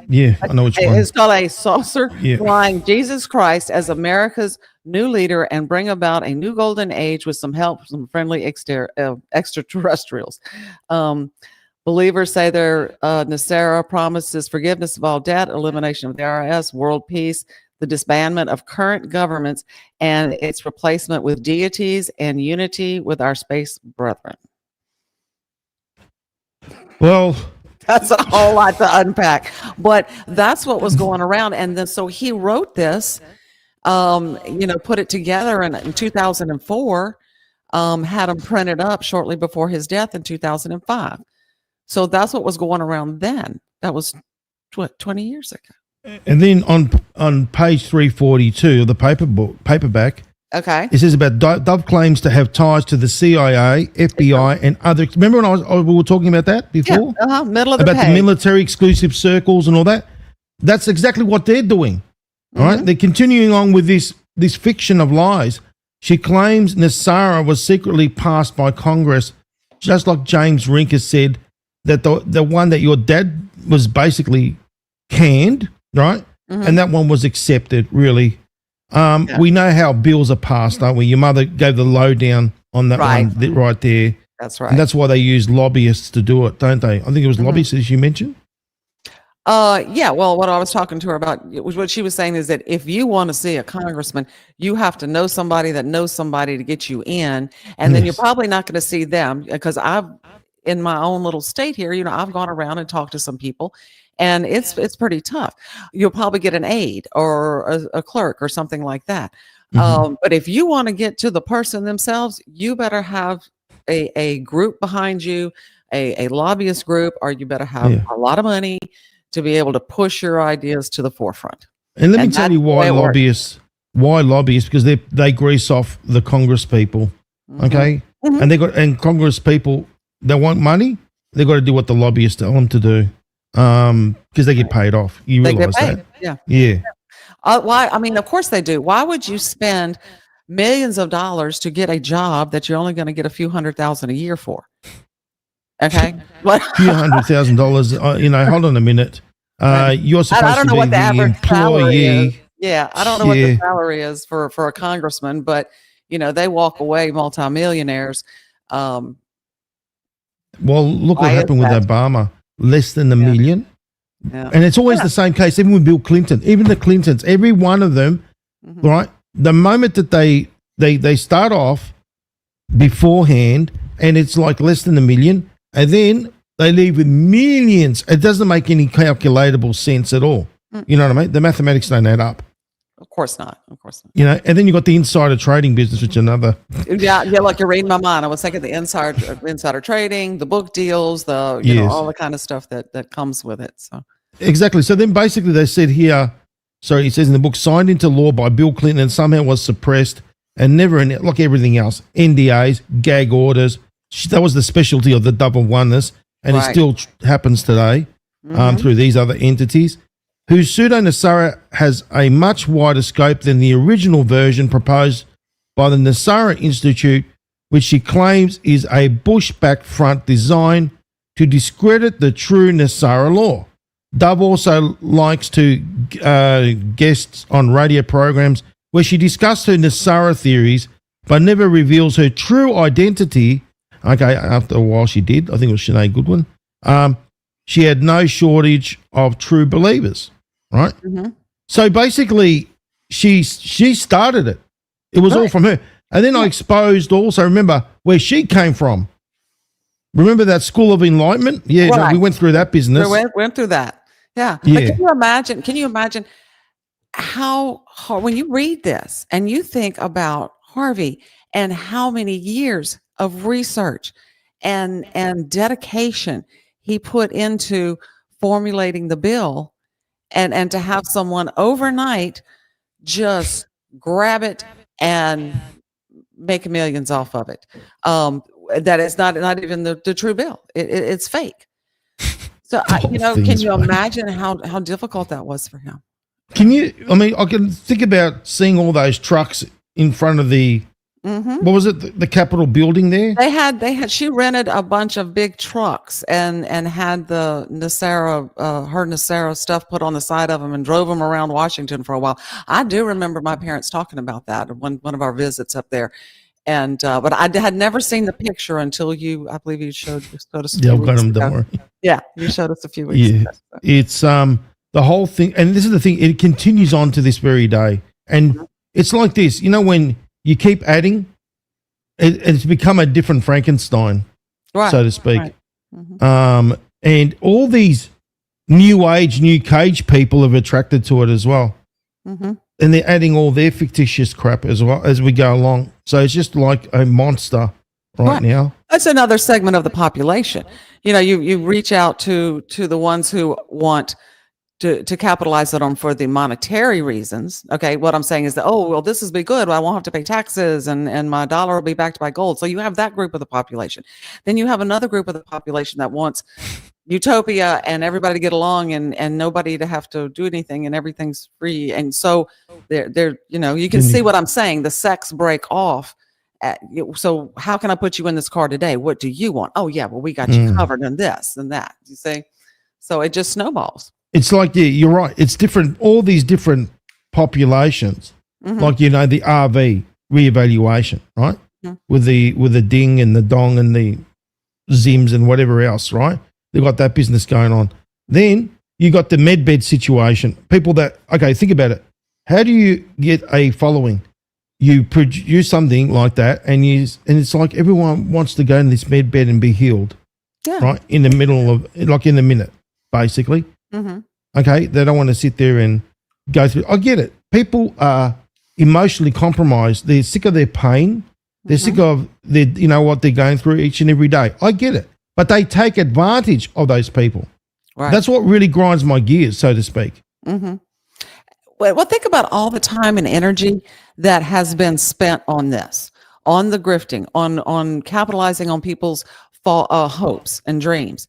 which one. Install a saucer-flying Jesus Christ as America's new leader and bring about a new golden age with some help from some friendly extraterrestrials. Believers say their NESARA promises forgiveness of all debt, elimination of the IRS, world peace, the disbandment of current governments, and its replacement with deities and unity with our space brethren. Well, that's a whole lot to unpack, but that's what was going around. And then so he wrote this, put it together in 2004, had him printed up shortly before his death in 2005. So that's what was going around then. That was 20 years ago. And then on page 342 of the paperback, okay, it says about Dove claims to have ties to the CIA, FBI, and other. Remember when we were talking about that before? Yeah, middle of the about page. the military exclusive circles and all that. That's exactly what they're doing. All right, they're continuing on with this fiction of lies. She claims NESARA was secretly passed by Congress, just like James Rink has said that the one that your dad was basically canned, right? And that one was accepted, really. We know how bills are passed, don't we? Your mother gave the lowdown on that one right there. That's right. And that's why they use lobbyists to do it, don't they? I think it was lobbyists, as you mentioned. Yeah, well, what I was talking to her about, what she was saying is that if you want to see a congressman, you have to know somebody that knows somebody to get you in, and then you're probably not going to see them, because in my own little state here, I've gone around and talked to some people, and it's pretty tough. You'll probably get an aide or a clerk or something like that. But if you want to get to the person themselves, you better have a group behind you, a lobbyist group, or you better have a lot of money to be able to push your ideas to the forefront. And let me tell you why lobbyists. Why lobbyists? Because they grease off the Congress people, okay? And Congress people, they want money. They got to do what the lobbyists tell them to do, because they get paid off. You realize that? Yeah. Why? I mean, of course they do. Why would you spend millions of dollars to get a job that you're only going to get a few $100,000 a year for? Okay, a few $100,000. Hold on a minute. You're supposed to be the employee. Yeah, I don't know what the salary is for a congressman, but they walk away multimillionaires. Well, look what happened with Obama. Less than $1 million. Yeah. And it's always the same case, even with Bill Clinton. Even the Clintons, every one of them, right? The moment that they start off beforehand, and it's like less than $1 million, and then they leave with millions. It doesn't make any calculatable sense at all. You know what I mean? The mathematics don't add up. Of course not. Of course not. And then you got the insider trading business, which is another. Yeah. Like you're reading my mind. I was thinking the insider trading, the book deals, the all the kind of stuff that comes with it. So exactly. So then basically they said here. So it says in the book, signed into law by Bill Clinton and somehow was suppressed, and never, like everything else, NDAs, gag orders. That was the specialty of the double oneness, and it still happens today through these other entities, whose pseudo-NESARA has a much wider scope than the original version proposed by the NESARA Institute, which she claims is a Bush-backed front designed to discredit the true NESARA law. Dove also likes to guests on radio programs where she discussed her NESARA theories, but never reveals her true identity. Okay, after a while she did. I think it was Sinead Goodwin. She had no shortage of true believers, right? So basically, she started it. It was all from her. And then I exposed also, remember, where she came from. Remember that School of Enlightenment? Yeah, no, we went through that business. We went through that. Yeah. But can you imagine how when you read this and you think about Harvey and how many years of research and dedication he put into formulating the bill, and to have someone overnight just grab it and make millions off of it. That is not even the true bill. It's fake. So can you imagine how difficult that was for him? Can you? I mean, I can think about seeing all those trucks in front of the. What was it? The Capitol building there. They had. She rented a bunch of big trucks and had the NESARA, her NESARA stuff put on the side of them and drove them around Washington for a while. I do remember my parents talking about that one of our visits up there. And but I had never seen the picture until I believe you showed us. Yeah, I've got them. Don't worry. Yeah, you showed us a few weeks ago. It's the whole thing, and this is the thing. It continues on to this very day, and it's like this. When you keep adding, it's become a different Frankenstein, right, so to speak. Right. And all these new age, new cage people have attracted to it as well. And they're adding all their fictitious crap as well as we go along. So it's just like a monster right now. That's another segment of the population. You reach out to the ones who want to capitalize it on for the monetary reasons. Okay, what I'm saying is that, this is be good. I won't have to pay taxes and my dollar will be backed by gold. So you have that group of the population. Then you have another group of the population that wants utopia and everybody to get along and nobody to have to do anything and everything's free. And so they're you can see what I'm saying. The sex break off. So how can I put you in this car today? What do you want? Oh yeah, well we got you covered in this and that. You see, so it just snowballs. It's like you're right. It's different. All these different populations, like the RV reevaluation, right? With the ding and the dong and the Zims and whatever else, right? They've got that business going on. Then you got the medbed situation. People that think about it. How do you get a following? You produce something like that, and it's like everyone wants to go in this med bed and be healed, right? In the middle of, like in a minute, basically. Okay, they don't want to sit there and go through. I get it. People are emotionally compromised. They're sick of their pain. They're sick of what they're going through each and every day. I get it, but they take advantage of those people. Right. That's what really grinds my gears, so to speak. Well, think about all the time and energy that has been spent on this, on the grifting, on capitalizing on people's hopes and dreams.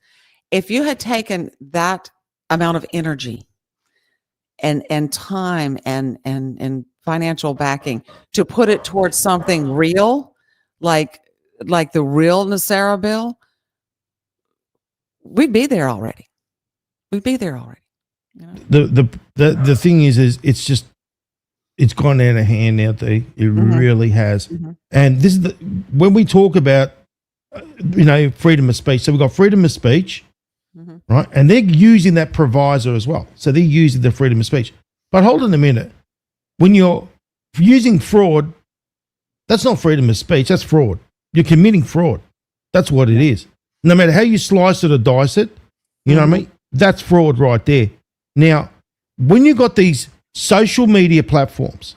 If you had taken that amount of energy and time and financial backing to put it towards something real, like the real NESARA bill, we'd be there already. The thing is it's gone out of hand out there. It really has. And this is when we talk about freedom of speech. So we've got freedom of speech, right? And they're using that proviso as well. So they're using the freedom of speech. But hold on a minute. When you're using fraud, that's not freedom of speech. That's fraud. You're committing fraud. That's what it is. No matter how you slice it or dice it, you know what I mean? That's fraud right there. Now, when you've got these social media platforms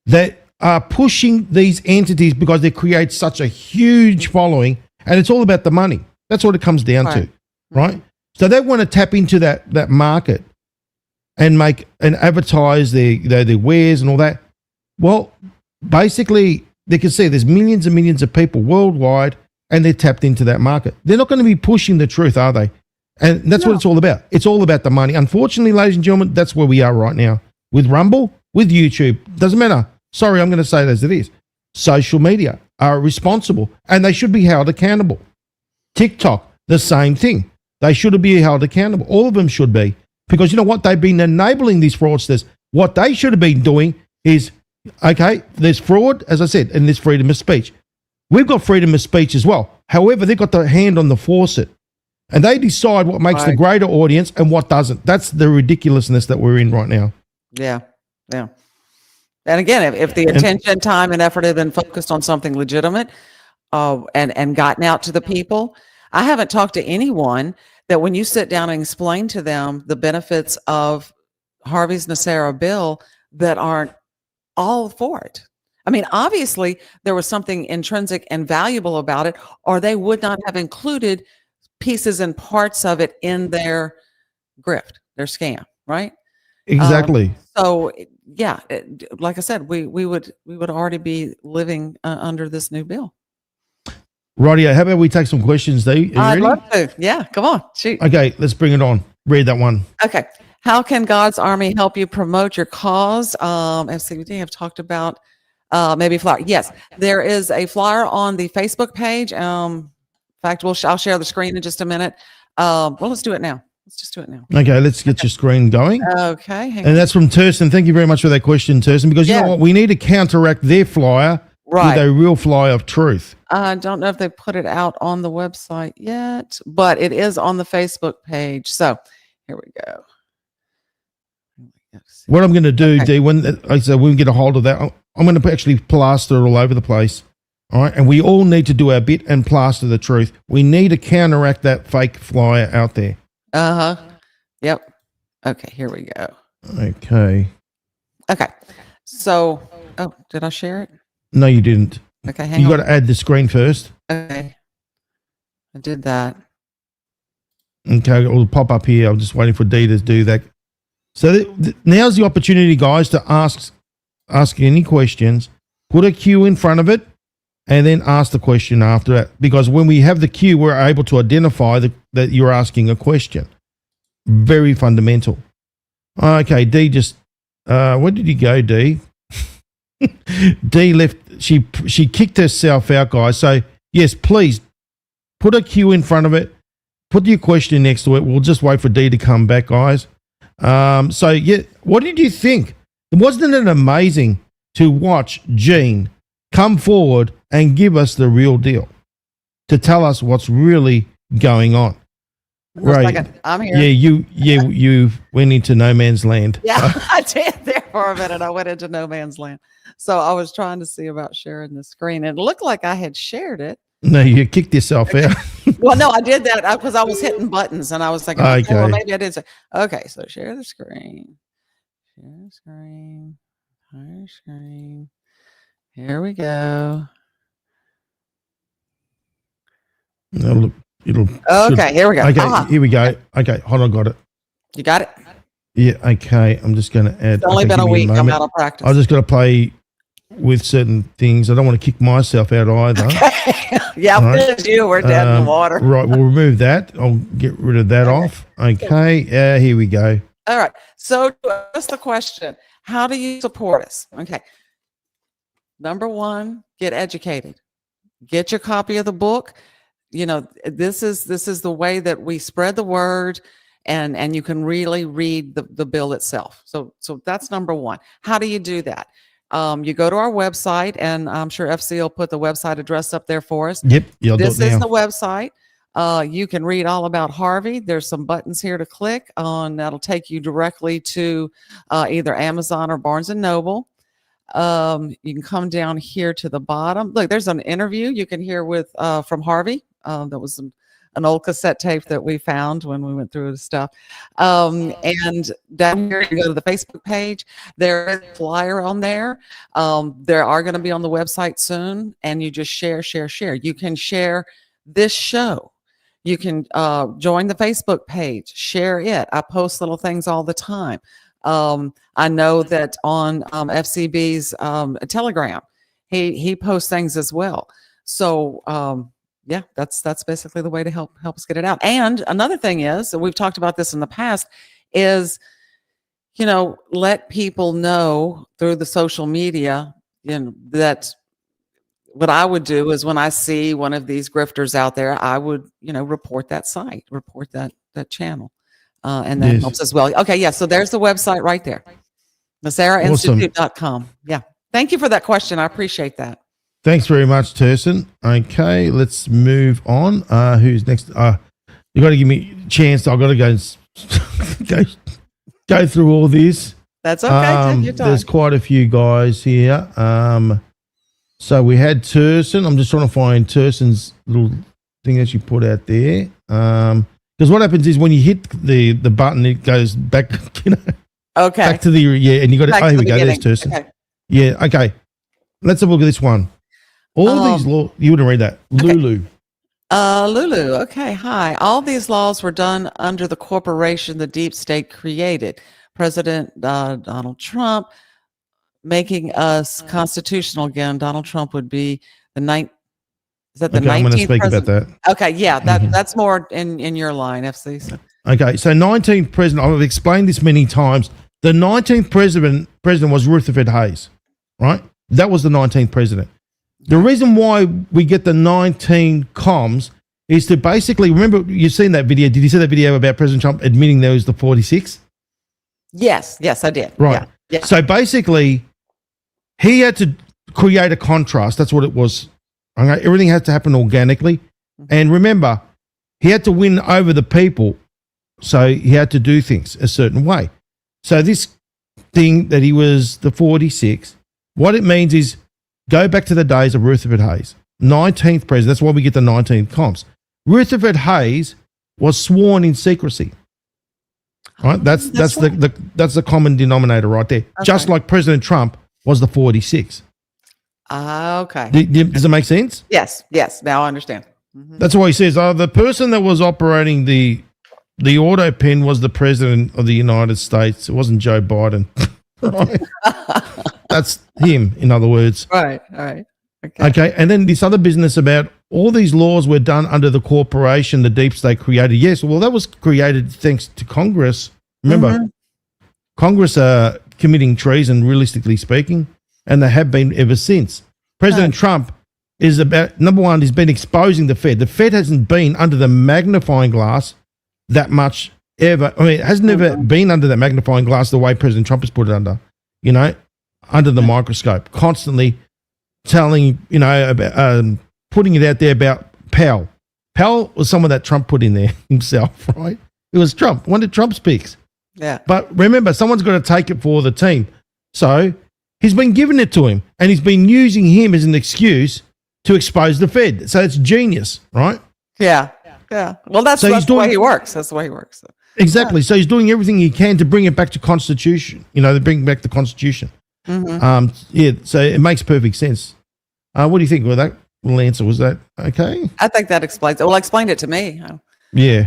that are pushing these entities because they create such a huge following, and it's all about the money. That's what it comes down to, right? So they want to tap into that market and make and advertise their wares and all that. Well, basically, they can see there's millions and millions of people worldwide, and they're tapped into that market. They're not going to be pushing the truth, are they? And that's what it's all about. It's all about the money. Unfortunately, ladies and gentlemen, that's where we are right now. With Rumble, with YouTube, doesn't matter. Sorry, I'm going to say it as it is. Social media are responsible, and they should be held accountable. TikTok, the same thing. They should be held accountable. All of them should be. Because you know what? They've been enabling these fraudsters. What they should have been doing is, okay, there's fraud, as I said, and there's freedom of speech. We've got freedom of speech as well. However, they've got the hand on the faucet. And they decide what makes the greater audience and what doesn't. That's the ridiculousness that we're in right now. Yeah. And again, if the attention, time, and effort had been focused on something legitimate and gotten out to the people, I haven't talked to anyone that when you sit down and explain to them the benefits of Harvey's NESARA bill that aren't all for it. I mean, obviously there was something intrinsic and valuable about it, or they would not have included pieces and parts of it in their grift, their scam, right? Exactly. So yeah, like I said, we would already be living under this new bill. Rightio. How about we take some questions, Dee? I'd love to. Yeah, come on, shoot. Okay, let's bring it on. Read that one. Okay. How can God's Army help you promote your cause? FCBD, I've talked about maybe flyer. Yes, there is a flyer on the Facebook page. In fact, I'll share the screen in just a minute. Well, let's do it now. Let's just do it now. Okay, let's get your screen going. Okay. And that's from Turson. Thank you very much for that question, Turson, because you know what? We need to counteract their flyer with a real flyer of truth. I don't know if they put it out on the website yet, but it is on the Facebook page. So here we go. What I'm going to do, Dee, when we get a hold of that, I'm going to actually plaster it all over the place. All right. And we all need to do our bit and plaster the truth. We need to counteract that fake flyer out there. Yep. Okay. Here we go. Okay. So, did I share it? No, you didn't. Okay. Hang on. You got to add the screen first. Okay. I did that. Okay. It'll pop up here. I'm just waiting for Dee to do that. So now's the opportunity, guys, to ask any questions. Put a cue in front of it, and then ask the question after that. Because when we have the cue, we're able to identify that you're asking a question. Very fundamental. Okay, Dee just where did you go, Dee? Dee left. She kicked herself out, guys. So yes, please put a cue in front of it. Put your question next to it. We'll just wait for Dee to come back, guys. So yeah, what did you think? Wasn't it amazing to watch Gene come forward and give us the real deal, to tell us what's really going on? Right. I'm here. Yeah, you went into no man's land. Yeah, I did there for a minute. I went into no man's land. So I was trying to see about sharing the screen. It looked like I had shared it. No, you kicked yourself out. Well, no, I did that because I was hitting buttons and I was thinking, okay, well, maybe I did say, okay, so share the screen. Share the screen. Share screen. Here we go. No, okay, here we go. Okay, here we go. Okay, hold on, got it. You got it? Yeah, okay. I'm just going to add. It's only been a week. I'm out of practice. I just got to play with certain things. I don't want to kick myself out either. Okay. Yeah, right. We're dead in the water. Right, we'll remove that. I'll get rid of that off. Okay, here we go. All right. So ask the question, how do you support us? Okay. Number one, get educated. Get your copy of the book. You know, this is the way that we spread the word, and you can really read the bill itself. So that's number one. How do you do that? You go to our website, and I'm sure FC will put the website address up there for us. Yep. This is the website. You can read all about Harvey. There's some buttons here to click on that'll take you directly to either Amazon or Barnes & Noble. You can come down here to the bottom. Look, there's an interview you can hear with from Harvey. That was an old cassette tape that we found when we went through the stuff. And down here, you go to the Facebook page. There is a flyer on there. There are going to be on the website soon, and you just share. You can share this show. You can join the Facebook page, share it. I post little things all the time. I know that on FCB's Telegram, he posts things as well. So yeah, that's basically the way to help us get it out. And another thing is, we've talked about this in the past, is, you know, let people know through the social media, you know, that what I would do is when I see one of these grifters out there, I would, you know, report that site, report that channel. And that helps as well. Okay, yeah, so there's the website right there. NESARAinstitute.com. Awesome. Yeah. Thank you for that question. I appreciate that. Thanks very much, Turson. Okay, let's move on. Who's next? You got to give me a chance. I've got to go through all this. That's okay. Take your time. There's quite a few guys here. So we had Turson. I'm just trying to find Turson's little thing that you put out there. Because what happens is when you hit the button, it goes back, you know. Okay. Back to the and you got to. Oh, here we go. There's Turson. Okay. Yeah. Okay. let's have a look at this one. All these laws, you wouldn't read that. Okay. Lulu. Lulu. Okay. Hi. All these laws were done under the corporation the deep state created. President Donald Trump making us constitutional again. Donald Trump would be the ninth. Is that the 19th? I'm going to speak about that. Okay. Yeah. That's more in your line, FC. So. Okay. So 19th president, I've explained this many times. The 19th president was Rutherford Hayes, right? That was the 19th president. The reason why we get the 19 comms is to basically, remember, you've seen that video. Did you see that video about President Trump admitting there was the 46? Yes, I did. Right. Yeah. So basically, he had to create a contrast. That's what it was. Okay? Everything had to happen organically. And remember, he had to win over the people. So he had to do things a certain way. So this thing that he was the 46, what it means is, go back to the days of Rutherford Hayes, 19th president. That's why we get the 19th comps. Rutherford Hayes was sworn in secrecy. Right? That's the common denominator right there. Okay. Just like President Trump was the 46. Okay. Does it make sense? Yes. Now I understand. Mm-hmm. That's why he says, the person that was operating the auto pen was the president of the United States. It wasn't Joe Biden. Right? That's him, in other words. Right. Okay. And then this other business about all these laws were done under the corporation the deep state created. Yes, well, that was created thanks to Congress. Remember, Congress are committing treason, realistically speaking, and they have been ever since. President Trump is about, number one, he's been exposing the Fed. The Fed hasn't been under the magnifying glass that much ever. I mean, it hasn't ever been under that magnifying glass the way President Trump has put it under, under the microscope, constantly telling, about putting it out there about Powell. Powell was someone that Trump put in there himself, right? It was Trump. When did Trump speaks? Yeah. But remember, someone's got to take it for the team. So he's been giving it to him, and he's been using him as an excuse to expose the Fed. So it's genius, right? Yeah. Well, that's the way he works. That's the way he works. So. Exactly. So he's doing everything he can to bring it back to Constitution, to bring back the Constitution. Mm-hmm. So it makes perfect sense. What do you think? Well, that little answer, was that okay? I think that explains it. Well, explained it to me. Yeah.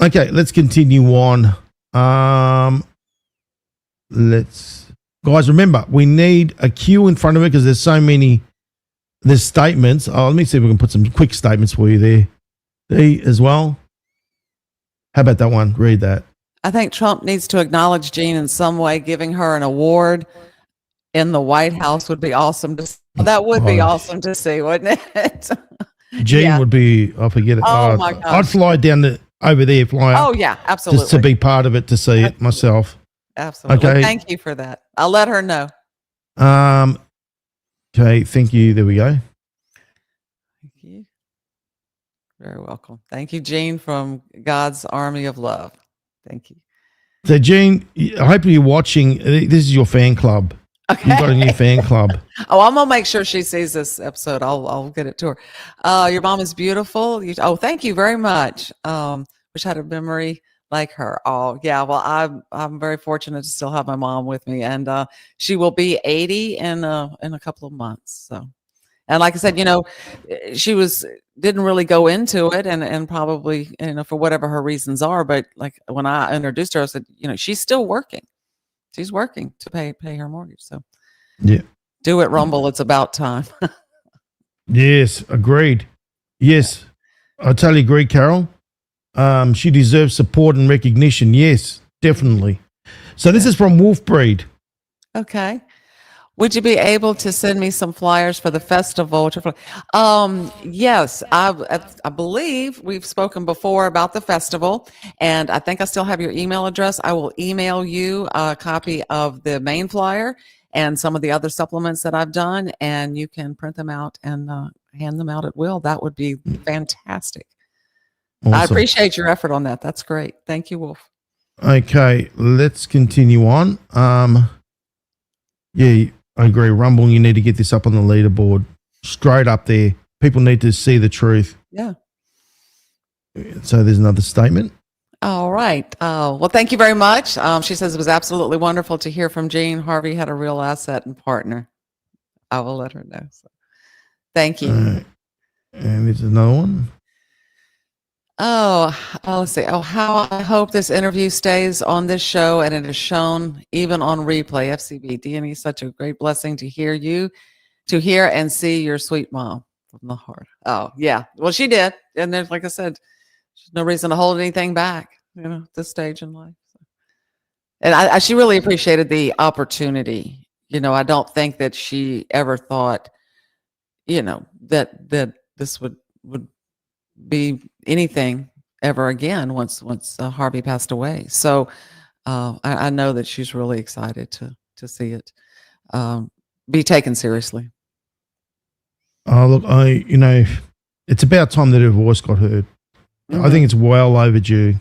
Okay, let's continue on. Guys, remember, we need a queue in front of it because there's statements. Let me see if we can put some quick statements for you there. As well. How about that one? Read that. I think Trump needs to acknowledge Jean in some way. Giving her an award in the White House would be awesome to see. That would be awesome to see, wouldn't it? Jean would be, I forget it. Oh my gosh. I'd fly down over there, Oh yeah, absolutely. Just to be part of it, to see it myself. Absolutely. Okay. Thank you for that. I'll let her know. Okay, thank you. There we go. Thank you. Very welcome. Thank you, Jean from God's Army of Love. Thank you. So, Jean, I hope you're watching. This is your fan club. Okay. You've got a new fan club. I'm gonna make sure she sees this episode. I'll get it to her. Your mom is beautiful. Thank you very much. Wish I had a memory like her. Oh yeah. Well, I'm very fortunate to still have my mom with me, and she will be 80 in a couple of months. So, and like I said, she didn't really go into it, and probably for whatever her reasons are. But like when I introduced her, I said, she's still working. She's working to pay her mortgage. So yeah, do it, Rumble. It's about time. Yes, agreed. Yes, I totally agree, Carol. She deserves support and recognition. Yes, definitely. So this is from Wolfbreed. Okay. Would you be able to send me some flyers for the festival? Yes, I believe we've spoken before about the festival, and I think I still have your email address. I will email you a copy of the main flyer and some of the other supplements that I've done, and you can print them out and hand them out at will. That would be fantastic. Awesome. I appreciate your effort on that. That's great. Thank you, Wolf. Okay, let's continue on. Yeah, I agree. Rumble, you need to get this up on the leaderboard. Straight up there. People need to see the truth. Yeah. So there's another statement. All right. Well, thank you very much. She says it was absolutely wonderful to hear from Jean. Harvey had a real asset and partner. I will let her know. So, thank you. And there's another one. Let's see. Oh, how I hope this interview stays on this show and it is shown even on replay. FCB, Deanie, such a great blessing to hear and see your sweet mom from the heart. Oh, yeah. Well, she did. And there's, like I said, there's no reason to hold anything back, at this stage in life. So. And she really appreciated the opportunity. I don't think that she ever thought, that this would be anything ever again once Harvey passed away. So I know that she's really excited to see it be taken seriously. Oh, look, it's about time that her voice got heard. Mm-hmm. I think it's well overdue.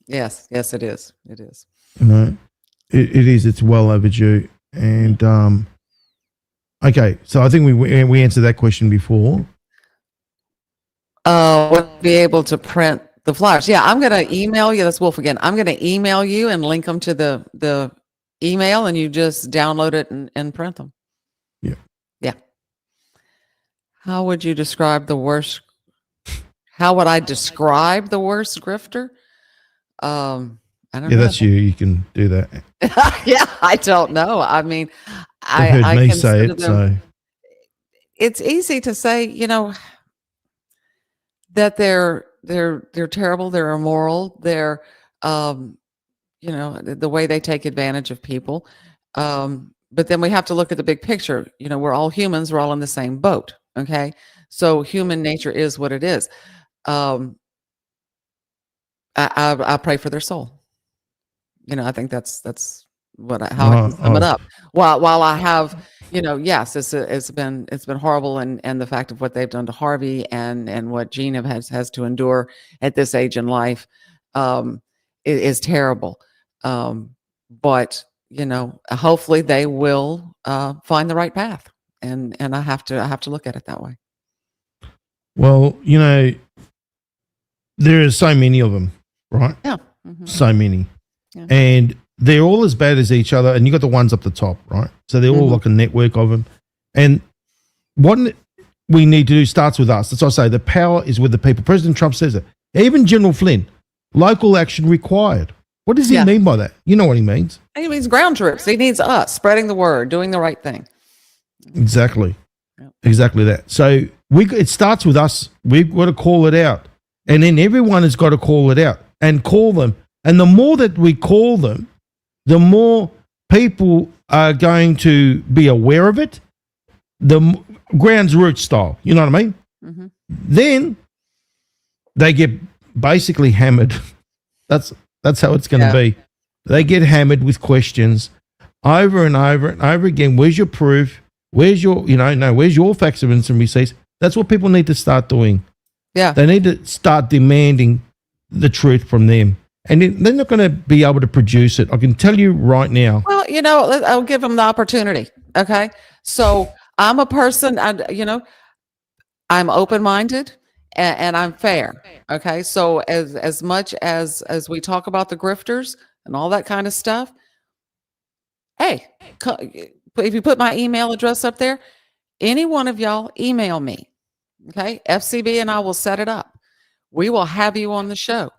Yes, it is. It is. It is. It's well overdue. And okay, so I think we answered that question before. We'll be able to print the flyers. Yeah, I'm going to email you. That's Wolf again. I'm going to email you and link them to the email, and you just download it and print them. Yeah. Yeah. How would you describe the worst? How would I describe the worst grifter? I don't know. That's you. You can do that. Yeah, I don't know. I mean, I heard me say it. So it's easy to say, that they're terrible, they're immoral, they're the way they take advantage of people. But then we have to look at the big picture. We're all humans, we're all in the same boat. Okay. So human nature is what it is. I pray for their soul. I think that's how I can sum it up. While I have, yes, it's been horrible, and the fact of what they've done to Harvey and what Gina has to endure at this age in life is terrible. But hopefully they will find the right path, and I have to look at it that way. Well, there are so many of them, right? Yeah, mm-hmm. So many. Yeah. And they're all as bad as each other, and you got the ones up the top, right? So they're all like a network of them. And what we need to do starts with us. That's what I say. The power is with the people. President Trump says it. Even General Flynn, local action required. What does he mean by that? You know what he means. He means ground troops. He needs us spreading the word, doing the right thing. Exactly. Yep. Exactly that. So it starts with us. We've got to call it out. And then everyone has got to call it out and call them. And the more that we call them, the more people are going to be aware of it, the ground's root style. You know what I mean? Mm-hmm. Then they get basically hammered. That's how it's going to be. They get hammered with questions over and over and over again. Where's your proof? Where's your, where's your facts, evidence, and receipts? That's what people need to start doing. Yeah. They need to start demanding the truth from them. And they're not going to be able to produce it. I can tell you right now. Well, I'll give them the opportunity. Okay. So I'm a person, I'm open-minded and I'm fair. Okay. So as much as we talk about the grifters and all that kind of stuff, hey, if you put my email address up there, any one of y'all email me. Okay. FCB and I will set it up. We will have you on the show.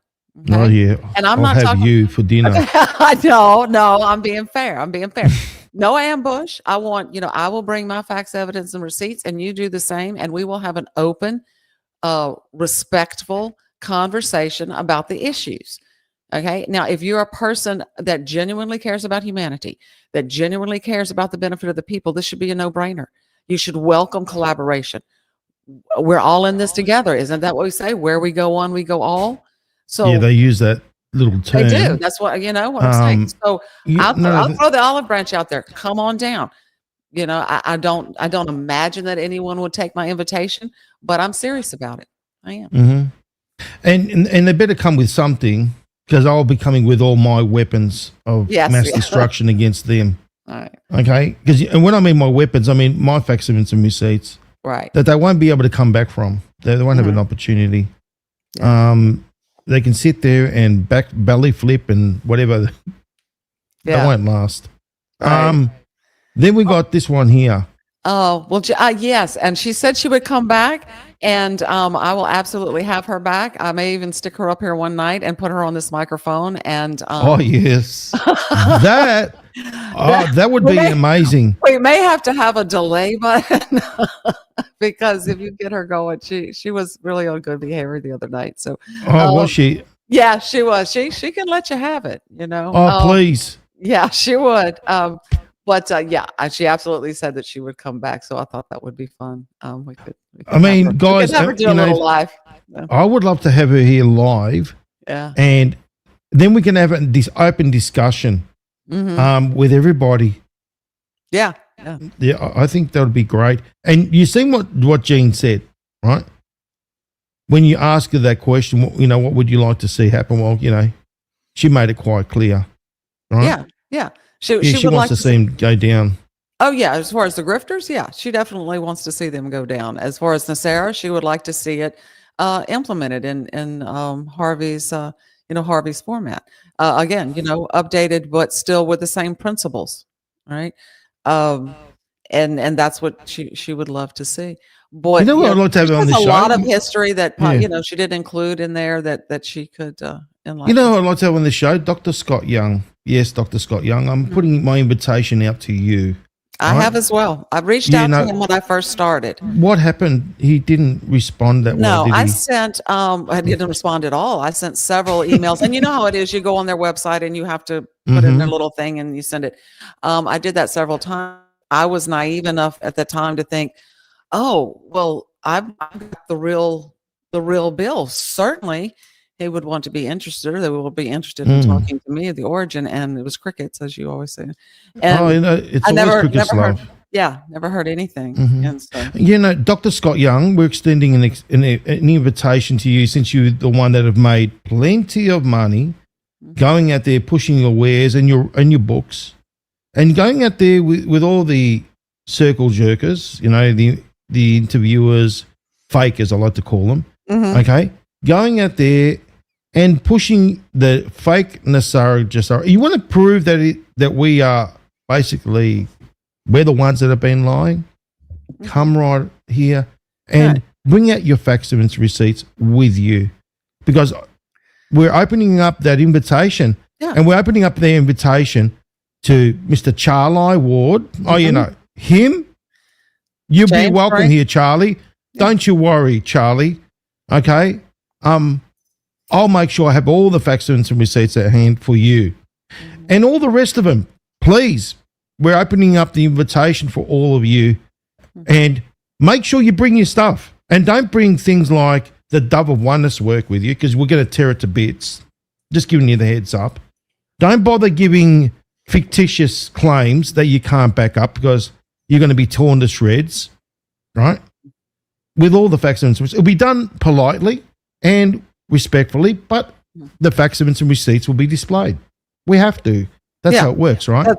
Okay? Oh yeah, and I'll not have you for dinner. No, I'm being fair. No ambush. I want, I will bring my facts, evidence, and receipts, and you do the same, and we will have an open, respectful conversation about the issues. Okay. Now, if you're a person that genuinely cares about humanity, that genuinely cares about the benefit of the people, this should be a no-brainer. You should welcome collaboration. We're all in this together. Isn't that what we say? Where we go one, we go all. So yeah, they use that little term. They do. That's what what I'm saying. So I'll throw the olive branch out there. Come on down. I don't imagine that anyone would take my invitation, but I'm serious about it. I am. Mm-hmm. And they better come with something, because I'll be coming with all my weapons of mass destruction against them. All right. Okay. And when I mean my weapons, I mean my facts, evidence, and receipts. Right. That they won't be able to come back from. They won't have an opportunity. Yeah. They can sit there and belly flip and whatever. They won't last. Right. Then we got this one here. Oh, well, yes. And she said she would come back, and I will absolutely have her back. I may even stick her up here one night and put her on this microphone. And Oh yes, that would be amazing. we may have to have a delay button because if you get her going, she was really on good behavior the other night. So, Was she? yeah, she was. She can let you have it. Oh, please. Yeah, she would. But yeah, she absolutely said that she would come back. So I thought that would be fun. We could Guys, have her do a little live. I would love to have her here live. Yeah. And then we can have this open discussion with everybody. Yeah. Yeah, I think that would be great. And you seen what Jean said, right? When you ask her that question, what would you like to see happen? Well, she made it quite clear, right? Yeah. She would wants like to see him go down. Oh yeah, as far as the grifters, yeah, she definitely wants to see them go down. As far as NESARA, she would like to see it implemented in Harvey's Harvey's format. Again, updated but still with the same principles, right? And that's what she would love to see. Boy, what I'd like to have on the show? A lot of history that she didn't include in there that she could enlighten. I'd like to have on the show Dr. Scott Young. Yes, Dr. Scott Young. I'm putting my invitation out to you. I have as well. I reached out to him when I first started. What happened? He didn't respond that well, did he? I sent, I didn't respond at all. I sent several emails. And you know how it is. You go on their website and you have to put in their little thing and you send it. I did that several times. I was naive enough at the time to think, oh, well, I've got the real bill. Certainly, they would want to be interested. They will be interested in talking to me at the origin, and it was crickets, as you always say. And it's always crickets, love. Never heard anything. And so, Dr. Scott Young, we're extending an invitation to you, since you're the one that have made plenty of money going out there pushing your wares and your books, and going out there with all the circle jerkers, the interviewers, fakers, I like to call them. Okay, going out there and pushing the fake NESARA, GESARA. You want to prove that we are basically, we're the ones that have been lying? Come right here and bring out your facts and receipts with you, because we're opening up that invitation, and we're opening up the invitation to Mr. Charlie Ward. Him. You'll be welcome here, Charlie. Don't you worry, Charlie. Okay. I'll make sure I have all the facts and receipts at hand for you, and all the rest of them. Please, we're opening up the invitation for all of you, and make sure you bring your stuff, and don't bring things like the Dove of Oneness work with you, because we're going to tear it to bits. Just giving you the heads up. Don't bother giving fictitious claims that you can't back up, because you're going to be torn to shreds, right? With all the facts and receipts. It'll be done politely and respectfully, but the facts and receipts will be displayed. We have to. That's how it works, right?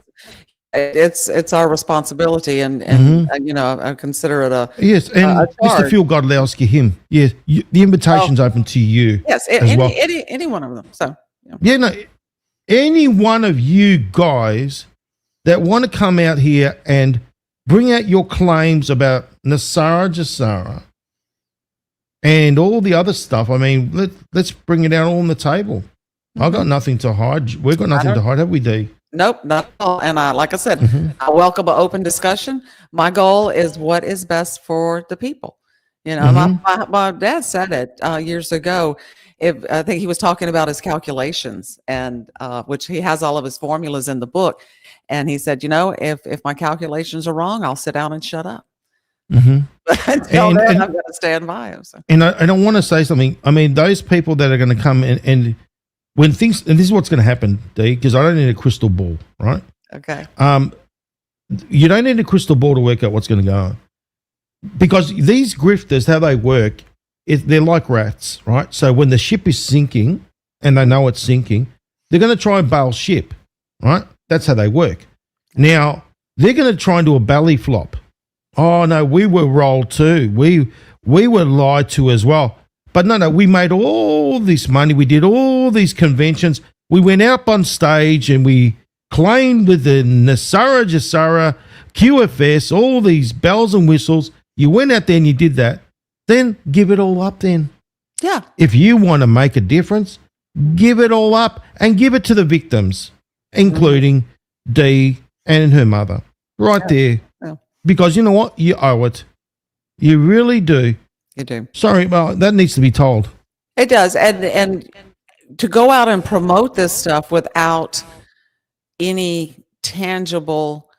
It's our responsibility, and I consider it a yes. And Mr. Phil Godlowski, him, yes. The invitation's open to you. Yes, any one of them. So any one of you guys that want to come out here and bring out your claims about NESARA, GESARA, and all the other stuff. I mean, let's bring it out all on the table. I've got nothing to hide. We've got nothing to hide, have we, Dee? Nope, not at all. And like I said, I welcome an open discussion. My goal is what is best for the people. My dad said it years ago. I think he was talking about his calculations, and which he has all of his formulas in the book. And he said, if my calculations are wrong, I'll sit down and shut up. Until then, I'm going to stand by him. So. And I don't want to say something. I mean, those people that are going to come and when things, and this is what's going to happen, Dee, because I don't need a crystal ball, right? Okay. You don't need a crystal ball to work out what's going to go on, because these grifters, how they work, they're like rats, right? So when the ship is sinking and they know it's sinking, they're going to try and bail ship, right? That's how they work. Now, they're going to try and do a belly flop. Oh, no, we were rolled too. We were lied to as well. But no, we made all this money. We did all these conventions. We went out on stage and we claimed with the NESARA, GESARA, QFS, all these bells and whistles. You went out there and you did that. Then give it all up then. Yeah. If you want to make a difference, give it all up and give it to the victims, including Dee and her mother. Right there. Yeah. Because you know what? You owe it. You really do. You do. Sorry, well, that needs to be told. It does. And to go out and promote this stuff without any tangible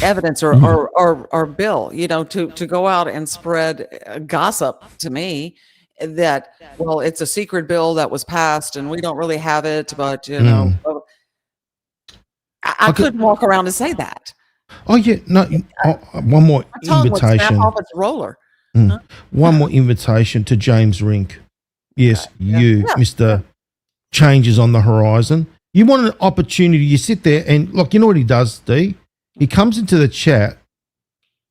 evidence or bill, you know, to go out and spread gossip to me that, well, it's a secret bill that was passed and we don't really have it, but, you know, I couldn't walk around and say that. Oh, yeah. No, one more My tongue would snap invitation. off its roller. One more invitation to James Rink. Yes, you, Yeah. Mr. Changes on the Horizon. You want an opportunity. You sit there and look. You know what he does, Dee? He comes into the chat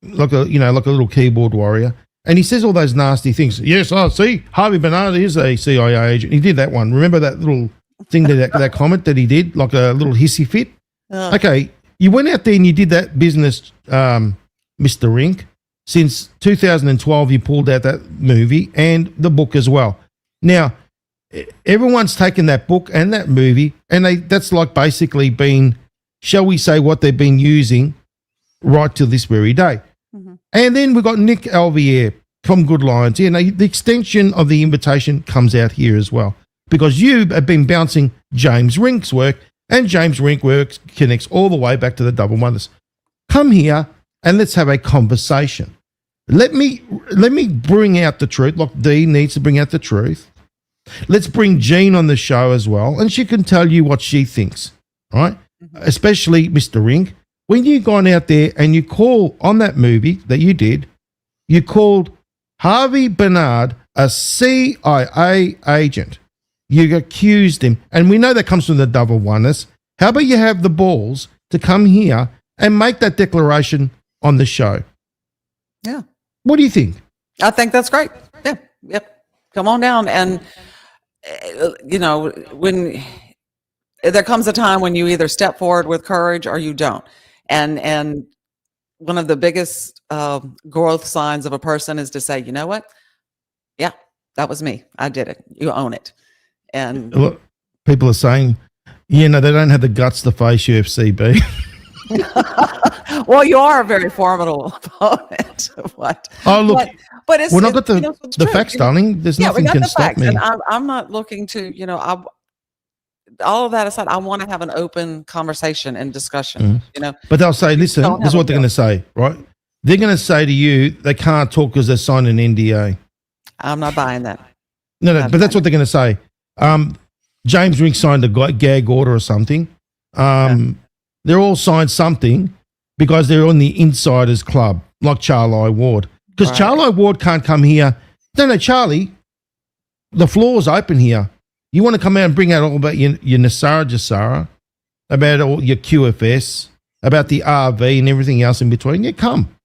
like a little keyboard warrior, and he says all those nasty things. Yes, I see. Harvey Barnard is a CIA agent. He did that one. Remember that little thing that comment that he did, like a little hissy fit. Okay, you went out there and you did that business, Mr. Rink. Since 2012, you pulled out that movie and the book as well. Now, everyone's taken that book and that movie, and that's like basically been, shall we say, what they've been using right till this very day. And then we've got Nick Alvier from Good Lions. Yeah, now the extension of the invitation comes out here as well, because you have been bouncing James Rink's work, and James Rink works connects all the way back to the Double Wonders. Come here and let's have a conversation. Let me bring out the truth. Look, Dee needs to bring out the truth. Let's bring Jean on the show as well, and she can tell you what she thinks, right? Especially Mr. Rink. When you gone out there and you call on that movie that you did, you called Harvey Barnard a CIA agent. You accused him, and we know that comes from the Double Oneness. How about you have the balls to come here and make that declaration on the show? Yeah. What do you think? I think that's great. Yeah. Yep. Come on down. And, you know, when there comes a time when you either step forward with courage or you don't. And one of the biggest growth signs of a person is to say, you know what? Yeah, that was me. I did it. You own it. And look, people are saying, yeah, no, they don't have the guts to face UFCB. well, you are a very formidable opponent. What? Oh, look, but it's, when I got the, you know, the facts, darling, there's nothing can stop me. And I'm not looking to, you know, all of that aside, I want to have an open conversation and discussion, you know. But they'll say, listen, this is what they're going to say, right? They're going to say to you, they can't talk because they signed an NDA. I'm not buying that. No, but that's what they're going to say. James Rink signed a gag order or something. They're all signed something because they're on the insiders club, like Charlie Ward. Because Charlie Ward can't come here. No, Charlie, the floor's open here. You want to come out and bring out all about your NESARA, GESARA, about all your QFS, about the RV and everything else in between. Yeah, come,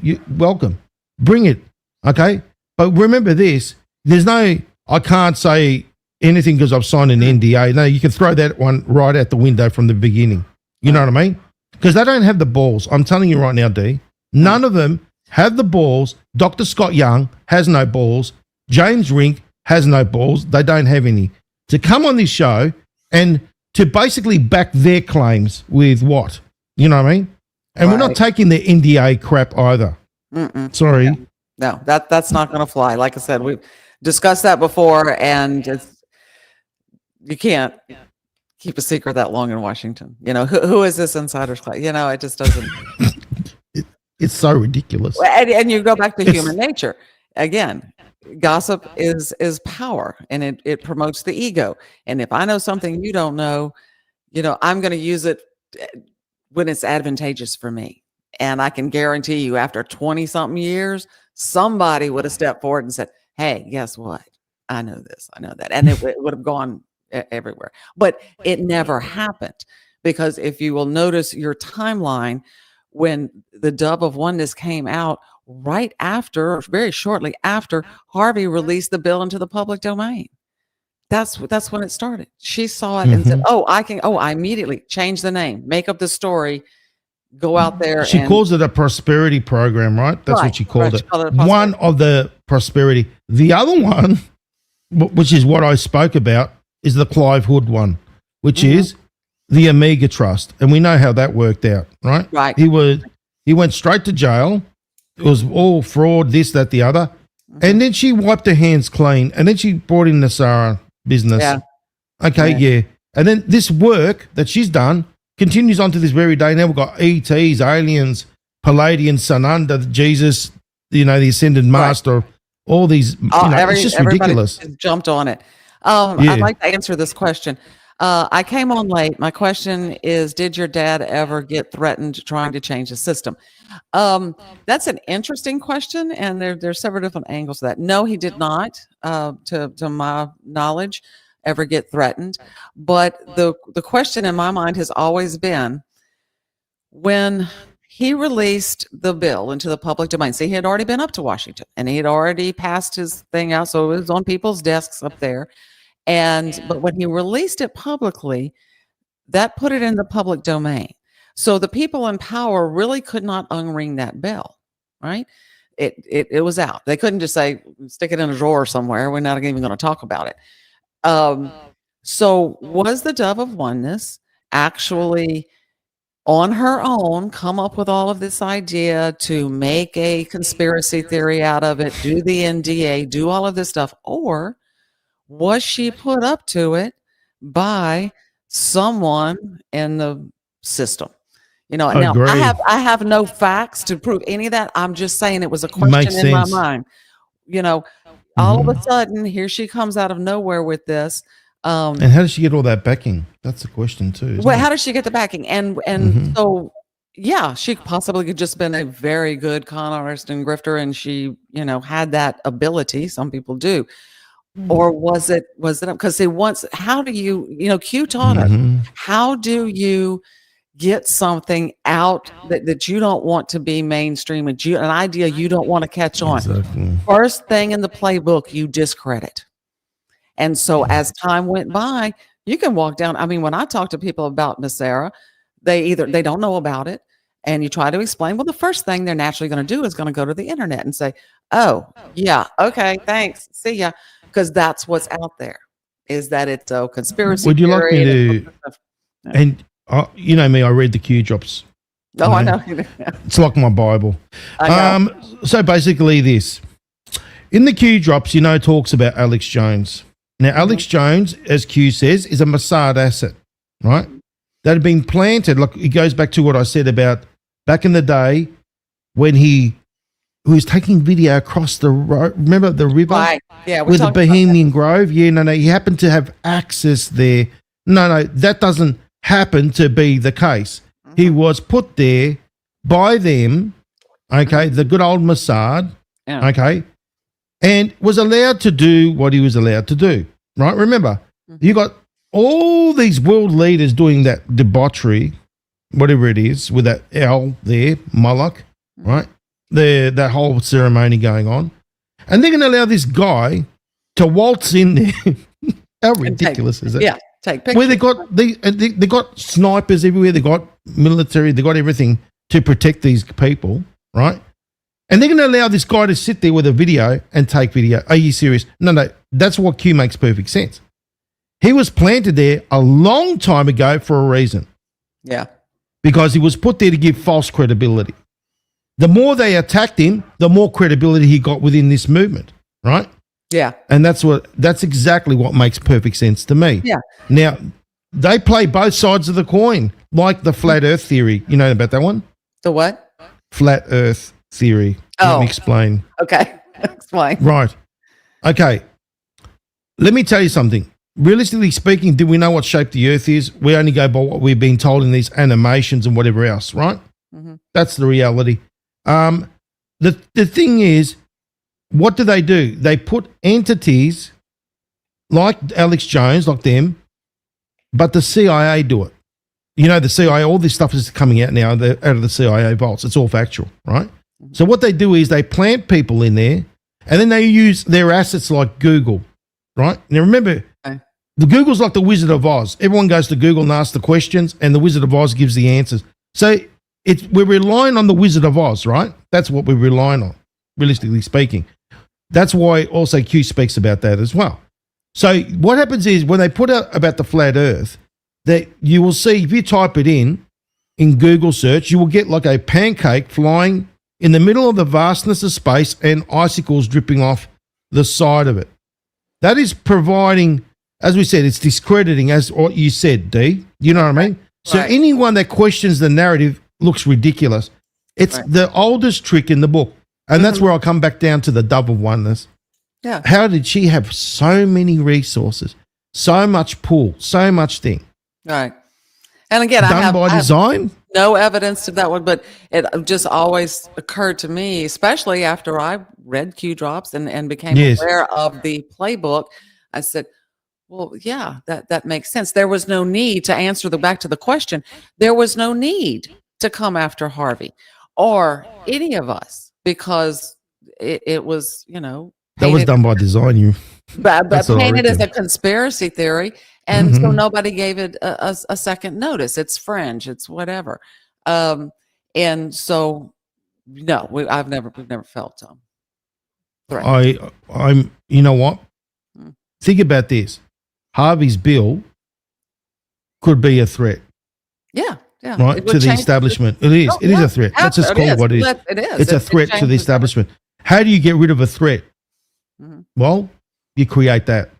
you welcome, bring it, okay? But remember this: I can't say anything because I've signed an NDA. No, you can throw that one right out the window from the beginning. You know what I mean? Because they don't have the balls. I'm telling you right now, Dee. None of them have the balls. Dr. Scott Young has no balls. James Rink has no balls. They don't have any. To come on this show and to basically back their claims with what? You know what I mean? And we're not taking the NDA crap either. Sorry. Yeah. No, that's not going to fly. Like I said, we've discussed that before, and you can't keep a secret that long in Washington. You know, who is this insider's class? You know, it just doesn't. It's so ridiculous. And you go back to human nature. Again, gossip is power, and it promotes the ego. And if I know something you don't know, you know, I'm going to use it when it's advantageous for me. And I can guarantee you, after 20-something years, somebody would have stepped forward and said, hey, guess what? I know this, I know that. And it would have gone everywhere. But it never happened, because if you will notice your timeline, when the Dove of Oneness came out, right after, very shortly after, Harvey released the bill into the public domain. That's when it started. She saw it and said, "Oh, I immediately change the name, make up the story, go out there." She calls it a prosperity program, right? That's what she called it. One of the prosperity. The other one, which is what I spoke about, is the Clive Hood one, which is the Amiga Trust, and we know how that worked out, right? Right. He went straight to jail. It was all fraud, this, that, the other, and then she wiped her hands clean, and then she brought in NESARA business. Yeah. Okay, yeah. And then this work that she's done continues on to this very day. Now we've got ETs, aliens, Palladians, Sananda, Jesus, the ascended master, all these. It's just ridiculous. Jumped on it. I'd like to answer this question. I came on late. My question is, did your dad ever get threatened trying to change the system? That's an interesting question, and there's several different angles to that. No, he did not, to my knowledge, ever get threatened. But the question in my mind has always been, when he released the bill into the public domain, see, he had already been up to Washington, and he had already passed his thing out, so it was on people's desks up there. But when he released it publicly, that put it in the public domain. So the people in power really could not unring that bell, right? It was out. They couldn't just say, stick it in a drawer somewhere. We're not even going to talk about it. So was the Dove of Oneness actually on her own come up with all of this idea to make a conspiracy theory out of it, do the NDA, do all of this stuff, or was she put up to it by someone in the system? Now I have no facts to prove any of that. I'm just saying it was a question in my mind. All of a sudden, here she comes out of nowhere with this. And how does she get all that backing? That's the question too. Well, how does she get the backing? So, yeah, she possibly could just been a very good con artist and grifter, and she, had that ability. Some people do. Or was it because how do you, Q taught us, how do you get something out that you don't want to be mainstream, an idea you don't want to catch on? Exactly. First thing in the playbook, you discredit. And so as time went by, you can walk down. I mean, when I talk to people about NESARA, they don't know about it, and you try to explain. Well, the first thing they're naturally going to do is going to go to the internet and say, "Oh, yeah, okay, thanks, see ya," because that's what's out there. Is that it's a conspiracy? Would you like me to? And you know me, I read the Q drops. Oh, I know. It's like my Bible. So basically, this in the Q drops, talks about Alex Jones. Now, Alex Jones, as Q says, is a Mossad asset, right? That had been planted. Look, it goes back to what I said about back in the day when he was taking video across the road. Remember the river? Right. Yeah. With the Bohemian Grove? Yeah, no. He happened to have access there. No, that doesn't happen to be the case. He was put there by them, okay, the good old Mossad, okay, and was allowed to do what he was allowed to do, right? Remember, you got all these world leaders doing that debauchery, whatever it is, with that L there, Moloch, right? That whole ceremony going on. And they're going to allow this guy to waltz in there. How ridiculous is it? Yeah, take pictures. Where they got snipers everywhere, they got military, they got everything to protect these people, right? And they're going to allow this guy to sit there with a video and take video. Are you serious? No, that's what Q makes perfect sense. He was planted there a long time ago for a reason. Yeah. Because he was put there to give false credibility. The more they attacked him, the more credibility he got within this movement, right? Yeah. And that's exactly what makes perfect sense to me. Yeah. Now, they play both sides of the coin, like the flat earth theory. You know about that one? The what? Flat earth theory. Let me explain. Okay. Explain. Right. Okay. Let me tell you something. Realistically speaking, do we know what shape the earth is? We only go by what we've been told in these animations and whatever else, right? Mm-hmm. That's the reality. The thing is, what do? They put entities like Alex Jones, like them, but the CIA do it. The CIA, all this stuff is coming out now out of the CIA vaults. It's all factual, right? Mm-hmm. So what they do is they plant people in there, and then they use their assets like Google, right? Now remember, the Google's like the Wizard of Oz. Everyone goes to Google and asks the questions, and the Wizard of Oz gives the answers. So we're relying on the Wizard of Oz, right? That's what we're relying on, realistically speaking. That's why also Q speaks about that as well. So what happens is when they put out about the flat Earth, that you will see, if you type it in Google search, you will get like a pancake flying in the middle of the vastness of space and icicles dripping off the side of it. That is providing, as we said, it's discrediting, as what you said, D. You know what I mean? So anyone that questions the narrative looks ridiculous. It's the oldest trick in the book. And that's where I'll come back down to the dove of oneness. Yeah. How did she have so many resources, so much pull, so much thing? Right. And again, Done by design? I have no evidence to that one, but it just always occurred to me, especially after I read Q drops and became aware of the playbook. I said, well, yeah, that makes sense. There was no need to answer back to the question. There was no need to come after Harvey or any of us, because it was, That was done by design, but painted as a conspiracy theory, and so nobody gave it a second notice. It's fringe, it's whatever, and so no, we've never felt threatened. I'm. You know what? Think about this. Harvey's bill could be a threat. Yeah. Right, to the establishment. It is. It is a threat. Let's just call it what it is. It is. It's a threat to the establishment. How do you get rid of a threat? Well, you create that.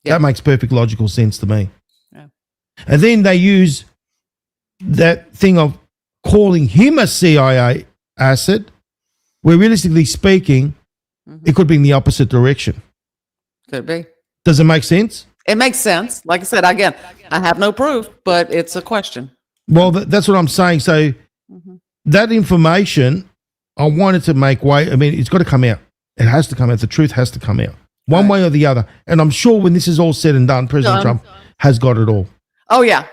That makes perfect logical sense to me. Yeah. And then they use that thing of calling him a CIA asset, where realistically speaking, it could be in the opposite direction. Could be. Does it make sense? It makes sense. Like I said, again, I have no proof, but it's a question. Well, that's what I'm saying. So that information, I wanted to make way. I mean, it's got to come out. It has to come out. The truth has to come out one way or the other. And I'm sure when this is all said and done, President Trump has got it all. Oh, yeah.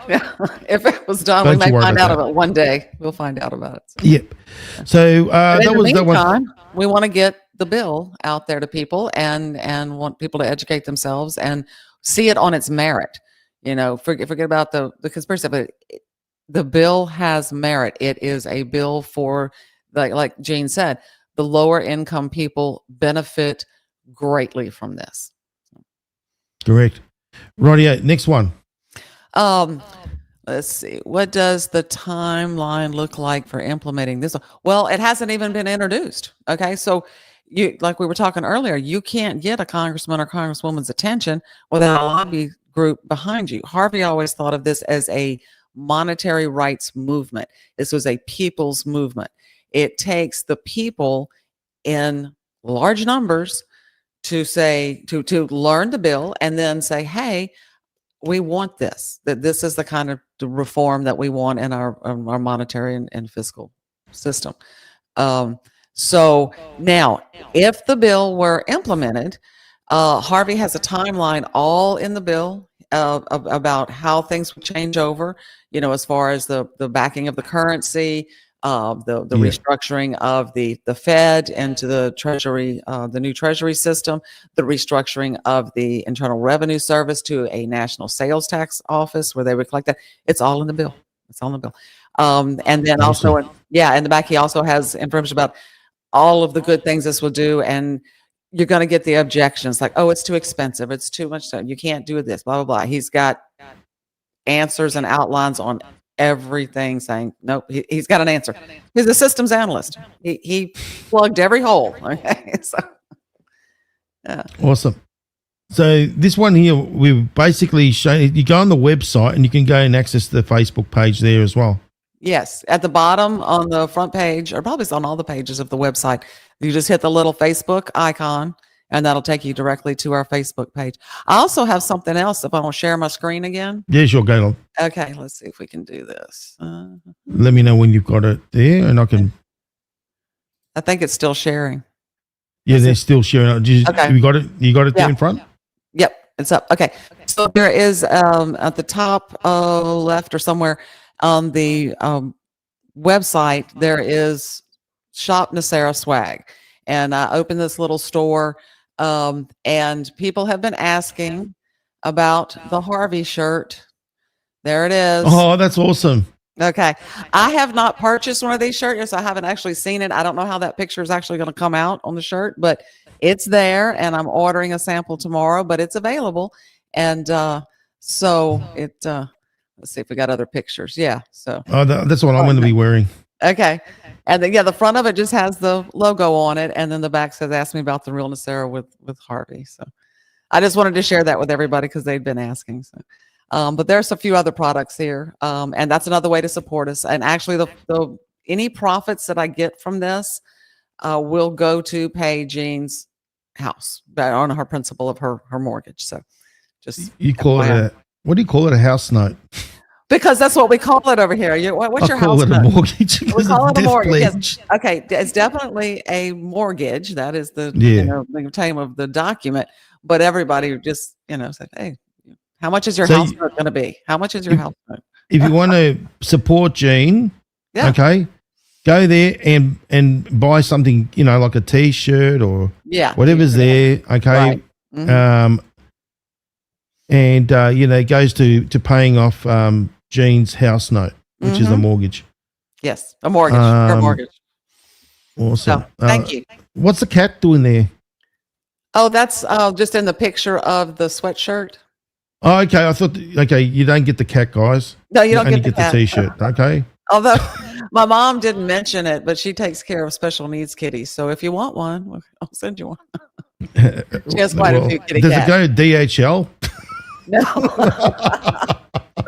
If it was done, we may find out about it one day. We'll find out about it. So. Yep. So that was that one. We want to get the bill out there to people and want people to educate themselves and see it on its merit. Forget about the conspiracy, but the bill has merit. It is a bill for, like Jean said, the lower income people benefit greatly from this. Correct. Righty, next one. Let's see. What does the timeline look like for implementing this? Well, it hasn't even been introduced. Okay. So like we were talking earlier, you can't get a congressman or congresswoman's attention without a lobby group behind you. Harvey always thought of this as a monetary rights movement. This was a people's movement. It takes the people in large numbers to say, to learn the bill and then say, hey, we want this, that this is the kind of reform that we want in our monetary and fiscal system. So now, if the bill were implemented, Harvey has a timeline all in the bill about how things would change over, as far as the backing of the currency, the restructuring of the Fed into the Treasury, the new Treasury system, the restructuring of the Internal Revenue Service to a national sales tax office where they would collect that. It's all in the bill. It's all in the bill. And then also, in the back, he also has information about all of the good things this will do. And you're going to get the objections like, oh, it's too expensive. It's too much time. You can't do this, blah, blah, blah. He's got answers and outlines on everything saying, nope, he's got an answer. He's a systems analyst. He plugged every hole. Okay. So, yeah. Awesome. So this one here, we've basically shown, you go on the website and you can go and access the Facebook page there as well. Yes. At the bottom on the front page, or probably on all the pages of the website, you just hit the little Facebook icon and that'll take you directly to our Facebook page. I also have something else if I want to share my screen again. Yeah, sure, go on. Okay, let's see if we can do this. Let me know when you've got it there and I can. I think it's still sharing. Yeah, they're still sharing. Okay. You got it? You got it there in front? Yep, it's up. Okay. So there is at the top left or somewhere on the website, there is Shop NESARA swag. And I opened this little store and people have been asking about the Harvey shirt. There it is. Oh, that's awesome. Okay. I have not purchased one of these shirts. I haven't actually seen it. I don't know how that picture is actually going to come out on the shirt, but it's there, and I'm ordering a sample tomorrow, but it's available. And so it, let's see if we got other pictures. Yeah. So that's what I'm going to be wearing. Okay. And then, the front of it just has the logo on it. And then the back says, ask me about the real NESARA with Harvey. So I just wanted to share that with everybody because they'd been asking. So. But there's a few other products here, and that's another way to support us. And actually, the any profits that I get from this will go to pay Jean's house on her principal of her mortgage. So, just you call it what do you call it? A house note? Because that's what we call it over here. What's your house note? I call it a mortgage. We call it a mortgage. Yes. Okay, it's definitely a mortgage. That is the the name of the document. But everybody just said, hey. How much is your house note going to be? How much is your house note? If you want to support Jean, okay, go there and buy something, like a T-shirt or whatever's there, okay. Right. Mm-hmm. And it goes to paying off Jean's house note, which is a mortgage. Yes, a mortgage. Her mortgage. Awesome. So, thank you. What's the cat doing there? Oh, that's just in the picture of the sweatshirt. Oh, okay. I thought, you don't get the cat, guys. No, you don't only get the cat. T-shirt, okay? Although my mom didn't mention it, but she takes care of special needs kitties. So if you want one, I'll send you one. She has quite a few kitty cats. Does it go DHL? No.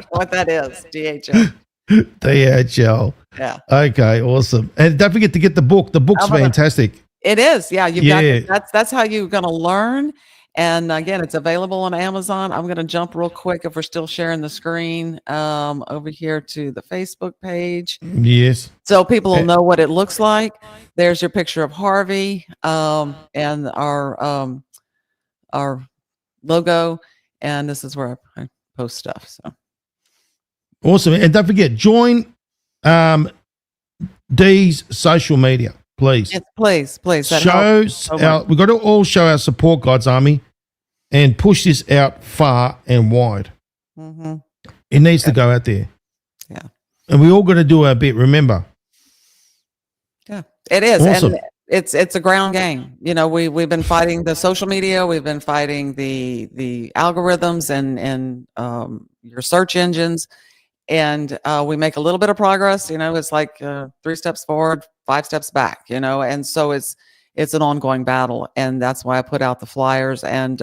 What that is, DHL. DHL. Yeah. Okay, awesome. And don't forget to get the book. The book's fantastic. It is. Yeah, that's how you're going to learn. And again, it's available on Amazon. I'm going to jump real quick if we're still sharing the screen over here to the Facebook page. Yes. So people will know what it looks like. There's your picture of Harvey and our logo. And this is where I post stuff. So awesome. And don't forget, join Dee's social media. Please. Yes, please. We've got to all show our support, God's Army, and push this out far and wide. Mm-hmm. It needs to go out there. Yeah. And we all got to do our bit, remember. Yeah, it is. Awesome. And it's a ground game. We've been fighting the social media. We've been fighting the algorithms and your search engines. And we make a little bit of progress. It's like 3 steps forward, 5 steps back, and so it's an ongoing battle. And that's why I put out the flyers. And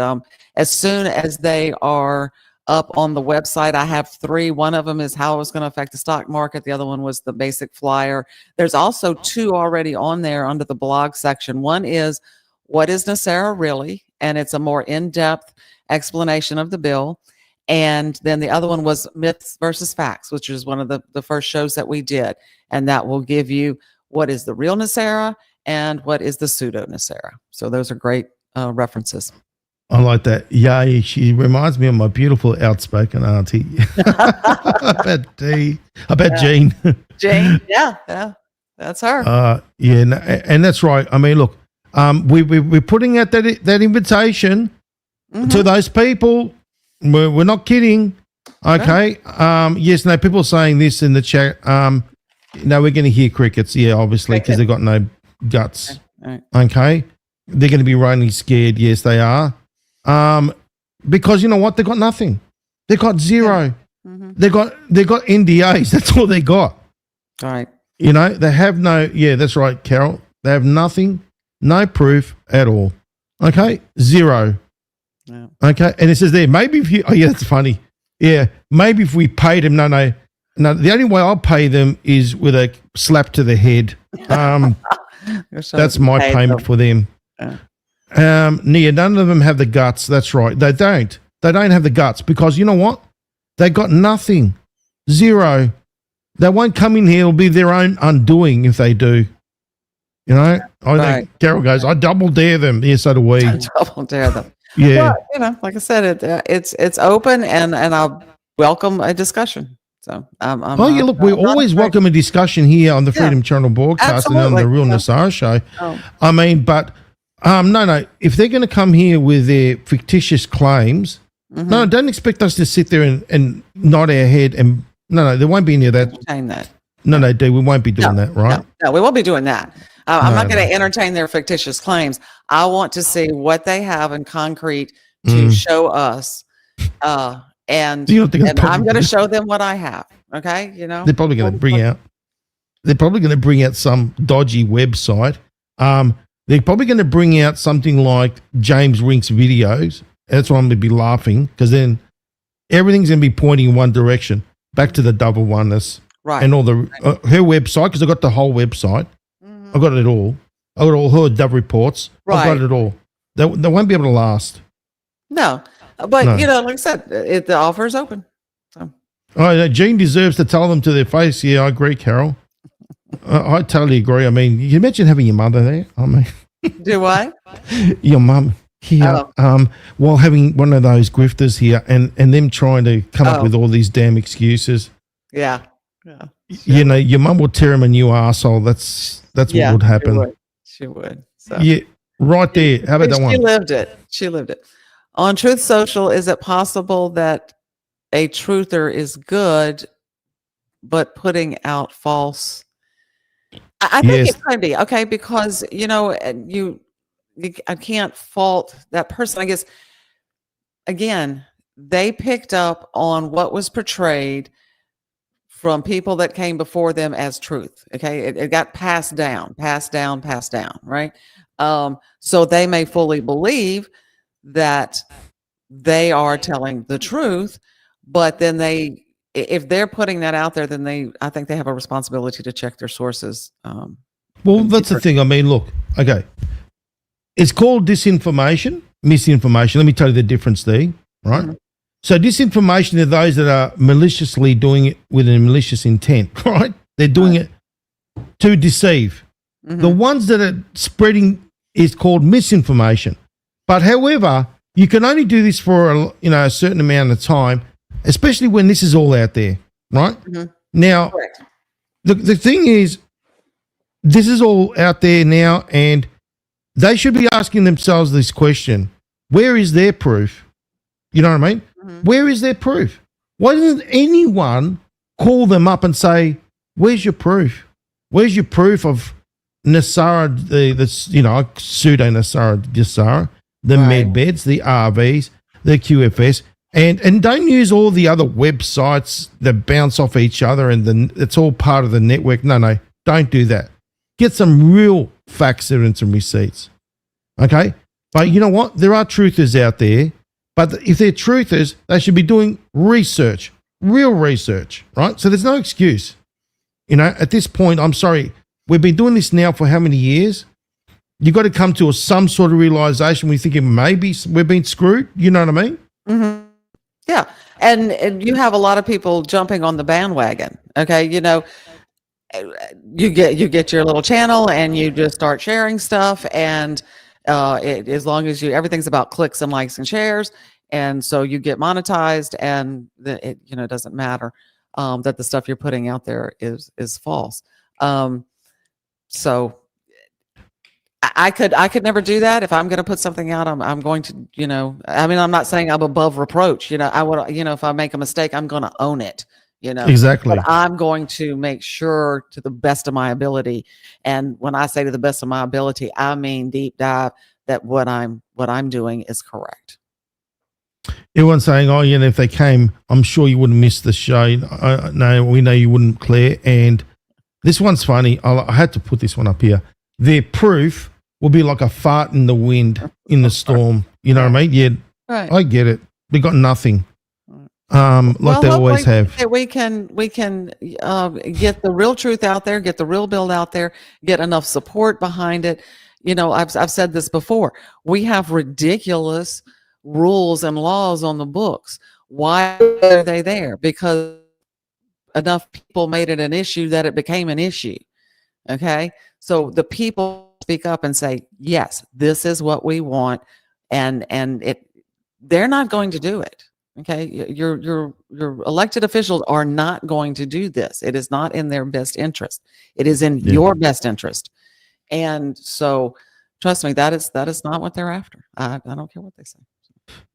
as soon as they are up on the website, I have 3. One of them is how it's going to affect the stock market. The other one was the basic flyer. There's also 2 already on there under the blog section. One is what is NESARA really? And it's a more in-depth explanation of the bill. And then the other one was myths versus facts, which is one of the first shows that we did. And that will give you what is the real NESARA and what is the pseudo NESARA. So those are great references. I like that. Yeah, she reminds me of my beautiful outspoken auntie. I bet Jean. Jean, yeah, that's her. And that's right. I mean, look, we're putting out that invitation to those people. We're not kidding. Okay. Yes, no, people are saying this in the chat. No, we're going to hear crickets. Yeah, obviously, because they've got no guts. Okay. They're going to be running scared. Yes, they are. Because you know what? They've got nothing. They've got zero. Mm-hmm. They've got NDAs. That's all they got. All right. They have no, that's right, Carol. They have nothing, no proof at all. Okay. Zero. Yeah. Okay, and it says there, maybe if you, that's funny. Yeah, maybe if we paid them, no, the only way I'll pay them is with a slap to the head. That's my payment for them. Yeah. None of them have the guts. That's right. They don't have the guts because you know what? They got nothing. Zero. They won't come in here. It'll be their own undoing if they do. I think Carol goes, I double dare them. Yeah, so do we. I double dare them. Yeah, well, like I said, it's open, and I'll welcome a discussion. So, look, we always welcome a discussion here on the Freedom Channel broadcast and on the Real NESARA show. Oh. I mean, but no, if they're going to come here with their fictitious claims, No, don't expect us to sit there and nod our head and no, there won't be any of that. Entertain that. No, we won't be doing that, right? No, we won't be doing that. I'm not going to entertain their fictitious claims. I want to see what they have in concrete to show us, and I'm going to show them what I have. Okay, they're probably going to bring out. They're probably going to bring out some dodgy website. They're probably going to bring out something like James Rink's videos. That's why I'm going to be laughing, because then everything's going to be pointing in one direction, back to the double oneness, right? And all the her website, because I got the whole website. I got it all. I got all her dove reports. Right. I got it all. They won't be able to last. No, but like I said, the offer is open. So. Gene deserves to tell them to their face. Yeah, I agree, Carol. I totally agree. I mean, you imagine having your mother there. I mean, do I? Your mum here, while having one of those grifters here, and them trying to come up with all these damn excuses. Yeah. Your mum will tear him a new arsehole. That's what would happen. She would. So. Yeah, right there. How about that one? She lived it. On Truth Social, is it possible that a truther is good, but putting out false? I think it could be, okay, because I can't fault that person. I guess again, they picked up on what was portrayed from people that came before them as truth. Okay, it got passed down, right? So they may fully believe that they are telling the truth, but then if they're putting that out there, then I think they have a responsibility to check their sources. Well, that's the thing. I mean, look, okay, it's called disinformation, misinformation. Let me tell you the difference there, right? Mm-hmm. So disinformation are those that are maliciously doing it with a malicious intent, right? They're doing it to deceive. Mm-hmm. The ones that are spreading is called misinformation. But however, you can only do this for a certain amount of time, especially when this is all out there, right? Mm-hmm. Now, the thing is, this is all out there now, and they should be asking themselves this question: where is their proof? You know what I mean? Mm-hmm. Where is their proof? Why doesn't anyone call them up and say, "Where's your proof? Where's your proof of NESARA, the pseudo NESARA, GESARA, the med beds, the RVs, the QFS, and don't use all the other websites that bounce off each other and it's all part of the network. No, don't do that. Get some real facts and some receipts. Okay? But you know what? There are truthers out there, but if they're truthers, they should be doing research, real research, right? So there's no excuse. At this point, I'm sorry, we've been doing this now for how many years? You've got to come to some sort of realization when you're thinking maybe we've been screwed. You know what I mean? Mm-hmm. Yeah. And you have a lot of people jumping on the bandwagon. Okay. You get your little channel and you just start sharing stuff. And as long as everything's about clicks and likes and shares. And so you get monetized, and it doesn't matter that the stuff you're putting out there is false. So I could never do that. If I'm going to put something out, I'm going to, I'm not saying I'm above reproach. I would, if I make a mistake, I'm going to own it, Exactly. But I'm going to make sure to the best of my ability. And when I say to the best of my ability, I mean deep dive, that what I'm doing is correct. Everyone's saying, if they came, I'm sure you wouldn't miss the show. No, we know you wouldn't, Claire. And this one's funny. I had to put this one up here. Their proof will be like a fart in the wind in the storm. You know what I mean? Yeah, right. I get it. They got nothing, like they always have. We can get the real truth out there, get the real build out there, get enough support behind it. I've said this before. We have ridiculous rules and laws on the books. Why are they there? Because enough people made it an issue that it became an issue. Okay, so the people speak up and say, yes, this is what we want, and they're not going to do it. Okay, your elected officials are not going to do this. It is not in their best interest. It is in your best interest. And so trust me, that is not what they're after. I don't care what they say.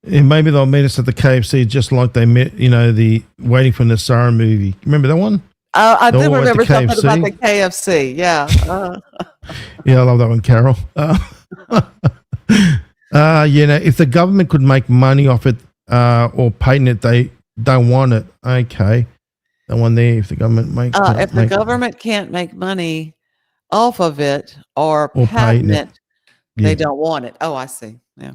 And maybe they'll meet us at the KFC just like they met, the Waiting for NESARA movie. Remember that one? I do all went remember to something about KFC. the KFC. Yeah. Yeah, I love that one, Carol. If the government could make money off it or patent it, they don't want it. Okay. That one there, if the government makes If the government can't make money off of it or Or patent patent it, Yeah. they don't want it. Oh, I see. Yeah.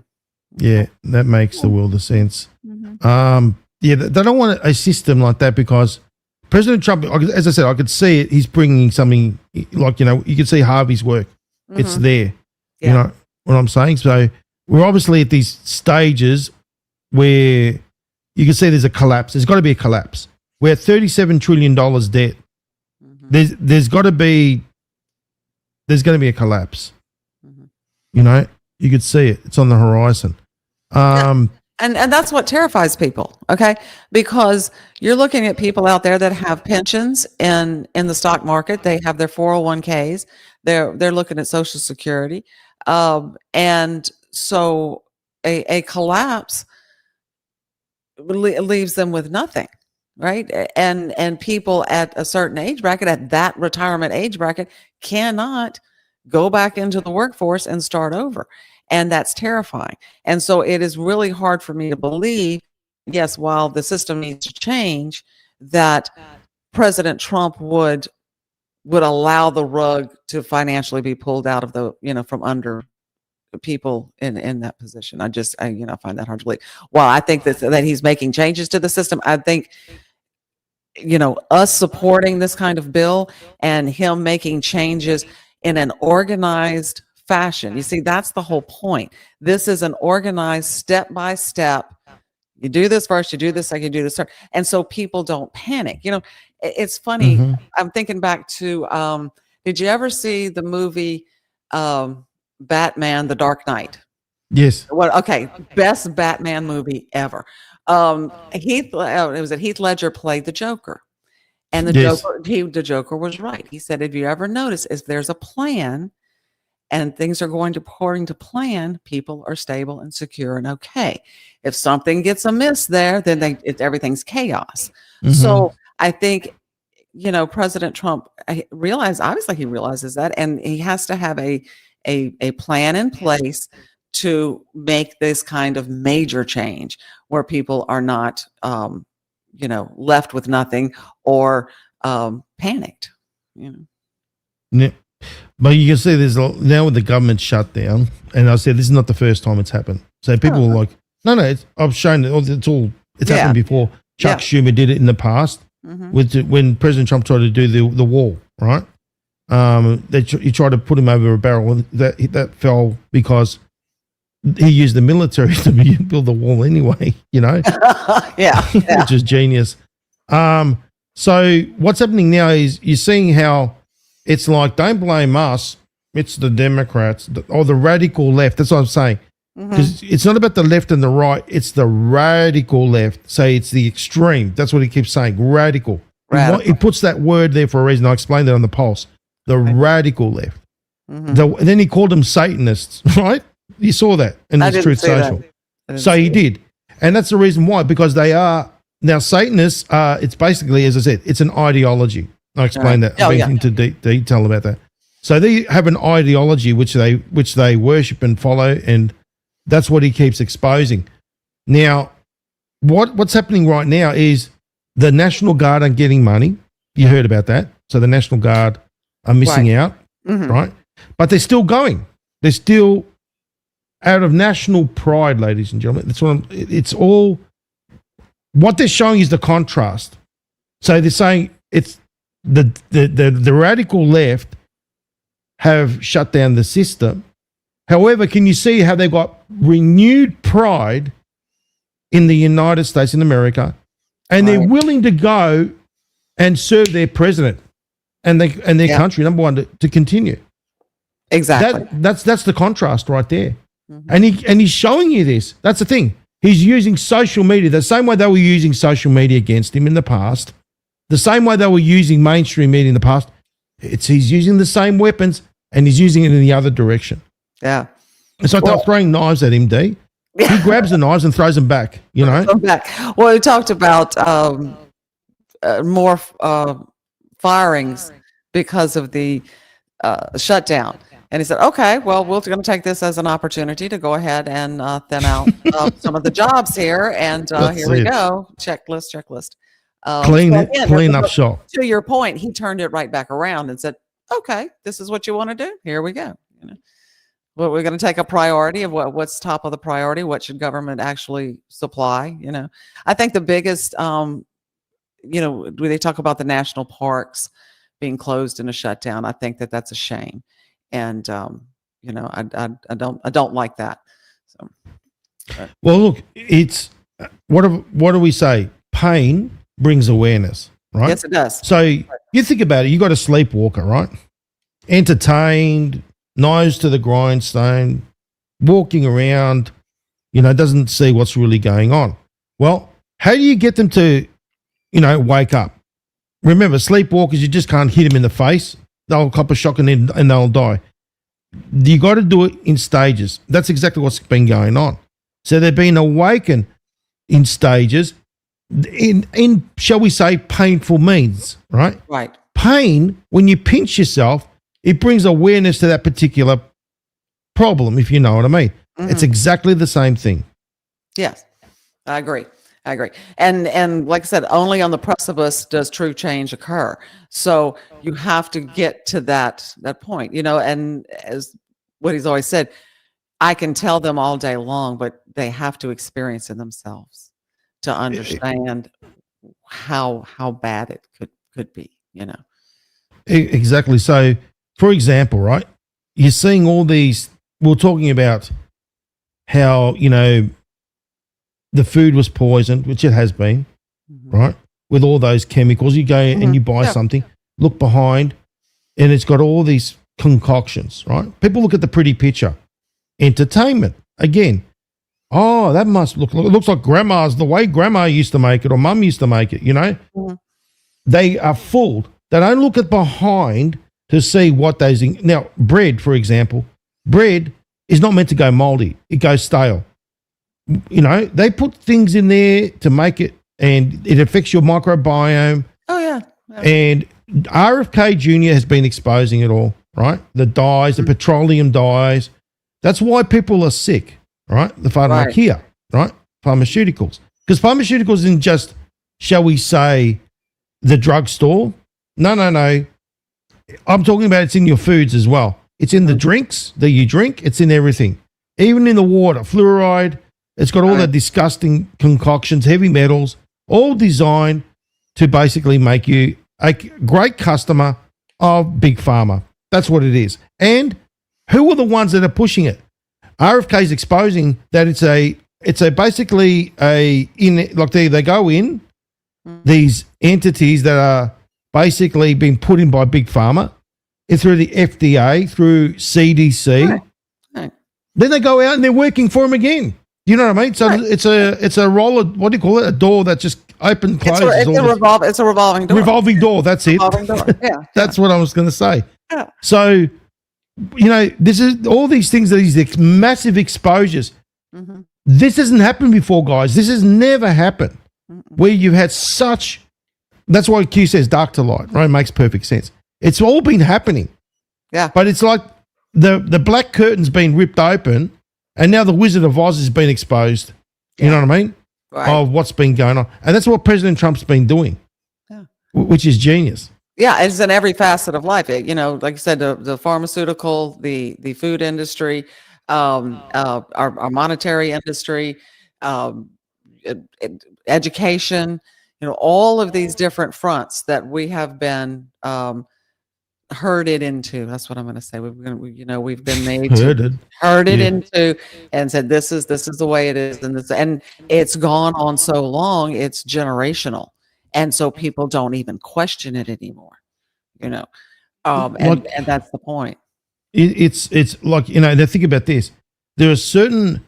Yeah, that makes the world of sense. Mhm. They don't want a system like that because President Trump, as I said, I could see it. He's bringing something like, you can see Harvey's work. It's there. Yeah. You know what I'm saying? So we're obviously at these stages where you can see there's a collapse. There's got to be a collapse. We're at $37 trillion debt. There's got to be a collapse. You could see it. It's on the horizon. And that's what terrifies people, okay? Because you're looking at people out there that have pensions in the stock market. They have their 401ks. They're looking at Social Security. And so a collapse leaves them with nothing, right? And people at a certain age bracket, at that retirement age bracket, cannot go back into the workforce and start over. And that's terrifying. And so it is really hard for me to believe, yes, while the system needs to change, that President Trump would allow the rug to financially be pulled out of from under people in that position. I find that hard to believe. While I think that he's making changes to the system, I think, us supporting this kind of bill and him making changes in an organized fashion. You see, that's the whole point. This is an organized step-by-step. You do this first, you do this second, you do this third. And so people don't panic. It's funny. I'm thinking back to, did you ever see the movie Batman, The Dark Knight? Yes. Okay. Best Batman movie ever. Heath Ledger played the Joker. And the Joker was right. He said, if you ever notice, if there's a plan and things are going according to plan, people are stable and secure and okay. If something gets amiss there, then everything's chaos. So I think, President Trump he realizes that, and he has to have a plan in place to make this kind of major change where people are not, left with nothing or panicked. Yeah. But you can see now with the government shutdown, and I said this is not the first time it's happened. So people are like, no, I've shown it's happened before. Chuck Schumer did it in the past when President Trump tried to do the wall, right? He tried to put him over a barrel, and that fell because he used the military to build the wall anyway, which is genius. So what's happening now is you're seeing how it's like, don't blame us, it's the Democrats or the radical left. That's what I'm saying. Because it's not about the left and the right, it's the radical left. So it's the extreme. That's what he keeps saying, radical. He puts that word there for a reason. I explained that on the Pulse. The radical left. Then he called them Satanists, right? You saw that in his Truth Social. So he did. And that's the reason why, because they are, now Satanists are, it's basically, as I said, it's an ideology. I explained that. I've been into detail about that. So they have an ideology which they worship and follow, and that's what he keeps exposing. Now, what's happening right now is the National Guard aren't getting money. You heard about that. So the National Guard are missing out, right? But they're still going. They're still out of national pride, ladies and gentlemen. It's all what they're showing is the contrast. So they're saying it's the radical left have shut down the system. However, can you see how they've got renewed pride in the United States in America, and they're willing to go and serve their president and their country, number one, to continue. Exactly. That's the contrast right there. And he's showing you this. That's the thing. He's using social media the same way they were using social media against him in the past, the same way they were using mainstream media in the past. He's using the same weapons, and he's using it in the other direction. Yeah. It's like they're throwing knives at him, D. He grabs the knives and throws them back, you know? Back. Well, we talked about more firings because of the shutdown. And he said, okay, well, we're going to take this as an opportunity to go ahead and thin out some of the jobs here. And here we go. Checklist. Clean up shop. To your point, he turned it right back around and said, okay, this is what you want to do. Here we go. You know, well, we're going to take a priority of what's top of the priority. What should government actually supply? You know, I think the biggest, you know, when they talk about the national parks being closed in a shutdown, I think that's a shame. And you know, I don't like that. So, well, look, it's what do we say? Pain brings awareness, right? Yes, it does. So you think about it. You got a sleepwalker, right? Entertained, nose to the grindstone, walking around, you know, doesn't see what's really going on. Well, how do you get them to, you know, wake up? Remember, sleepwalkers, you just can't hit them in the face. They'll cop a shock and they'll die. You got to do it in stages. That's exactly what's been going on. So they're being awakened in stages, in shall we say, painful means, right? Right. Pain, when you pinch yourself, it brings awareness to that particular problem, if you know what I mean. Mm-hmm. It's exactly the same thing. Yes, I agree. And like I said, only on the precipice does true change occur. So you have to get to that point, you know, and as what he's always said, I can tell them all day long, but they have to experience it themselves to understand how bad it could be, you know. Exactly. So, for example, right, you're seeing all these, we're talking about how, you know, the food was poisoned, which it has been, right? With all those chemicals, you go and you buy something, look behind, and it's got all these concoctions, right? People look at the pretty picture. Entertainment, again. Oh, that must it looks like grandma's, the way grandma used to make it or mum used to make it, you know? Mm-hmm. They are fooled. They don't look at behind to see what those now, bread, for example, bread is not meant to go moldy. It goes stale. You know, they put things in there to make it, and it affects your microbiome. Oh, yeah. And RFK Jr. has been exposing it all, right? The dyes, the petroleum dyes. That's why people are sick, right? The pharmacia, right? Pharmaceuticals. Because pharmaceuticals isn't just, shall we say, the drugstore. No. I'm talking about it's in your foods as well. It's in the drinks that you drink. It's in everything. Even in the water, fluoride. It's got all the disgusting concoctions, heavy metals, all designed to basically make you a great customer of Big Pharma. That's what it is. And who are the ones that are pushing it? RFK is exposing that it's basically they go in these entities that are basically being put in by Big Pharma, through the FDA, through CDC. Right. Then they go out and they're working for them again. You know what I mean? So it's a roller. What do you call it? A door that just opens, closes. It's a revolving door. Revolving door. That's it. Revolving door. Yeah. That's what I was going to say. Yeah. So, you know, this is all these things. These massive exposures. Mm-hmm. This hasn't happened before, guys. This has never happened. Mm-hmm. Where you've had such. That's why Q says dark to light. Right? It makes perfect sense. It's all been happening. Yeah. But it's like the black curtain's been ripped open. And now the Wizard of Oz has been exposed, you know what I mean, of what's been going on. And that's what President Trump's been doing, which is genius. Yeah, it's in every facet of life. You know, like you said, the pharmaceutical, the food industry, our monetary industry, education, you know, all of these different fronts that we have been herded into. That's what I'm going to say. We've been made herded into, and said this is the way it is, and it's gone on so long, it's generational, and so people don't even question it anymore. You know, and that's the point. It's like, you know, now think about this. There are certain,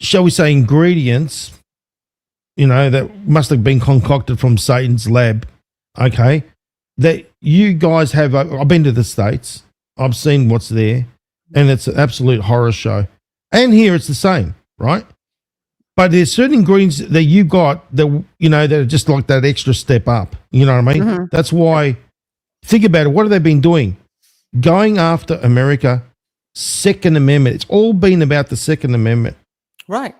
shall we say, ingredients, you know, that must have been concocted from Satan's lab. Okay. That you guys have, I've been to the States, I've seen what's there, and it's an absolute horror show. And here it's the same. right? But there's certain ingredients that you got that, you know, that are just like that extra step up. You know what I mean? Mm-hmm. That's why, think about it. What have they been doing? Going after America, Second Amendment. It's all been about the Second Amendment. Right.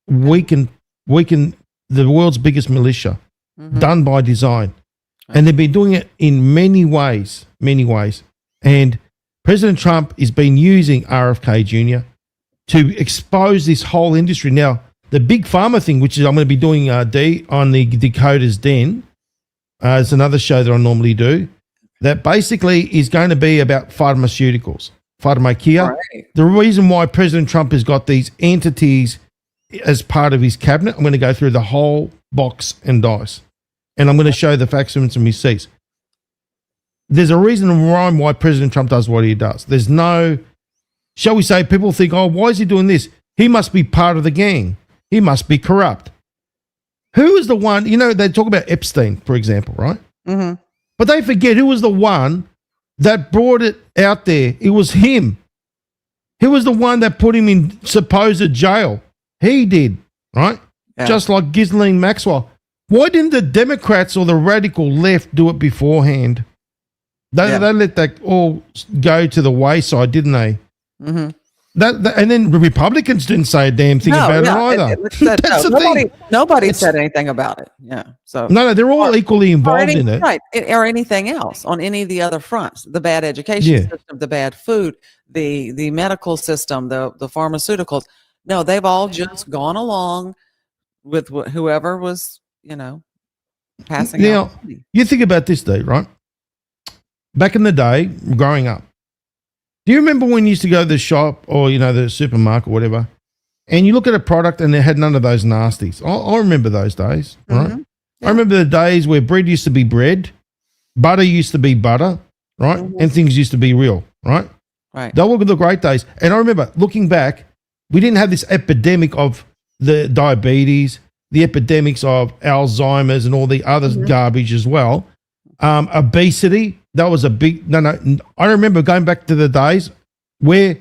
Weaken the world's biggest militia, done by design. And they've been doing it in many ways. And President Trump has been using RFK Jr. to expose this whole industry. Now, the big pharma thing, which is I'm going to be doing on the Dakota's Den, it's another show that I normally do, that basically is going to be about pharmaceuticals, pharmacia. Right. The reason why President Trump has got these entities as part of his cabinet, I'm going to go through the whole box and dice. And I'm going to show the facts and some receipts. There's a reason and rhyme why President Trump does what he does. There's no, shall we say, people think, oh, why is he doing this? He must be part of the gang. He must be corrupt. Who is the one, you know, they talk about Epstein, for example, right? Mm-hmm. But they forget who was the one that brought it out there. It was him. He was the one that put him in supposed jail. He did, right? Yeah. Just like Ghislaine Maxwell. Why didn't the Democrats or the radical left do it beforehand? They let that all go to the wayside, didn't they? Mm-hmm. And then the Republicans didn't say a damn thing about it either. Nobody said anything about it. Yeah. So no, they're all equally involved in it. Right. Or anything else on any of the other fronts. The bad education system, the bad food, the medical system, the pharmaceuticals. No, they've all just gone along with whoever was, you know, passing out. Now, you think about this day, right? Back in the day, growing up, do you remember when you used to go to the shop or, you know, the supermarket or whatever, and you look at a product and it had none of those nasties? I remember those days, right? Mm-hmm. Yeah. I remember the days where bread used to be bread, butter used to be butter, right? Mm-hmm. And things used to be real, right? Right. They were the great days. And I remember looking back, we didn't have this epidemic of the diabetes, the epidemics of Alzheimer's and all the other garbage as well. Obesity, that was a big, I remember going back to the days where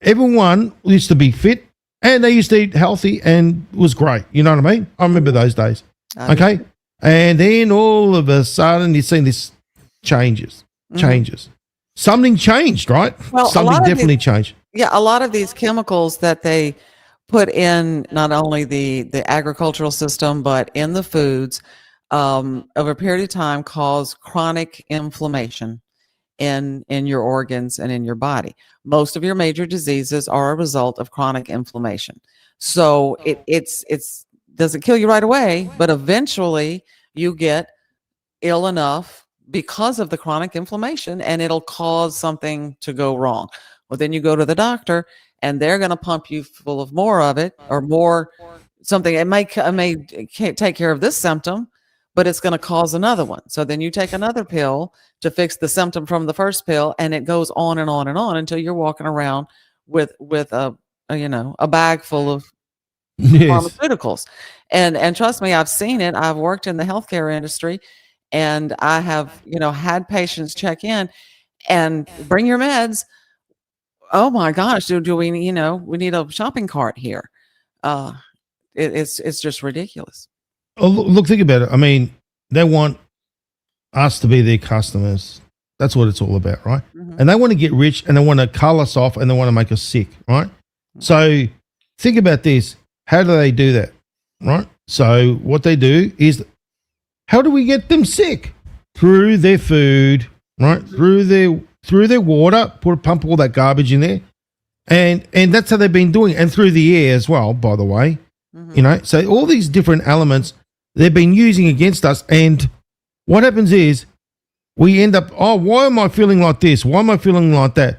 everyone used to be fit and they used to eat healthy and it was great. You know what I mean? I remember those days. Okay. And then all of a sudden you've seen this changes. Something changed, right? Well, something definitely changed. Yeah. A lot of these chemicals that they put in not only the agricultural system, but in the foods, over a period of time cause chronic inflammation in your organs and in your body. Most of your major diseases are a result of chronic inflammation. So it's doesn't kill you right away, but eventually you get ill enough because of the chronic inflammation and it'll cause something to go wrong. Well, then you go to the doctor and they're going to pump you full of more of it or more something. It may can't take care of this symptom, but it's going to cause another one. So then you take another pill to fix the symptom from the first pill, and it goes on and on and on until you're walking around with a bag full of pharmaceuticals. And trust me, I've seen it. I've worked in the healthcare industry, and I have, had patients check in and bring your meds. Oh my gosh, do we, we need a shopping cart here. It's just ridiculous. Oh, look, think about it. I mean, they want us to be their customers. That's what it's all about, right? Mm-hmm. And they want to get rich and they want to cull us off and they want to make us sick, right? Mm-hmm. So think about this. How do they do that, right? So what they do is, how do we get them sick? Through their food, right? Mm-hmm. Through their water, pump all that garbage in there. And that's how they've been doing it. And through the air as well, by the way. Mm-hmm. So all these different elements they've been using against us. And what happens is we end up, why am I feeling like this? Why am I feeling like that?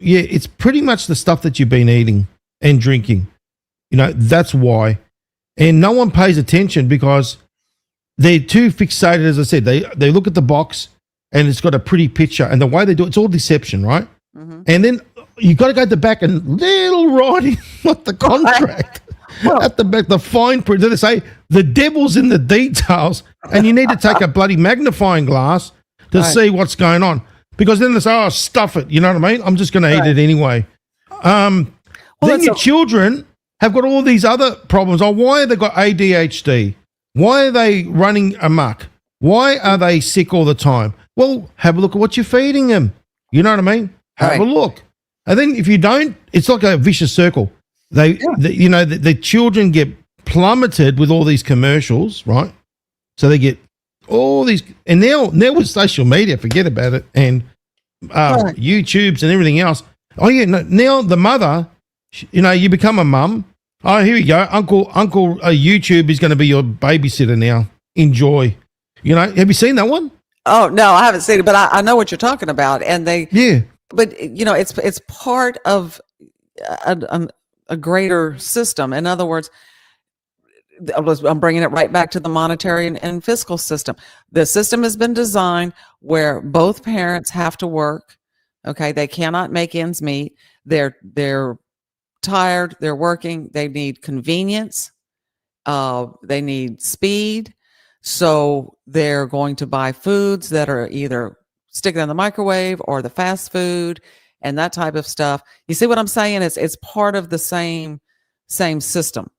It's pretty much the stuff that you've been eating and drinking. That's why. And no one pays attention because they're too fixated, as I said. They look at the box and it's got a pretty picture. And the way they do it's all deception, right? Mm-hmm. And then you got to go to the back and little writing like the contract. Well, at the back, the fine print, they say the devil's in the details, and you need to take a bloody magnifying glass to see what's going on. Because then they say, stuff it. You know what I mean? I'm just going to eat it anyway. Then your children have got all these other problems. Oh, why have they got ADHD? Why are they running amok? Why are they sick all the time? Well, have a look at what you're feeding them. You know what I mean? Have a look. And then if you don't, it's like a vicious circle. The children get plummeted with all these commercials, right? So they get all these, and now with social media, forget about it, and YouTubes and everything else. Oh yeah, now the mother, you become a mum. Oh, here we go, Uncle YouTube is going to be your babysitter now. Enjoy. Have you seen that one? Oh no, I haven't seen it, but I know what you're talking about, and But it's part of a greater system. In other words, I'm bringing it right back to the monetary and fiscal system. The system has been designed where both parents have to work. Okay, they cannot make ends meet. They're tired. They're working. They need convenience. They need speed. So they're going to buy foods that are either stick it in the microwave or the fast food and that type of stuff. You see what I'm saying? It's part of the same system.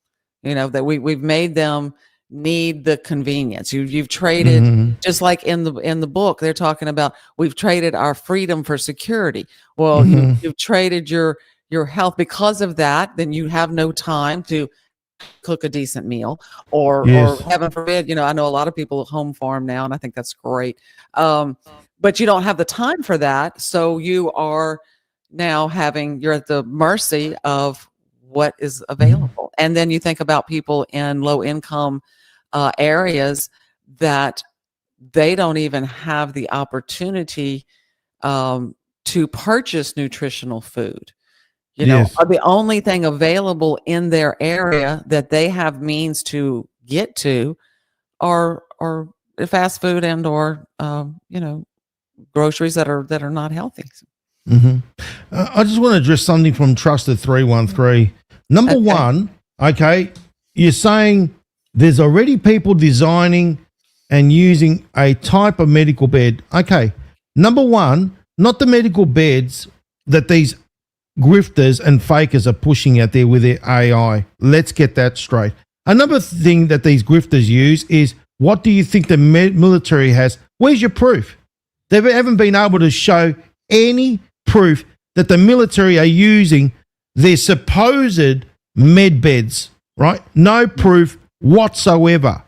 That we've made them need the convenience. You've traded, just like in the book, they're talking about we've traded our freedom for security. Well, you've traded your health because of that. Then you have no time to cook a decent meal, or heaven forbid, I know a lot of people home farm now, and I think that's great. But you don't have the time for that, so you are now you're at the mercy of what is available. And then you think about people in low income areas that they don't even have the opportunity to purchase nutritional food. Are the only thing available in their area that they have means to get to are fast food and or groceries that are not healthy. I just want to address something from Trusted 313. Number one, you're saying there's already people designing and using a type of medical bed. Okay, number one, not the medical beds that these grifters and fakers are pushing out there with their AI. Let's get that straight. Another thing that these grifters use is, what do you think the military has? Where's your proof? They haven't been able to show any proof that the military are using their supposed med beds, right? No proof whatsoever,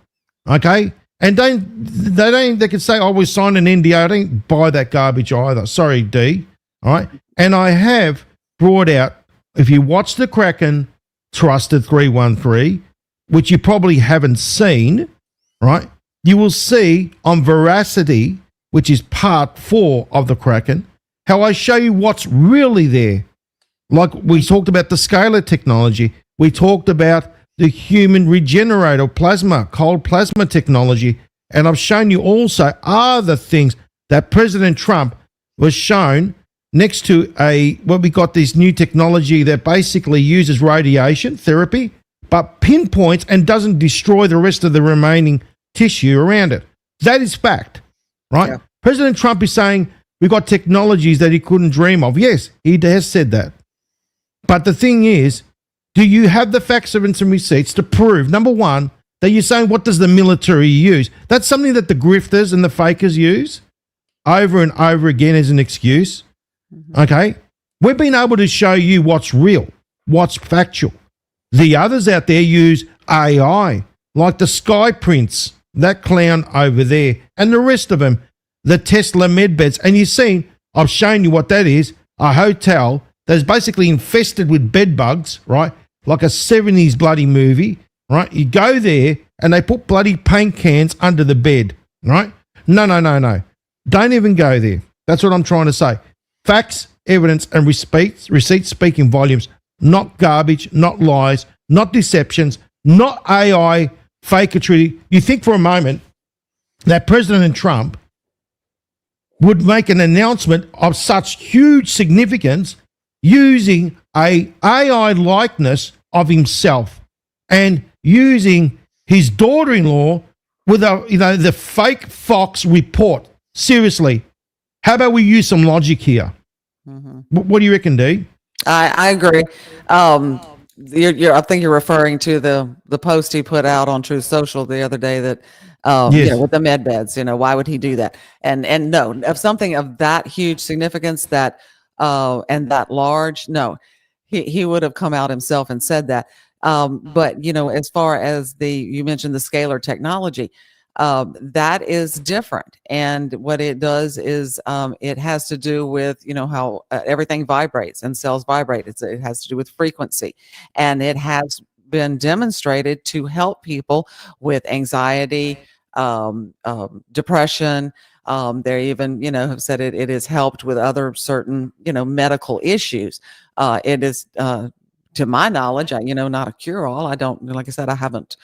okay? And they can say, we signed an NDA. I don't buy that garbage either. Sorry, D, all right? And I have brought out, if you watch the Kraken Trusted 313, which you probably haven't seen, right? You will see on Veracity, which is part 4 of the Kraken, how I show you what's really there. Like we talked about the scalar technology. We talked about the human regenerator plasma, cold plasma technology. And I've shown you also other things that President Trump was shown next to we got this new technology that basically uses radiation therapy, but pinpoints and doesn't destroy the rest of the remaining tissue around it. That is fact, right? Yeah. President Trump is saying we've got technologies that he couldn't dream of. Yes, he has said that. But the thing is, do you have the facts and some receipts to prove, number one, that you're saying what does the military use? That's something that the grifters and the fakers use over and over again as an excuse. Okay? We've been able to show you what's real, what's factual. The others out there use AI, like the Sky Prince, that clown over there, and the rest of them, the Tesla med beds. And you've seen, I've shown you what that is, a hotel that's basically infested with bed bugs, right? Like a 70s bloody movie, right? You go there and they put bloody paint cans under the bed, right? No. Don't even go there. That's what I'm trying to say. Facts, evidence, and receipts speaking volumes, not garbage, not lies, not deceptions, not AI fakery. You think for a moment that President Trump would make an announcement of such huge significance using a AI likeness of himself and using his daughter-in-law with the fake Fox report. Seriously, how about we use some logic here? What do you reckon, Dee? I agree. I think you're referring to the post he put out on Truth Social the other day that, Yes. with the med beds, why would he do that? And no, of something of that huge significance that, and that large, no, he would have come out himself and said that. But, as far as you mentioned the scalar technology, that is different. And what it does is it has to do with, how everything vibrates and cells vibrate. It has to do with frequency. And it has been demonstrated to help people with anxiety, depression. They even, have said it has helped with other certain, medical issues. It is, to my knowledge, not a cure-all. I don't, like I said, I haven't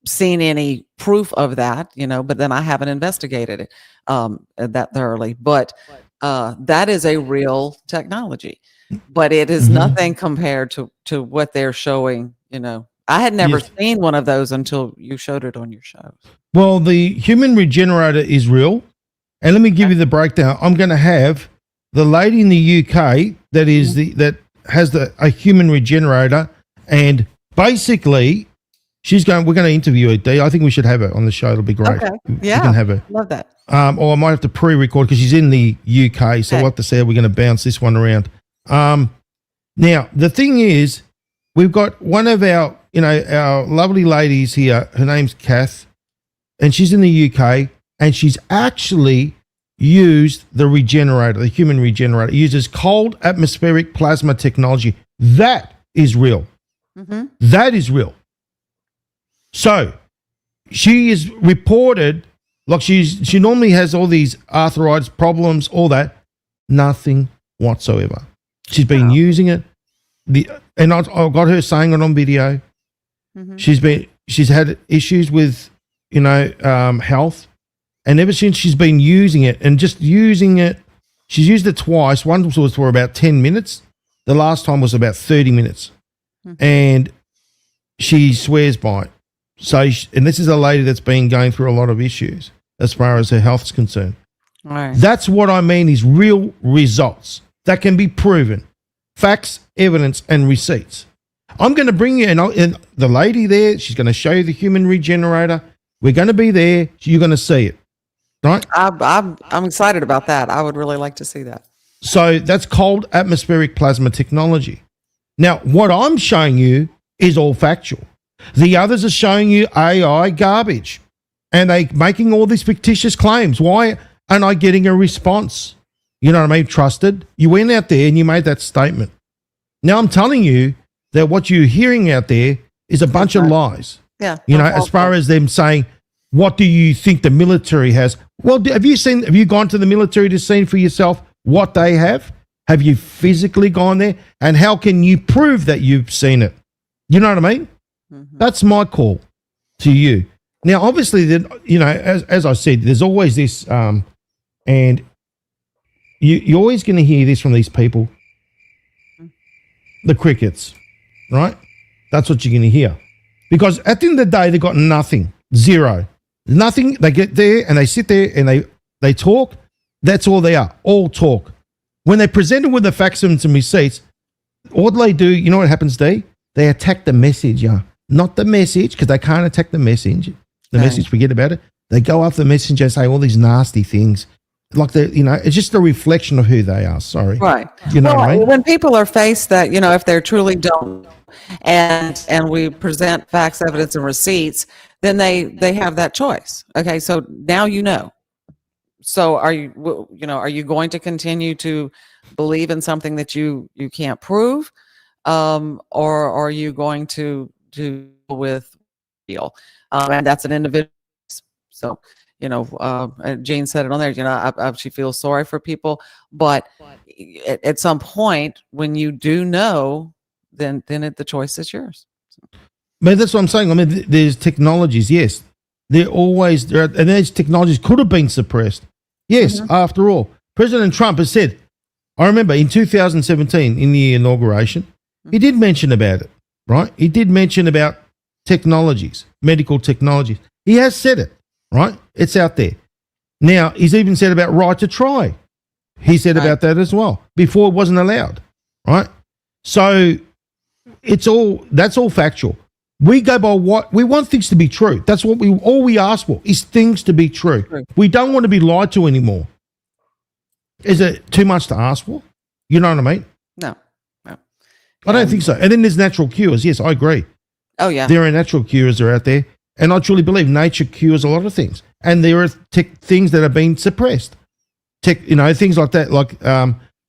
seen any proof of that, but then I haven't investigated it that thoroughly. But that is a real technology, but it is nothing compared to what they're showing. I had never seen one of those until you showed it on your show. Well, the human regenerator is real, and let me give you the breakdown. I'm going to have the lady in the UK that is that has a human regenerator, and basically we're going to interview her, Dee. I think we should have her on the show. It'll be great. Okay. Yeah. We can have her. Love that. Or I might have to pre-record because she's in the UK, so we'll have to see how we're going to bounce this one around. Now, the thing is, we've got one of our lovely ladies here. Her name's Kath, and she's in the UK, and she's actually used the regenerator, the human regenerator. It uses cold atmospheric plasma technology. That is real. Mm-hmm. That is real. So she is reported, like she normally has all these arthritis problems, all that, nothing whatsoever. She's been using it. And I got her saying it on video. Mm-hmm. She's had issues with, health. And ever since she's been using it and just using it, she's used it twice. One was for about 10 minutes. The last time was about 30 minutes. Mm-hmm. And she swears by it. So, and this is a lady that's been going through a lot of issues as far as her health is concerned. All right. That's what I mean is real results that can be proven. Facts, evidence, and receipts. I'm going to bring you, and the lady there, she's going to show you the human regenerator. We're going to be there. You're going to see it. Right? I'm excited about that. I would really like to see that. So that's cold atmospheric plasma technology. Now, what I'm showing you is all factual. The others are showing you AI garbage, and they making all these fictitious claims. Why aren't I getting a response? You know what I mean? Trusted. You went out there and you made that statement. Now I'm telling you that what you're hearing out there is a bunch of lies. Yeah. As far as them saying, what do you think the military has? Well, have you gone to the military to see for yourself what they have? Have you physically gone there? And how can you prove that you've seen it? You know what I mean? Mm-hmm. That's my call to you. Now, obviously, as I said, there's always this, and you're always going to hear this from these people, the crickets, right? That's what you're going to hear. Because at the end of the day, they've got nothing, zero. Nothing. They get there and they sit there and they talk. That's all they are, all talk. When they're presented with the facts and some receipts, all they do, you know what happens, Dee? They attack the message, not the message, because they can't attack the message. The message, forget about it. They go after the messenger and say all these nasty things. Like it's just a reflection of who they are. Sorry. Right. You know what I mean? When people are faced that, if they're truly don't, and we present facts, evidence, and receipts, then they have that choice. Okay. So now So are you going to continue to believe in something that you can't prove? Or are you going to do with real? And that's an individual. So, Jane said it on there, she feels sorry for people, but at some point when you do know, then the choice is yours. But that's what I'm saying. I mean, there's technologies, yes. They're always there, and these technologies could have been suppressed. Yes, after all. President Trump has said, I remember in 2017, in the inauguration, he did mention about it, right? He did mention about technologies, medical technologies. He has said it, right? It's out there. Now, he's even said about right to try. He said about that as well. Before it wasn't allowed, right? So that's all factual. We go by what we want things to be true. That's what all we ask for is things to be true. We don't want to be lied to anymore. Is it too much to ask for? You know what I mean? No. I don't think so. And then there's natural cures. Yes, I agree. Oh, yeah. There are natural cures that are out there. And I truly believe nature cures a lot of things. And there are things that have been suppressed. Things like that, like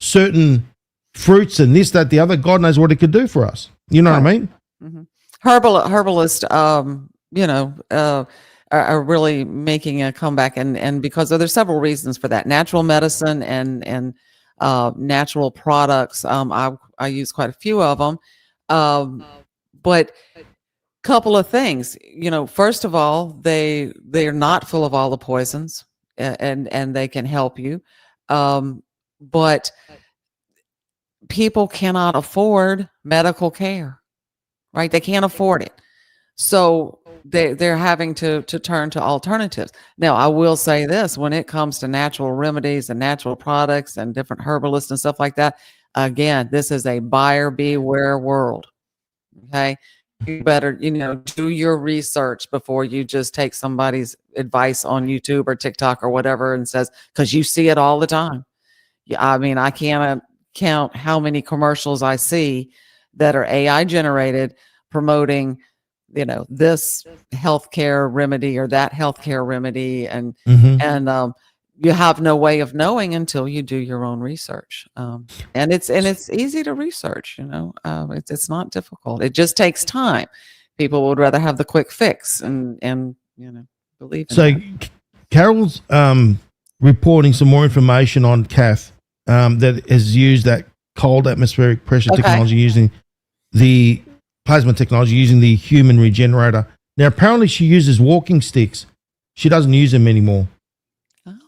certain fruits and this, that, the other. God knows what it could do for us. You know what I mean? Mm-hmm. Herbalists, are really making a comeback. And because there's several reasons for that. Natural medicine and natural products. I use quite a few of them. But couple of things, first of all, they're not full of all the poisons and they can help you. But people cannot afford medical care, right? They can't afford it. So they're having to turn to alternatives. Now, I will say this, when it comes to natural remedies and natural products and different herbalists and stuff like that, again, this is a buyer beware world. Okay. You better, do your research before you just take somebody's advice on YouTube or TikTok or whatever and says, because you see it all the time. I mean, I can't count how many commercials I see that are AI generated promoting, this healthcare remedy or that healthcare remedy. And, you have no way of knowing until you do your own research. And it's easy to research, it's not difficult. It just takes time. People would rather have the quick fix and believe in that. Carol's reporting some more information on Kath that has used that cold atmospheric pressure technology using the plasma technology, using the human regenerator. Now, apparently she uses walking sticks. She doesn't use them anymore.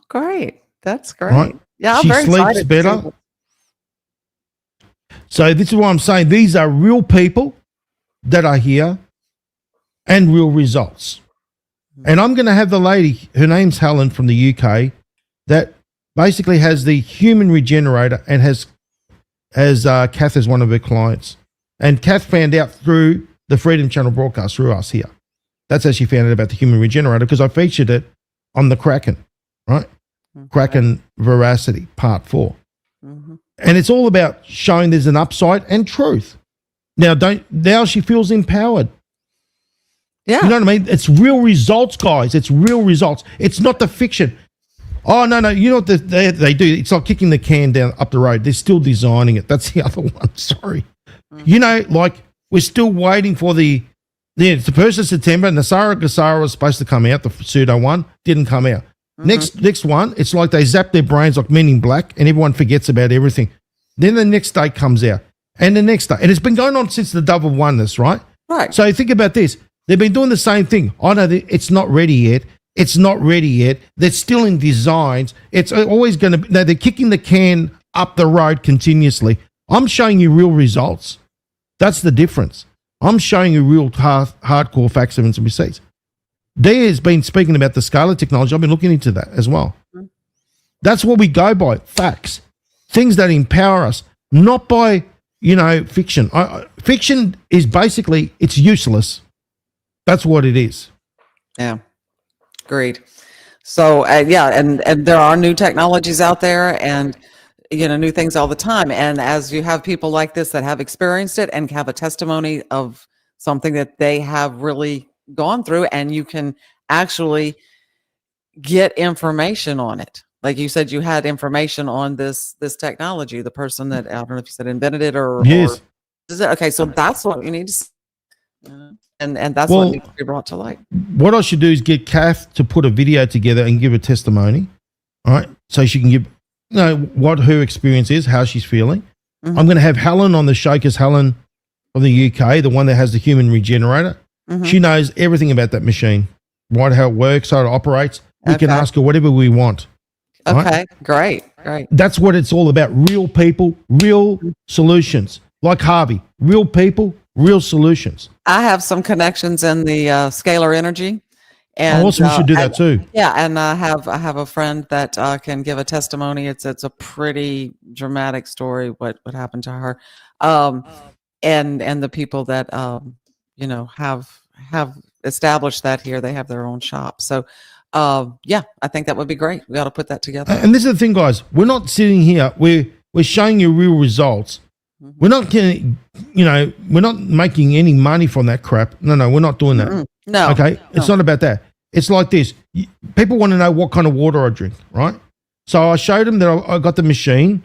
Great. That's great. Right? Yeah, I'm she very sleeps excited better. So this is what I'm saying. These are real people that are here and real results. And I'm going to have the lady, her name's Helen from the UK, that basically has the human regenerator and has Kath as one of her clients. And Kath found out through the Freedom Channel broadcast through us here. That's how she found out about the human regenerator, because I featured it on the Kraken, right? Kraken Veracity, Part 4. And it's all about showing there's an upside and truth. Now she feels empowered. Yeah. You know what I mean? It's real results, guys. It's real results. It's not the fiction. Oh, no. You know what they do? It's like kicking the can down up the road. They're still designing it. That's the other one. Sorry. We're still waiting for the 1st of September. NESARA GESARA was supposed to come out. The pseudo one didn't come out. Next one, it's like they zap their brains like Men in Black and everyone forgets about everything. Then the next day comes out and the next day. And it's been going on since the Dove of Oneness, right? Right. So think about this. They've been doing the same thing. I know that it's not ready yet. It's not ready yet. They're still in designs. It's always going to be, they're kicking the can up the road continuously. I'm showing you real results. That's the difference. I'm showing you real hardcore facts, evidence, and receipts. Dia has been speaking about the scalar technology. I've been looking into that as well. That's what we go by, facts, things that empower us, not by, fiction. Fiction is basically, it's useless. That's what it is. Yeah, agreed. So, and there are new technologies out there and, new things all the time. And as you have people like this that have experienced it and have a testimony of something that they have really gone through, and you can actually get information on it. Like you said, you had information on this technology, the person that, I don't know if you said invented it or yes. Okay, so that's what you need to see. And that's what needs to be brought to light. What I should do is get Kath to put a video together and give a testimony, all right? So she can give, what her experience is, how she's feeling. I'm going to have Helen on the show, because Helen from the UK, the one that has the human regenerator, she knows everything about that machine, right? How it works, how it operates. We can ask her whatever we want. Okay, great. That's what it's all about. Real people, real solutions. Like Harvey, real people, real solutions. I have some connections in the scalar energy. And awesome, you should do that too. Yeah, and I have a friend that can give a testimony. It's a pretty dramatic story what happened to her. and the people that you know, have established that here, they have their own shop. So yeah, I think that would be great. We ought to put that together. And this is the thing, guys. We're not sitting here. We're showing you real results. We're not getting, you know, we're not making any money from that crap. No, we're not doing that. No. Okay? It's not about that. It's like this. People want to know what kind of water I drink, right? So I showed them that I got the machine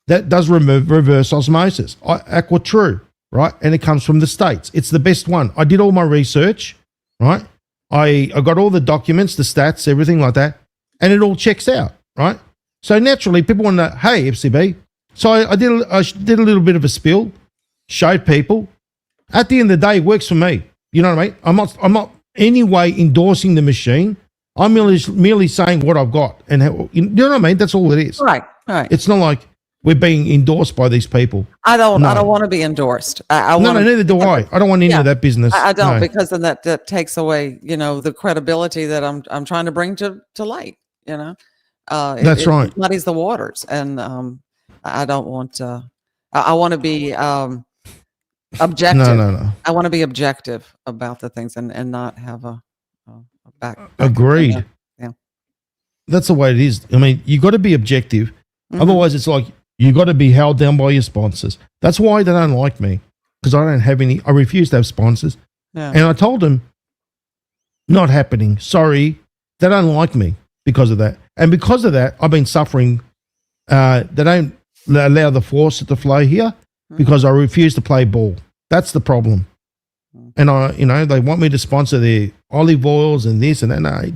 that does reverse osmosis. Aqua True, right? And it comes from the States. It's the best one. I did all my research, right? I got all the documents, the stats, everything like that, and it all checks out, right? So naturally, people want to know, hey, FCB. So I did a little bit of a spill, showed people. At the end of the day, it works for me. You know what I mean? I'm not any way endorsing the machine. I'm merely saying what I've got, and how, you know what I mean? That's all it is. Right. It's not like we're being endorsed by these people. I don't want to be endorsed. No, neither do I. I don't want any of that business. I don't, No. because then that takes away, you know, the credibility that I'm trying to bring to light. You know, That's right. It muddies the waters, and I don't want to. I want to be objective. No. I want to be objective about the things, and not have a back. Agreed. Yeah. That's the way it is. I mean, you got to be objective. Mm-hmm. Otherwise, it's like you got to be held down by your sponsors. That's why they don't like me, because I don't have any. I refuse to have sponsors. Yeah. And I told them, not happening. Sorry, they don't like me because of that. And because of that, I've been suffering. They don't allow the faucet to flow here because I refuse to play ball. That's the problem. And they want me to sponsor their olive oils and this and that. No,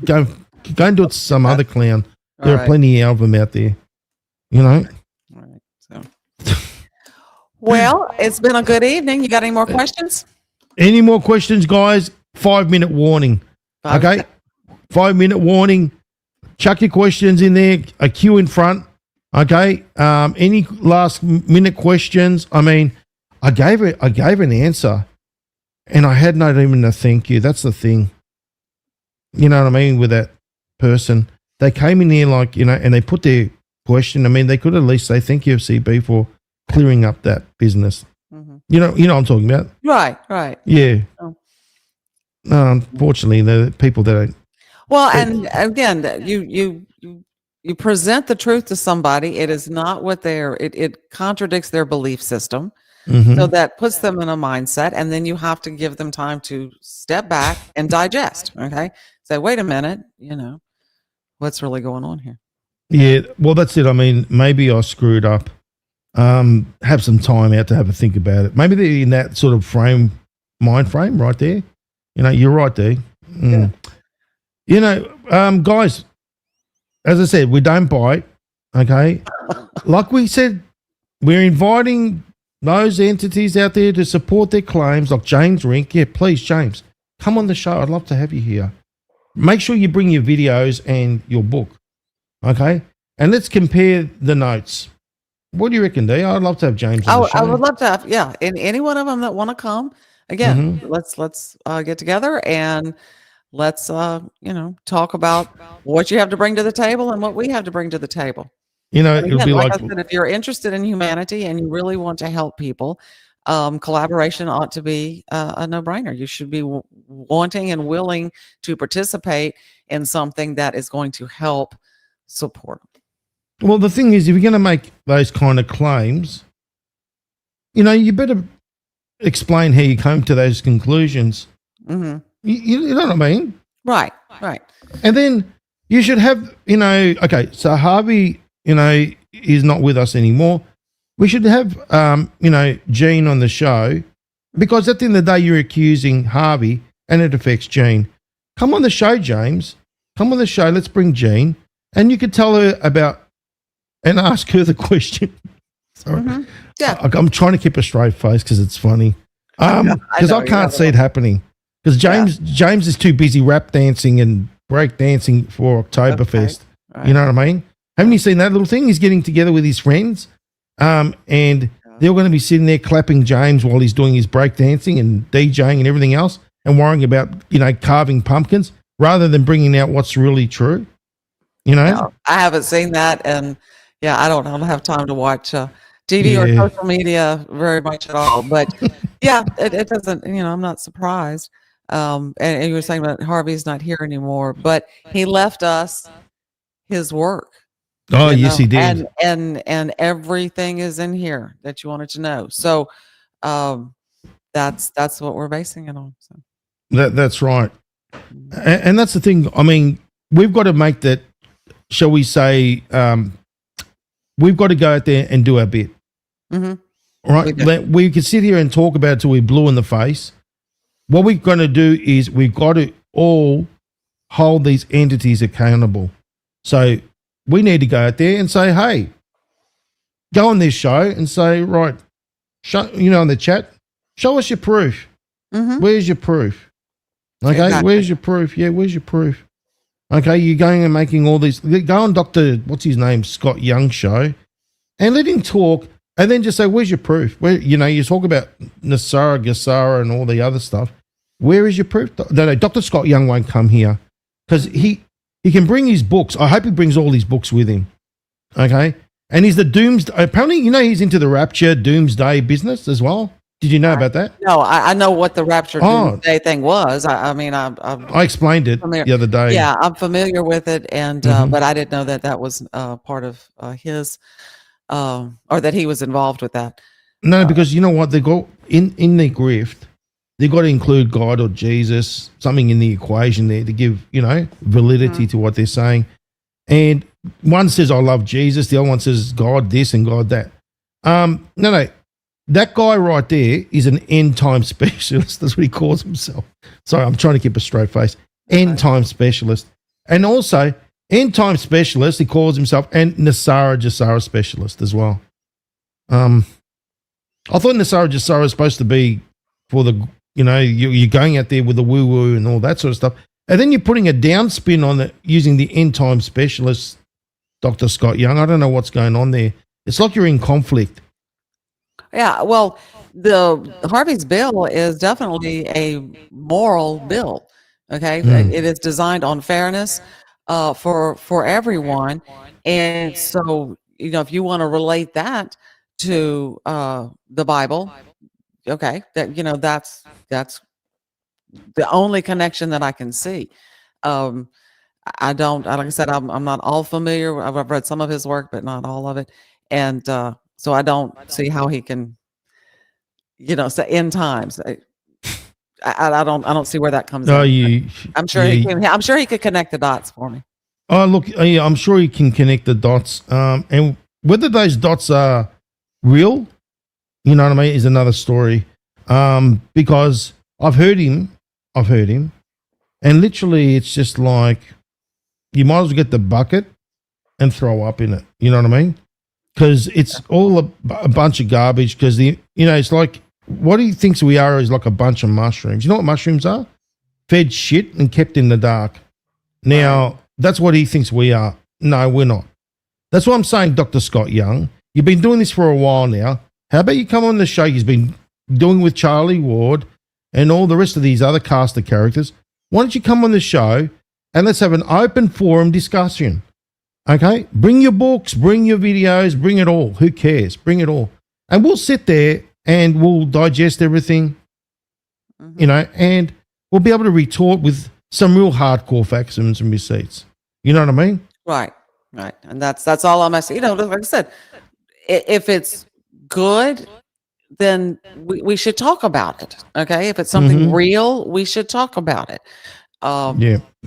go and do it to some other clown. There are plenty of them out there. You know. All right. So, well, it's been a good evening. You got any more questions? Any more questions, guys? 5-minute warning. Okay, 5-minute warning. Chuck your questions in there. A queue in front. Okay. Any last minute questions? I mean, I gave an answer, and I had not even a thank you. That's the thing. You know what I mean with that person. They came in here like, you know, and they put their question. I mean, they could at least say thank you, FCB, for clearing up that business. Mm-hmm. You know what I'm talking about. Right. Yeah. Oh. Unfortunately, the people that don't. Well, and again, you present the truth to somebody. It is not what it contradicts their belief system. Mm-hmm. So that puts them in a mindset, and then you have to give them time to step back and digest. Okay. Say, wait a minute, you know, what's really going on here? Yeah. Well, that's it. I mean, maybe I screwed up. Have some time out to have a think about it. Maybe they're in that sort of mind frame right there. You know, you're right there. Yeah. You know, guys, as I said, we don't bite. Okay. Like we said, we're inviting those entities out there to support their claims, like James Rink. Yeah, please, James, come on the show. I'd love to have you here. Make sure you bring your videos and your book. Okay. And let's compare the notes. What do you reckon, Dee? I'd love to have James on the show. I would love to have, and any one of them that want to come. Again, let's get together and let's talk about what you have to bring to the table and what we have to bring to the table. You know, Again, it'll be like I said, if you're interested in humanity and you really want to help people, collaboration ought to be a no-brainer. You should be wanting and willing to participate in something that is going to help support them. Well, the thing is, if you're going to make those kind of claims, you know, you better explain how you came to those conclusions. Mm-hmm. You know what I mean? Right. And then you should have, you know, okay, so Harvey, you know, is not with us anymore. We should have, you know, Gene on the show, because at the end of the day, you're accusing Harvey and it affects Gene. Come on the show, James. Come on the show. Let's bring Gene. And you could tell her about and ask her the question. Sorry. Mm-hmm. Yeah. I'm trying to keep a straight face because it's funny. Because I can't see it happening. Because James is too busy rap dancing and break dancing for Oktoberfest. Okay. Right. You know what I mean? Haven't you seen that little thing? He's getting together with his friends, and they're going to be sitting there clapping James while he's doing his break dancing and DJing and everything else, and worrying about, you know, carving pumpkins rather than bringing out what's really true. You know, no, I haven't seen that, and I don't have time to watch TV or social media very much at all. But Yeah, it doesn't, I'm not surprised. And you were saying about Harvey's not here anymore, but he left us his work. Oh, yes, he did. And everything is in here that you wanted to know. So that's what we're basing it on. So That's right. And that's the thing. I mean, we've got to make that, shall we say, we've got to go out there and do our bit. Right? We can sit here and talk about it till we're blue in the face. What we're going to do is we've got to all hold these entities accountable. So we need to go out there and say, hey, go on this show and say, right, in the chat, show us your proof. Where's your proof? Okay, Exactly. Where's your proof? Yeah, where's your proof? Okay, you're going and making all these. Go on Dr. What's his name, Scott Young show, and let him talk, and then just say, where's your proof? Where you talk about NESARA, GESARA, and all the other stuff. Where is your proof? No, Dr. Scott Young won't come here because he can bring his books. I hope he brings all his books with him. Okay, and he's the doomsday. Apparently, he's into the rapture doomsday business as well. Did you know about that? No, I know what the rapture doomsday thing was. I explained it the other day. Yeah, I'm familiar with it, and but I didn't know that was part of his, or that he was involved with that. No, because you know what, they go in the grift. They got to include God or Jesus, something in the equation there to give validity to what they're saying. And one says, "I love Jesus." The other one says, "God this and God that." No. That guy right there is an end time specialist. That's what he calls himself. Sorry, I'm trying to keep a straight face. End time specialist. And also, end time specialist, he calls himself, and NESARA, GESARA specialist as well. I thought NESARA, GESARA was supposed to be for the, you're going out there with the woo-woo and all that sort of stuff. And then you're putting a down spin on it using the end time specialist, Dr. Scott Young. I don't know what's going on there. It's like you're in conflict. Yeah, well, the Harvey's bill is definitely a moral bill. Okay, it is designed on fairness for everyone, and so if you want to relate that to the Bible, okay, that's the only connection that I can see. I don't, like I said, I'm not all familiar. I've read some of his work, but not all of it, and so I don't see how he can, say end times. I don't see where that comes in. I'm sure he can. I'm sure he could connect the dots for me. Oh, look, I'm sure he can connect the dots. And whether those dots are real, is another story. Because I've heard him, and literally it's just like you might as well get the bucket and throw up in it. You know what I mean? Because it's all a bunch of garbage. Because it's like what he thinks we are is like a bunch of mushrooms. You know what mushrooms are? Fed shit and kept in the dark. Now that's what he thinks we are. No, we're not. That's what I'm saying, Dr. Scott Young. You've been doing this for a while now. How about you come on the show? He's been doing with Charlie Ward and all the rest of these other cast of characters. Why don't you come on the show and let's have an open forum discussion? Okay, bring your books, bring your videos, bring it all. Who cares? Bring it all. And we'll sit there and we'll digest everything, and we'll be able to retort with some real hardcore facts and some receipts. You know what I mean? Right. And that's all I'm asking. Like I said, if it's good, then we should talk about it. Okay. If it's something real, we should talk about it.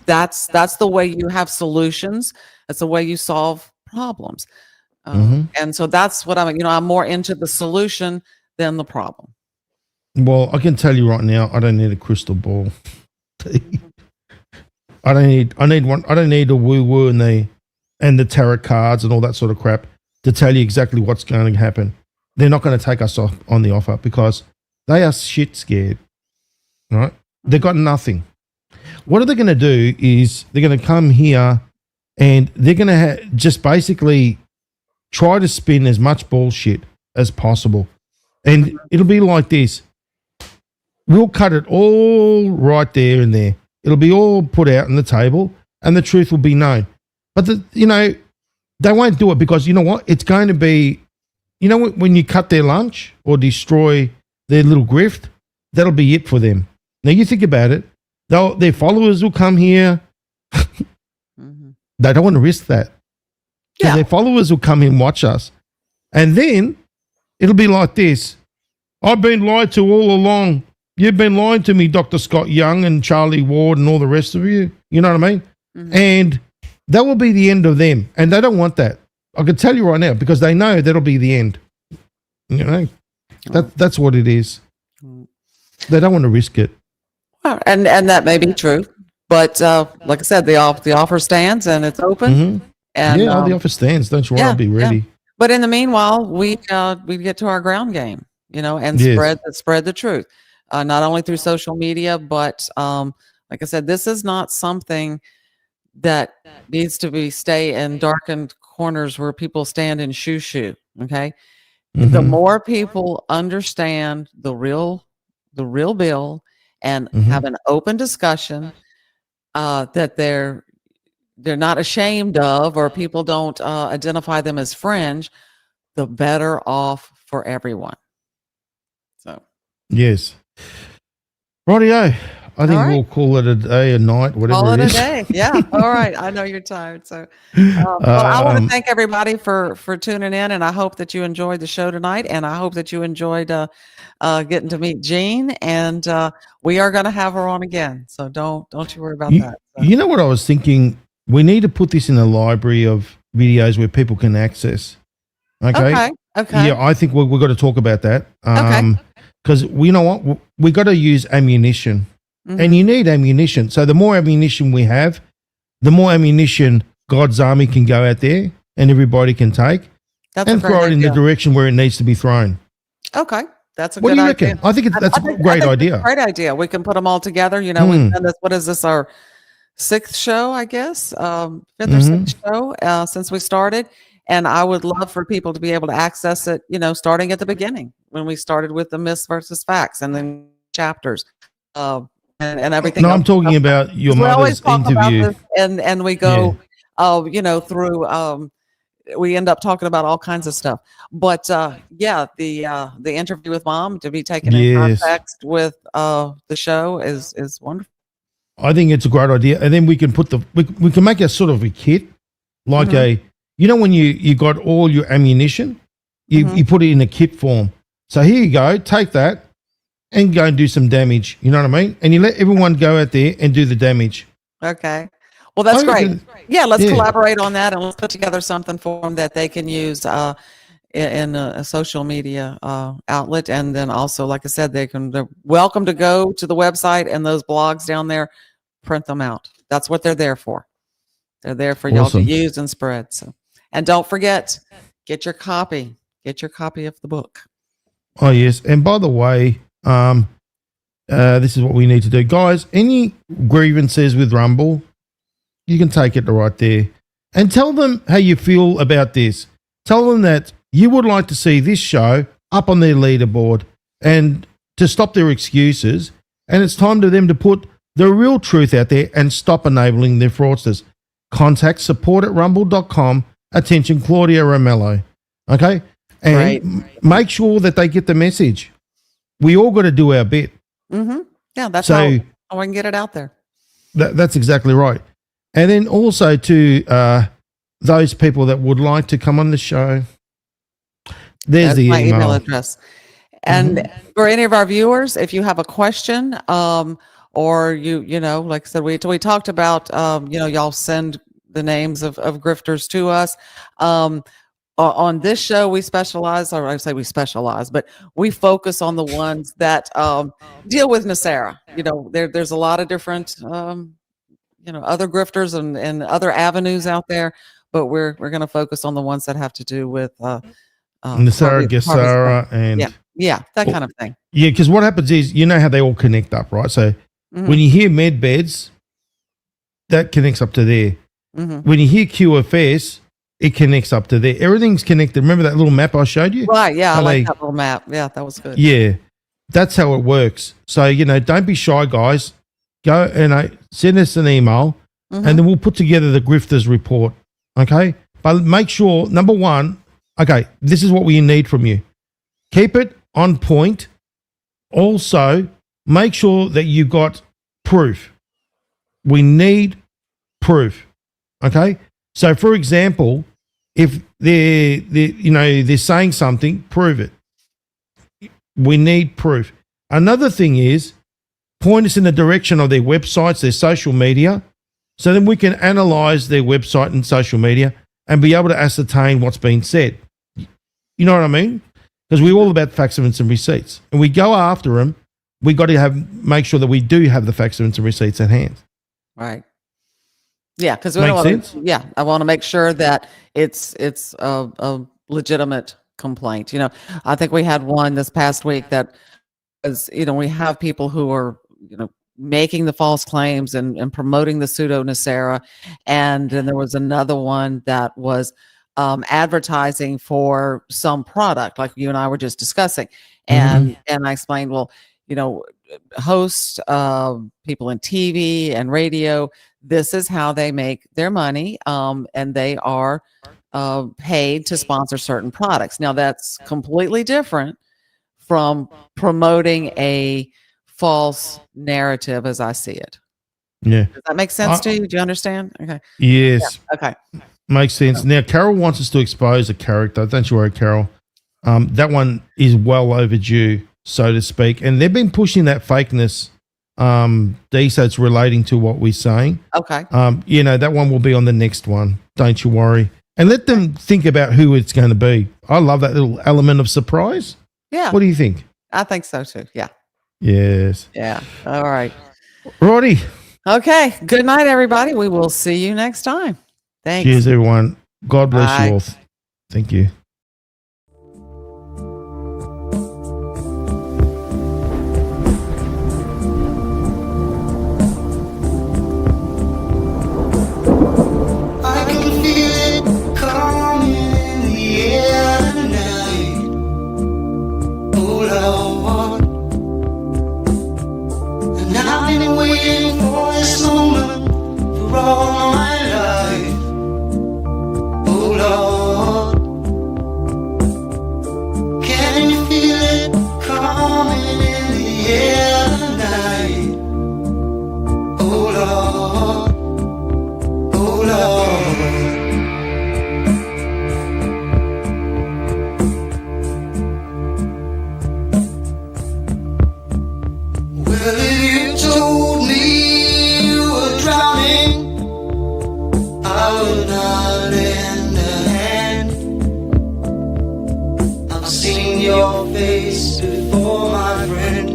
That's the way you have solutions. That's the way you solve problems. And so that's what I'm more into the solution than the problem. Well, I can tell you right now, I don't need a crystal ball. I need one. I don't need a woo-woo and the tarot cards and all that sort of crap to tell you exactly what's going to happen. They're not going to take us off on the offer because they are shit scared. Right? They've got nothing. What are they going to do is they're going to come here and they're going to just basically try to spin as much bullshit as possible. And it'll be like this. We'll cut it all right there and there. It'll be all put out on the table and the truth will be known. But, they won't do it because you know what? It's going to be, when you cut their lunch or destroy their little grift, that'll be it for them. Now you think about it. Their followers will come here. They don't want to risk that. Yeah. Their followers will come here and watch us. And then it'll be like this. I've been lied to all along. You've been lying to me, Dr. Scott Young and Charlie Ward and all the rest of you. You know what I mean? And that will be the end of them. And they don't want that. I can tell you right now, because they know that'll be the end. You know? That's what it is. They don't want to risk it. Well, and that may be true. But like I said, the offer stands and it's open. And the offer stands. Don't you worry, I'll be ready. Yeah. But in the meanwhile, we get to our ground game, you know, and spread the truth, not only through social media, but like I said, this is not something that needs to stay in darkened corners where people stand and shoo. Okay, the more people understand the real bill and have an open discussion that they're not ashamed of, or people don't identify them as fringe, the better off for everyone. So, yes. Rightio. I think we'll call it a day, a night, whatever call it is. a day. Yeah. All right. I know you're tired. So, well, I want to thank everybody for tuning in, and I hope that you enjoyed the show tonight, and I hope that you enjoyed getting to meet Jean, and we are going to have her on again. So don't you worry about that. So. You know what I was thinking? We need to put this in a library of videos where people can access. Okay. Yeah, I think we've got to talk about that. Because you know what? We got to use ammunition. And you need ammunition. So the more ammunition we have, the more ammunition God's army can go out there and everybody can take and throw it in the direction where it needs to be thrown. Okay. That's a what good do you idea. reckon? I think that's a great idea. Great idea. We can put them all together. You know, we've done this, what is this, our 6th show, I guess, 5th or 6th show since we started. And I would love for people to be able to access it, you know, starting at the beginning when we started with the myths versus facts and then chapters. And everything. No, I'm talking about your mother's interview. And we go, you know, through, we end up talking about all kinds of stuff. But the interview with Mom to be taken in context with the show is wonderful. I think it's a great idea. And then we can put we can make a sort of a kit, like you know, when you got all your ammunition, you put it in a kit form. So here you go, take that. And go and do some damage. You know what I mean? And you let everyone go out there and do the damage. Okay. Well, that's great. Yeah, let's collaborate on that, and let's put together something for them that they can use in a social media outlet. And then also, like I said, they're welcome to go to the website and those blogs down there, print them out. That's what they're there for. They're there for y'all to use and spread. So, and don't forget, get your copy of the book. Oh, yes. And by the way, this is what we need to do, guys. Any grievances with Rumble, you can take it right there and tell them how you feel about this. Tell them that you would like to see this show up on their leaderboard and to stop their excuses, and it's time to them to put the real truth out there and stop enabling their fraudsters. Contact support@rumble.com. Attention, Claudia Romello. Okay? And make sure that they get the message. We all got to do our bit. Yeah, that's how we can get it out there. That's exactly right. And then also to those people that would like to come on the show, there's the my email address. And for any of our viewers, if you have a question, or you know, like I said, we talked about, you know, y'all send the names of grifters to us. On this show, we specialize, or I say we specialize, but we focus on the ones that deal with NESARA. You know, there's a lot of different, you know, other grifters and other avenues out there, but we're going to focus on the ones that have to do with NESARA, GESARA, and that kind of thing. Yeah, because what happens is, you know how they all connect up, right? So when you hear med beds, that connects up to there. When you hear QFS, it connects up to there. Everything's connected. Remember that little map I showed you? Right, yeah, I like that little map. Yeah, that was good. Yeah, that's how it works. So, you know, don't be shy, guys. Go and send us an email, and then we'll put together the Grifters report, okay? But make sure, number one, okay, this is what we need from you. Keep it on point also make sure that you got proof. We need proof. Okay. So, for example, if they're saying something, prove it. We need proof. Another thing is point us in the direction of their websites, their social media, so then we can analyze their website and social media and be able to ascertain what's been said. You know what I mean? Because we're all about facts, evidence, and receipts. And we go after them, we got to make sure that we do have the facts, evidence, and receipts at hand. Right. Yeah, because I want to make sure that it's a legitimate complaint. I think we had one this past week that was, we have people who are, making the false claims and promoting the pseudo NESARA, and then there was another one that was advertising for some product, like you and I were just discussing, and I explained, well, hosts, people in TV and radio, this is how they make their money, and they are paid to sponsor certain products. Now, that's completely different from promoting a false narrative as I see it. Yeah. Does that make sense to you? Do you understand? Okay. Yes. Yeah. Okay. Makes sense. Now, Carol wants us to expose a character. Don't you worry, Carol. That one is well overdue, so to speak. And they've been pushing that fakeness, Dee, so it's relating to what we're saying. Okay. That one will be on the next one. Don't you worry. And let them think about who it's going to be. I love that little element of surprise. Yeah. What do you think? I think so too. Yeah. Yes. Yeah. All right. Righty. Okay. Good night, everybody. We will see you next time. Thanks. Cheers, everyone. God bless Bye. you all. Thank you. I can feel it coming in the air tonight. Oh Lord, and I've been waiting for this moment for all my life. Oh Lord, can you feel it coming in the air tonight? Oh Lord, oh Lord. Well, if you told me you were drowning, I would not lend a hand. I've seen your face before, my friend,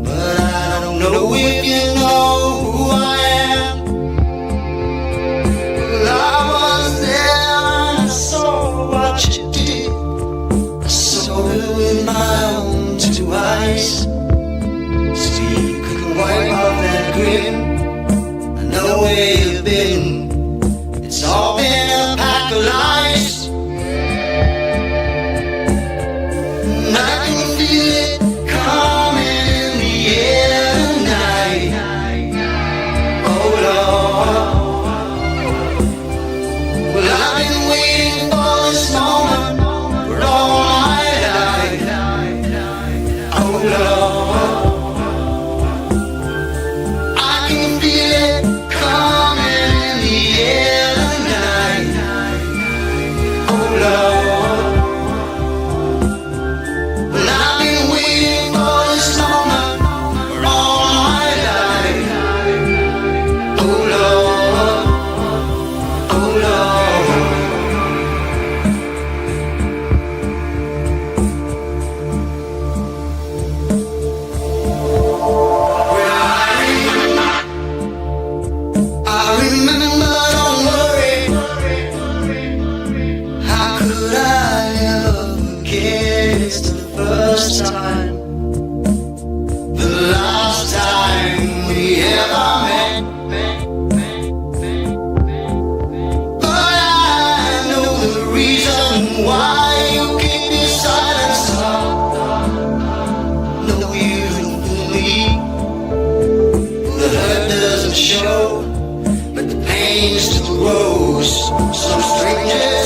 but I don't know if you know who I am. Well, I was there and I saw what you did. I saw it with my own two eyes. So you couldn't wipe off that grin. I know where you've been. It's all been a pack of lies. And I can feel it coming in the air tonight. Oh Lord, well, I've been waiting for this moment for all my life. Oh Lord, I can feel it coming in the air tonight. Oh Lord, well, I've been waiting for this moment for all my life. Oh Lord, oh Lord. I remember, don't worry. How could I ever forget? It's the first time, the last time we ever met. But I know the reason why you keep your silence. No, you don't fool me. The hurt doesn't show, but the pain still grows. Some strangers